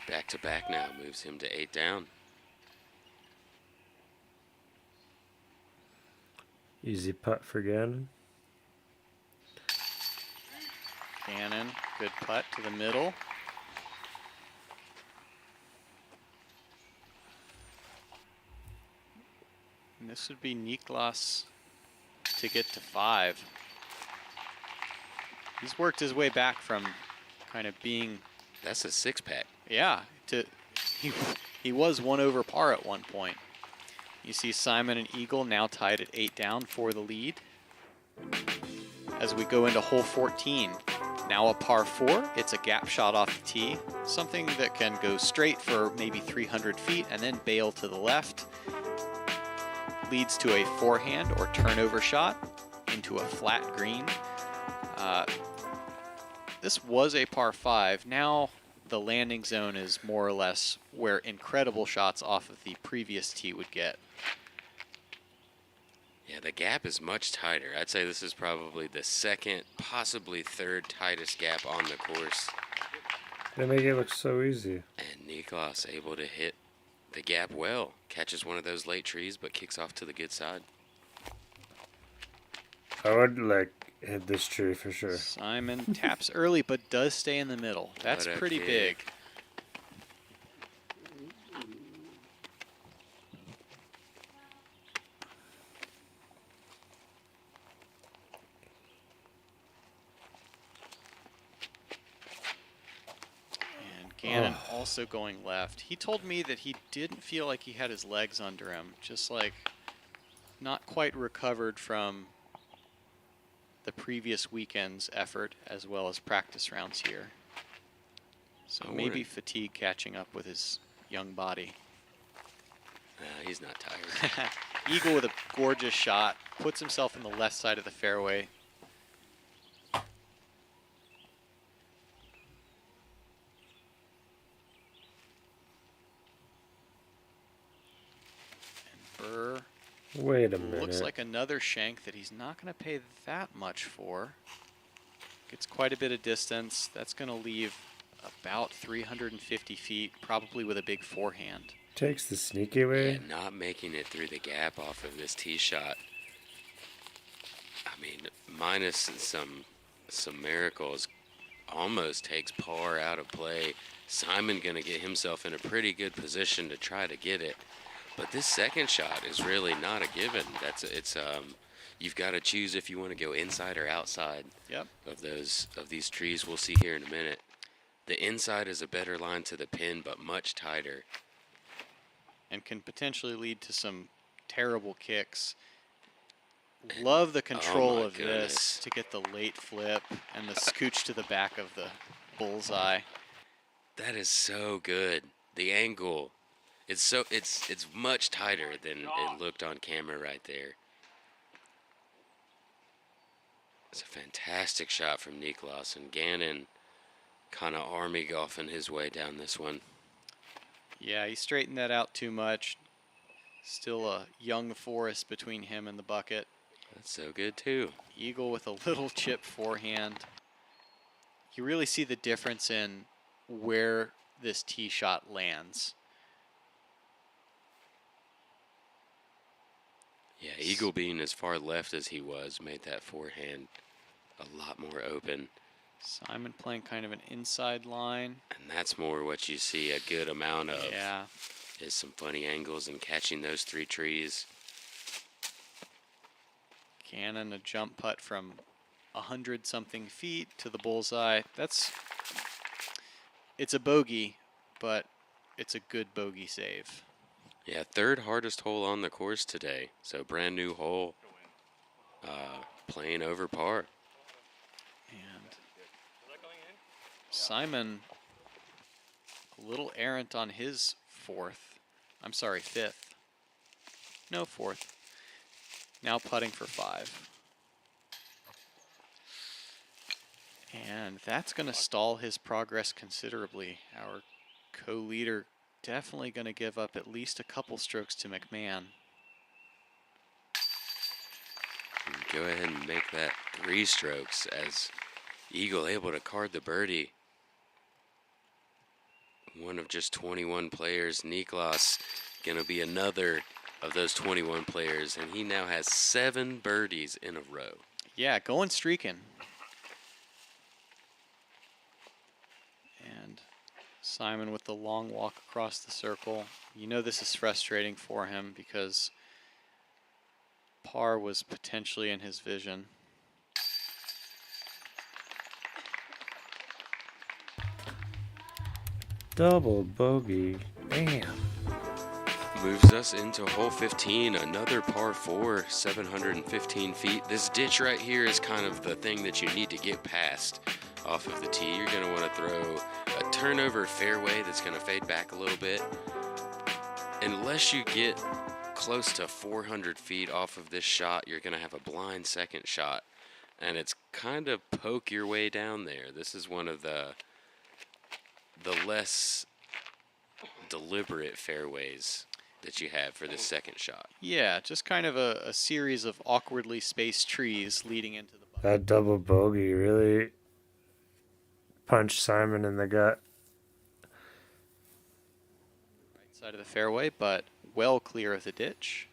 Back to back now moves him to 8 down. Easy putt for Gannon. Cannon, good putt to the middle. And this would be Niklas to get to 5. He's worked his way back from kind of being... That's a 6-pack. Yeah, he was 1 over par at one point. You see Simon and Eagle now tied at 8 down for the lead. As we go into hole 14, now a par 4. It's a gap shot off the tee, something that can go straight for maybe 300 feet and then bail to the left. Leads to a forehand or turnover shot into a flat green. This was a par 5. Now the landing zone is more or less where incredible shots off of the previous tee would get. Yeah, the gap is much tighter. I'd say this is probably the second, possibly third tightest gap on the course. They make it look so easy. And Niklas able to hit the gap well. Catches one of those late trees, but kicks off to the good side. I would hit this tree for sure. Simon taps early, but does stay in the middle. That's pretty big. Gannon also going left. He told me that he didn't feel like he had his legs under him, just like not quite recovered from the previous weekend's effort as well as practice rounds here. So maybe fatigue catching up with his young body. He's not tired. Eagle with a gorgeous shot, puts himself on the left side of the fairway. Wait a minute. Looks like another shank that he's not going to pay that much for. Gets quite a bit of distance. That's going to leave about 350 feet, probably with a big forehand. Takes the sneaky way. Yeah, not making it through the gap off of this tee shot. I mean, minus some miracles, almost takes par out of play. Simon going to get himself in a pretty good position to try to get it. But this second shot is really not a given. You've got to choose if you want to go inside or outside of these trees we'll see here in a minute. The inside is a better line to the pin, but much tighter. And can potentially lead to some terrible kicks. Love the control of this to get the late flip and the scooch to the back of the bullseye. That is so good. The angle, it's much tighter than it looked on camera right there. It's a fantastic shot from Niklas, and Gannon kind of army golfing his way down this one. Yeah, he straightened that out too much. Still a young forest between him and the bucket. That's so good too. Eagle with a little chip forehand. You really see the difference in where this tee shot lands. Yeah, Eagle being as far left as he was made that forehand a lot more open. Simon playing kind of an inside line. And that's more what you see a good amount of. Yeah. Is some funny angles and catching those three trees. Gannon, a jump putt from 100-something feet to the bullseye. It's a bogey, but it's a good bogey save. Yeah, third hardest hole on the course today. So brand new hole, playing over par. And Simon, a little errant on his fifth. No, fourth. Now putting for 5. And that's going to stall his progress considerably. Our co-leader definitely going to give up at least a couple strokes to McMahon. Go ahead and make that 3 strokes as Eagle able to card the birdie. One of just 21 players. Niklas going to be another of those 21 players, and he now has 7 birdies in a row. Yeah, going streaking. And Simon with the long walk across the circle. You know this is frustrating for him because par was potentially in his vision. Double bogey. Damn. Moves us into hole 15, another par 4, 715 feet. This ditch right here is kind of the thing that you need to get past off of the tee. You're going to want to throw a turnover fairway that's going to fade back a little bit. Unless you get close to 400 feet off of this shot, you're going to have a blind second shot. And it's kind of poke your way down there. This is one of the less deliberate fairways that you have for this second shot. Yeah, just kind of a series of awkwardly spaced trees leading into the bucket. That double bogey really punched Simon in the gut. Right side of the fairway, but well clear of the ditch.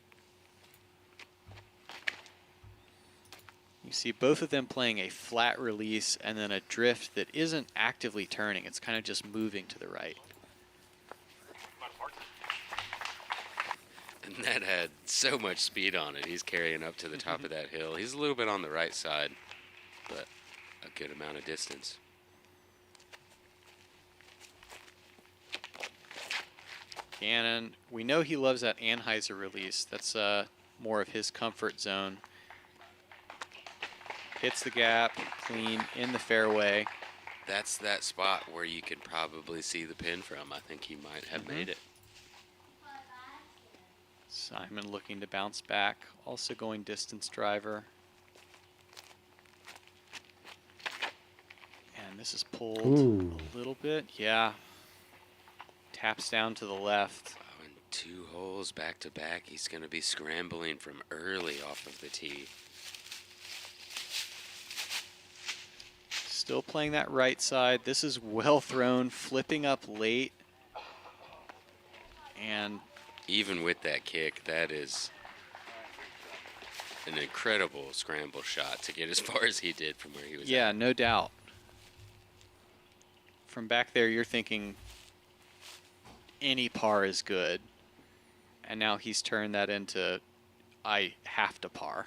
You see both of them playing a flat release and then a drift that isn't actively turning. It's kind of just moving to the right. And that had so much speed on it. He's carrying up to the top of that hill. He's a little bit on the right side, but a good amount of distance. Gannon, we know he loves that Anheuser release. That's more of his comfort zone. Hits the gap, clean, in the fairway. That's that spot where you could probably see the pin from. I think he might have made it. Simon looking to bounce back, also going distance driver. And this is pulled a little bit. Yeah. Taps down to the left. 2 holes back to back. He's going to be scrambling from early off of the tee. Still playing that right side. This is well thrown, flipping up late. And even with that kick, that is an incredible scramble shot to get as far as he did from where he was yeah, at. no doubt. From back there, you're thinking any par is good. And now he's turned that into I have to par.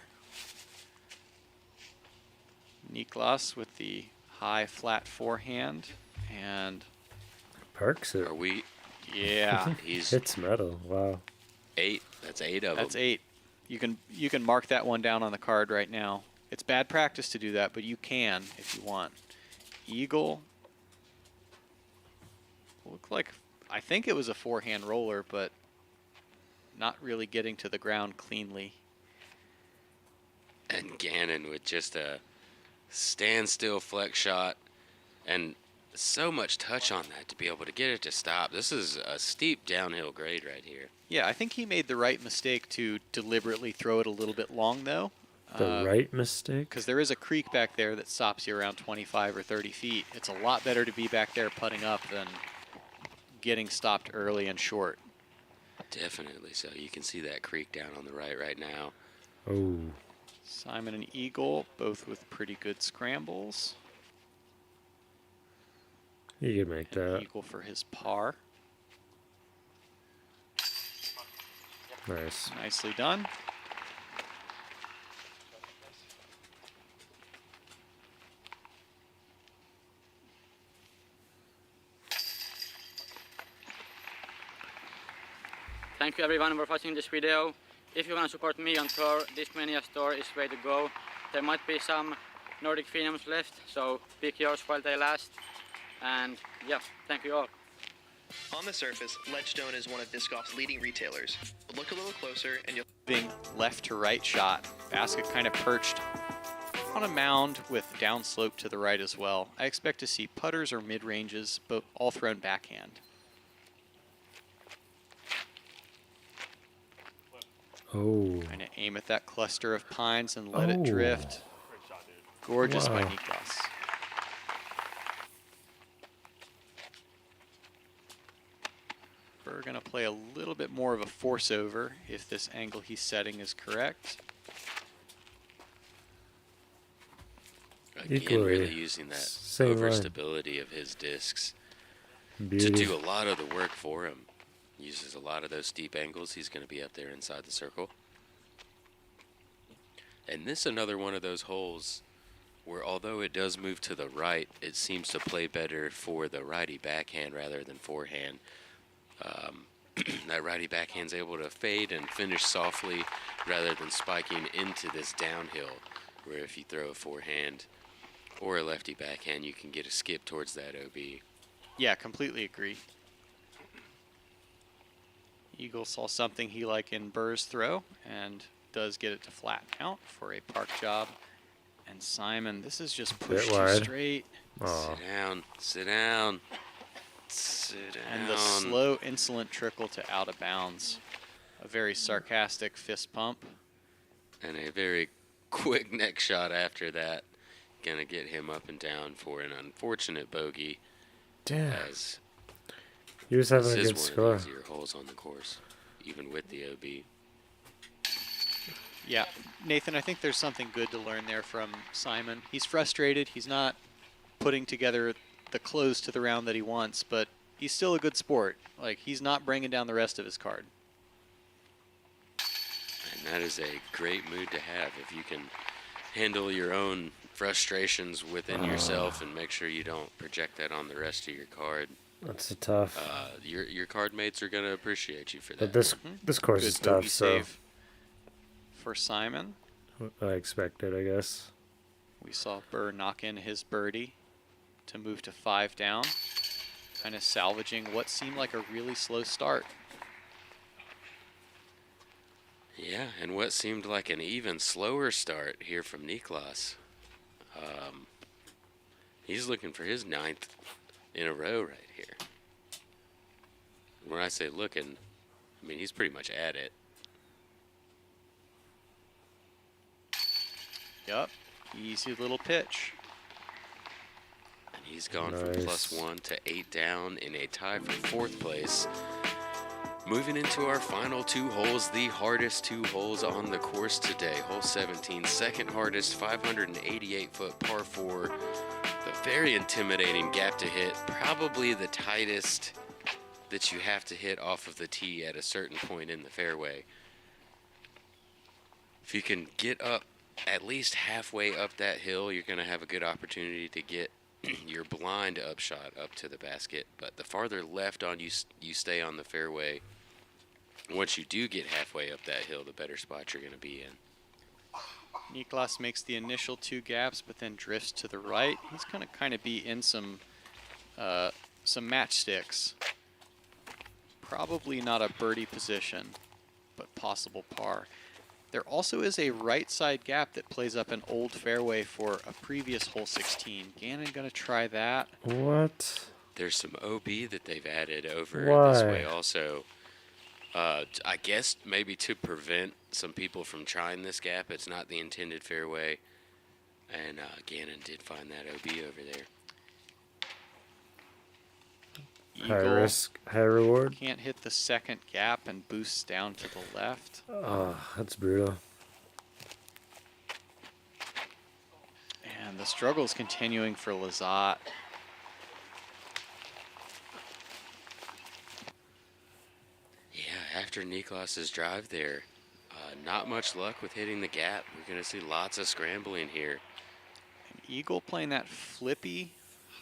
Niklas with the high flat forehand. And Parks it. Are we? yeah. He's Hits metal. Wow. 8. That's 8 of them. That's 8. You can mark that one down on the card right now. It's bad practice to do that, but you can if you want. Eagle. Looked like, I think it was a forehand roller, but not really getting to the ground cleanly. And Gannon with just a standstill flex shot, and so much touch on that to be able to get it to stop. This is a steep downhill grade right here. Yeah, I think he made the right mistake to deliberately throw it a little bit long, though. The right mistake? Because there is a creek back there that stops you around 25 or 30 feet. It's a lot better to be back there putting up than getting stopped early and short. Definitely so. You can see that creek down on the right now. Oh. Simon and Eagle, both with pretty good scrambles. You can make that. Eagle for his par. Nice. Nicely done. Thank you everyone for watching this video. If you want to support me on tour, Discmania store is way to go. There might be some Nordic Phenoms left, so pick yours while they last. And yeah, thank you all. On the surface, Ledgestone is one of disc golf's leading retailers. But look a little closer and you'll... Being left to right shot. Basket kind of perched on a mound with downslope to the right as well. I expect to see putters or mid-ranges, but all thrown backhand. Oh. Kind of aim at that cluster of pines and let it drift. Gorgeous by Wow. Niklas. We're going to play a little bit more of a force over if this angle he's setting is correct. Again, Equally really using that same line. overstability of his discs Beauty. to do a lot of the work for him. Uses a lot of those steep angles. He's going to be up there inside the circle. And this is another one of those holes where, although it does move to the right, it seems to play better for the righty backhand rather than forehand. That righty backhand's able to fade and finish softly rather than spiking into this downhill, where if you throw a forehand or a lefty backhand, you can get a skip towards that OB. Yeah, completely agree. Eagle saw something he liked in Burr's throw and does get it to flatten out for a park job. And Simon, this is just pushed too wide. straight. Sit down, sit down, sit down. And the slow, insolent trickle to out of bounds. A very sarcastic fist pump. And a very quick neck shot after that. Gonna get him up and down for an unfortunate bogey. Damn. As He was having this a is good one score. of the easier holes on the course, even with the OB. Yeah, Nathan, I think there's something good to learn there from Simon. He's frustrated. He's not putting together the close to the round that he wants, but he's still a good sport. Like, he's not bringing down the rest of his card. And that is a great mood to have if you can handle your own frustrations within yourself and make sure you don't project that on the rest of your card. That's a tough. Your card mates are gonna appreciate you for that. But this course Good is tough, bogey so save for Simon. I expected, I guess. We saw Burr knock in his birdie to move to 5 down, kind of salvaging what seemed like a really slow start. Yeah, and what seemed like an even slower start here from Niklas. He's looking for his 9th in a row right here. When I say looking, I mean, he's pretty much at it. Yup. Easy little pitch. And he's gone from +1 to 8 down in a tie for 4th place. Moving into our final 2 holes, the hardest 2 holes on the course today. Hole 17, second hardest, 588-foot par 4. A very intimidating gap to hit, probably the tightest that you have to hit off of the tee at a certain point in the fairway. If you can get up at least halfway up that hill, you're going to have a good opportunity to get your blind upshot up to the basket. But the farther left on you stay on the fairway, once you do get halfway up that hill, the better spot you're going to be in. Niklas makes the initial 2 gaps, but then drifts to the right. He's going to kind of be in some matchsticks. Probably not a birdie position, but possible par. There also is a right side gap that plays up an old fairway for a previous hole 16. Gannon going to try that. What? There's some OB that they've added over this Why? way also. I guess maybe to prevent some people from trying this gap. It's not the intended fairway. And Gannon did find that OB over there. High risk, high reward. Can't hit the second gap and boosts down to the left. Oh, that's brutal. And the struggle is continuing for Lizotte. Yeah, after Niklas's drive there, not much luck with hitting the gap. We're going to see lots of scrambling here. And Eagle playing that flippy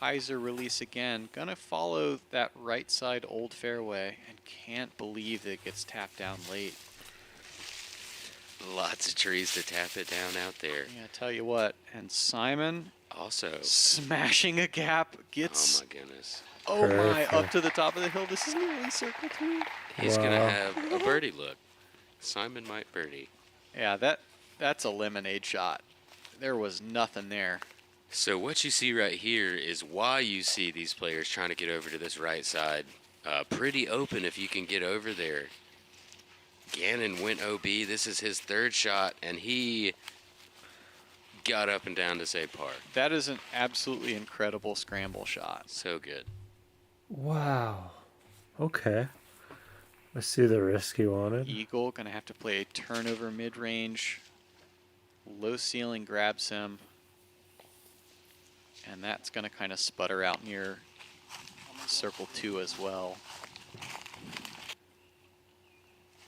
hyzer release again. Gonna follow that right side old fairway and can't believe that it gets tapped down late. Lots of trees to tap it down out there. Yeah, tell you what. And Simon also smashing a gap gets. Oh my goodness. Oh my! Up to the top of the hill. This is nearly circle 2. He's gonna have a birdie look. Simon might birdie. Yeah, that's a lemonade shot. There was nothing there. So what you see right here is why you see these players trying to get over to this right side. Pretty open if you can get over there. Gannon went OB. This is his 3rd shot, and he got up and down to say par. That is an absolutely incredible scramble shot. So good. Wow. Okay. I see the risk he wanted. Eagle going to have to play a turnover mid-range. Low ceiling grabs him. And that's going to kind of sputter out near circle 2 as well.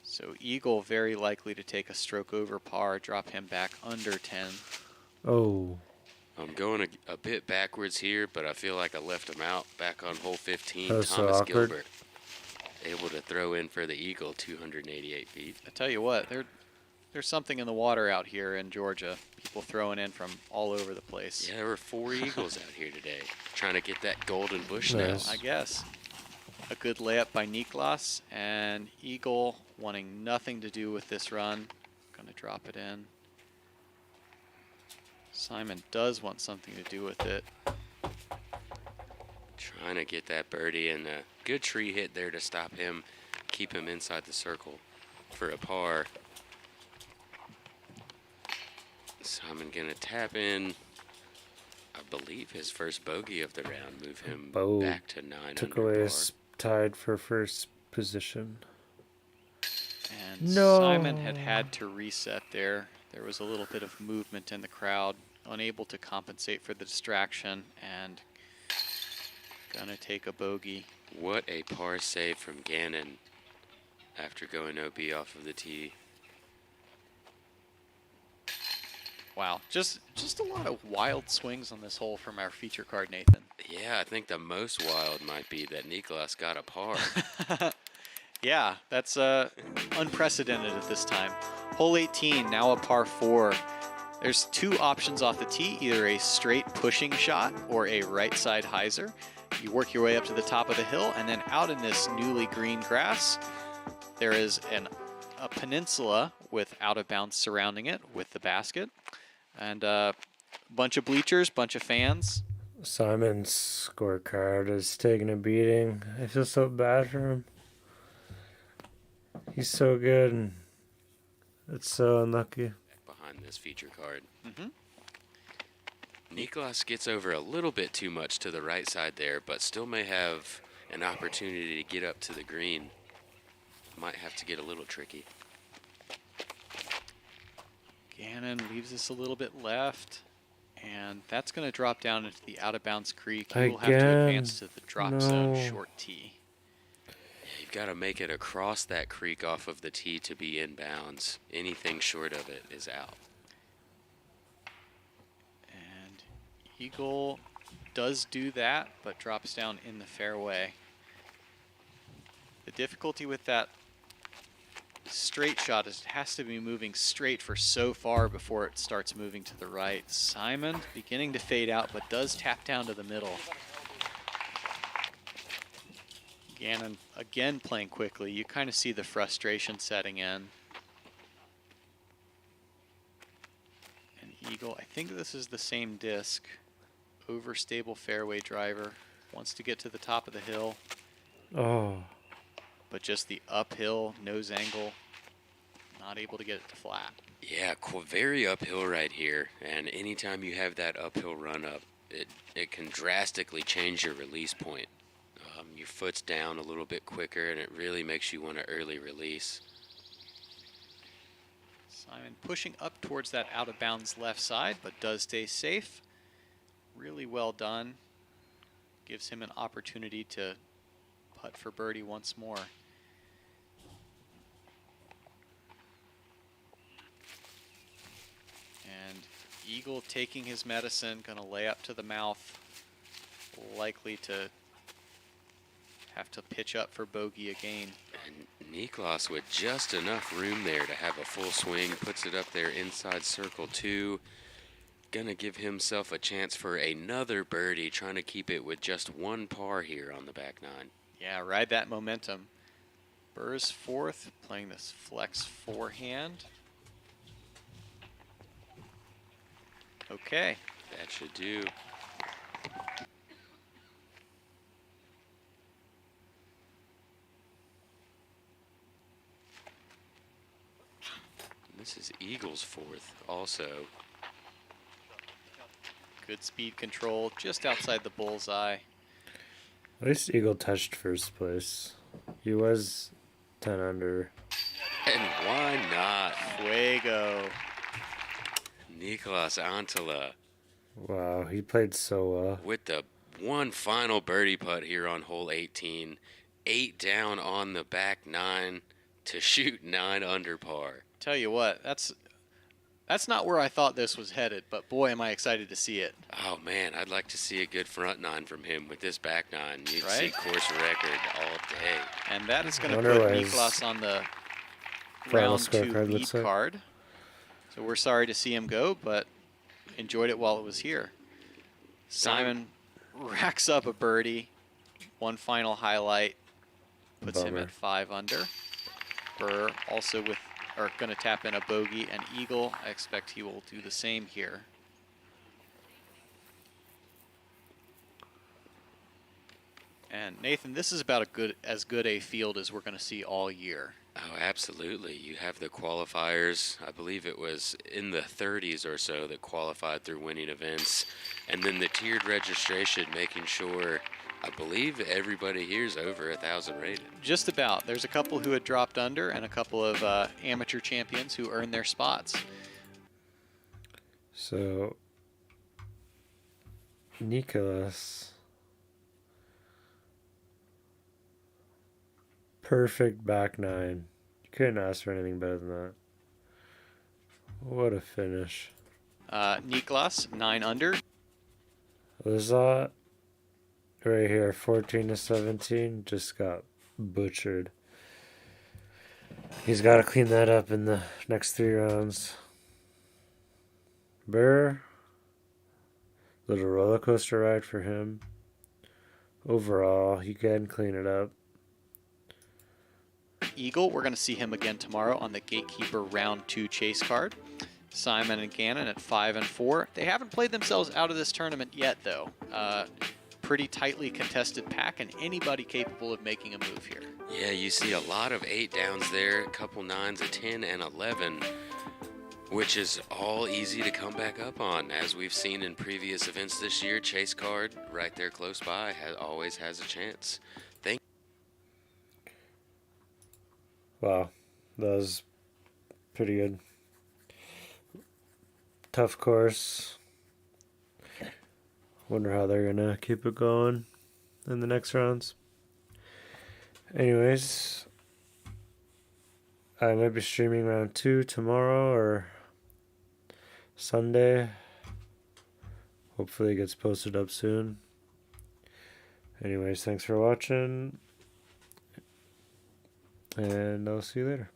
So Eagle very likely to take a stroke over par, drop him back under 10. Oh. I'm going a bit backwards here, but I feel like I left him out back on hole 15. That was so Thomas awkward. Gilbert able to throw in for the Eagle, 288 feet. I tell you what, there's something in the water out here in Georgia. People throwing in from all over the place. Yeah, there were 4 Eagles out here today trying to get that golden bush Nice. now. I guess. A good layup by Niklas, and Eagle wanting nothing to do with this run. Going to drop it in. Simon does want something to do with it. Trying to get that birdie, and a good tree hit there to stop him, keep him inside the circle for a par. Simon gonna tap in, I believe, his first bogey of the round, move him back to 9 Took under away par. his tied for first position. And No. Simon had to reset there. There was a little bit of movement in the crowd, unable to compensate for the distraction, and gonna take a bogey. What a par save from Gannon after going OB off of the tee. Wow, just a lot of wild swings on this hole from our feature card, Nathan. Yeah, I think the most wild might be that Niklas got a par. Yeah, that's unprecedented at this time. Hole 18, now a par 4. There's 2 options off the tee, either a straight pushing shot or a right side hyzer. You work your way up to the top of the hill, and then out in this newly green grass, there is a peninsula with out of bounds surrounding it with the basket. And a bunch of bleachers, bunch of fans. Simon's scorecard is taking a beating. I feel so bad for him. He's so good, and it's so unlucky. Behind this feature card. Mm-hmm. Niklas gets over a little bit too much to the right side there, but still may have an opportunity to get up to the green. Might have to get a little tricky. Gannon leaves us a little bit left, and that's going to drop down into the out-of-bounds creek. He will have to Again? advance to the drop zone No. short tee. You've got to make it across that creek off of the tee to be inbounds. Anything short of it is out. And Eagle does do that, but drops down in the fairway. The difficulty with that straight shot is it has to be moving straight for so far before it starts moving to the right. Simon beginning to fade out, but does tap down to the middle. Gannon again playing quickly. You kind of see the frustration setting in. And Eagle, I think this is the same disc. Overstable fairway driver. Wants to get to the top of the hill. Oh. But just the uphill nose angle, not able to get it to flat. Yeah, very uphill right here. And anytime you have that uphill run up, it can drastically change your release point. Your foot's down a little bit quicker, and it really makes you want to early release. Simon pushing up towards that out of bounds left side, but does stay safe. Really well done. Gives him an opportunity to putt for birdie once more. And Eagle taking his medicine, gonna lay up to the mouth, likely to have to pitch up for bogey again. And Niklas with just enough room there to have a full swing, puts it up there inside circle 2. Gonna give himself a chance for another birdie, trying to keep it with just one par here on the back nine. Yeah, ride that momentum. Burr's fourth, playing this flex forehand. Okay. That should do. This is Eagle's fourth also. Good speed control, just outside the bullseye. At least Eagle touched first place. He was 10 under. And why not? Fuego. Niklas Antila Wow, he played so well. with the one final birdie putt here on hole 18. 8 down on the back nine to shoot 9 under par. Tell you what, that's not where I thought this was headed, but boy, am I excited to see it. Oh man, I'd like to see a good front nine from him with this back nine. You'd see Right? course record all day. And that is going to Wonder put what his Niklas on the final round 2 scorecard lead looks like. card. So we're sorry to see him go, but enjoyed it while it was here. Simon racks up a birdie. One final highlight puts him Bummer. at 5 under. Burr also going to tap in a bogey, and Eagle, I expect he will do the same here. And Nathan, this is about as good a field as we're going to see all year. Oh, absolutely. You have the qualifiers. I believe it was in the 30s or so that qualified through winning events. And then the tiered registration, making sure, I believe everybody here is over 1,000 rated. Just about. There's a couple who had dropped under and a couple of amateur champions who earned their spots. So, Nicholas. Perfect back nine. You couldn't ask for anything better than that. What a finish. Niklas, 9 under. Lazat, right here, 14 to 17, just got butchered. He's got to clean that up in the next 3 rounds. Burr, little roller coaster ride for him. Overall, he can clean it up. Eagle, we're going to see him again tomorrow on the Gatekeeper Round 2 chase card. Simon and Gannon at 5 and 4. They haven't played themselves out of this tournament yet, though. pretty tightly contested pack and anybody capable of making a move here. Yeah, you see a lot of 8 downs there, a couple 9s, a 10, and 11, which is all easy to come back up on. As we've seen in previous events this year, chase card right there close by always has a chance. Wow, that was pretty good. Tough course. Wonder how they're gonna keep it going in the next rounds. Anyways, I might be streaming round 2 tomorrow or Sunday. Hopefully it gets posted up soon. Anyways, thanks for watching, and I'll see you later.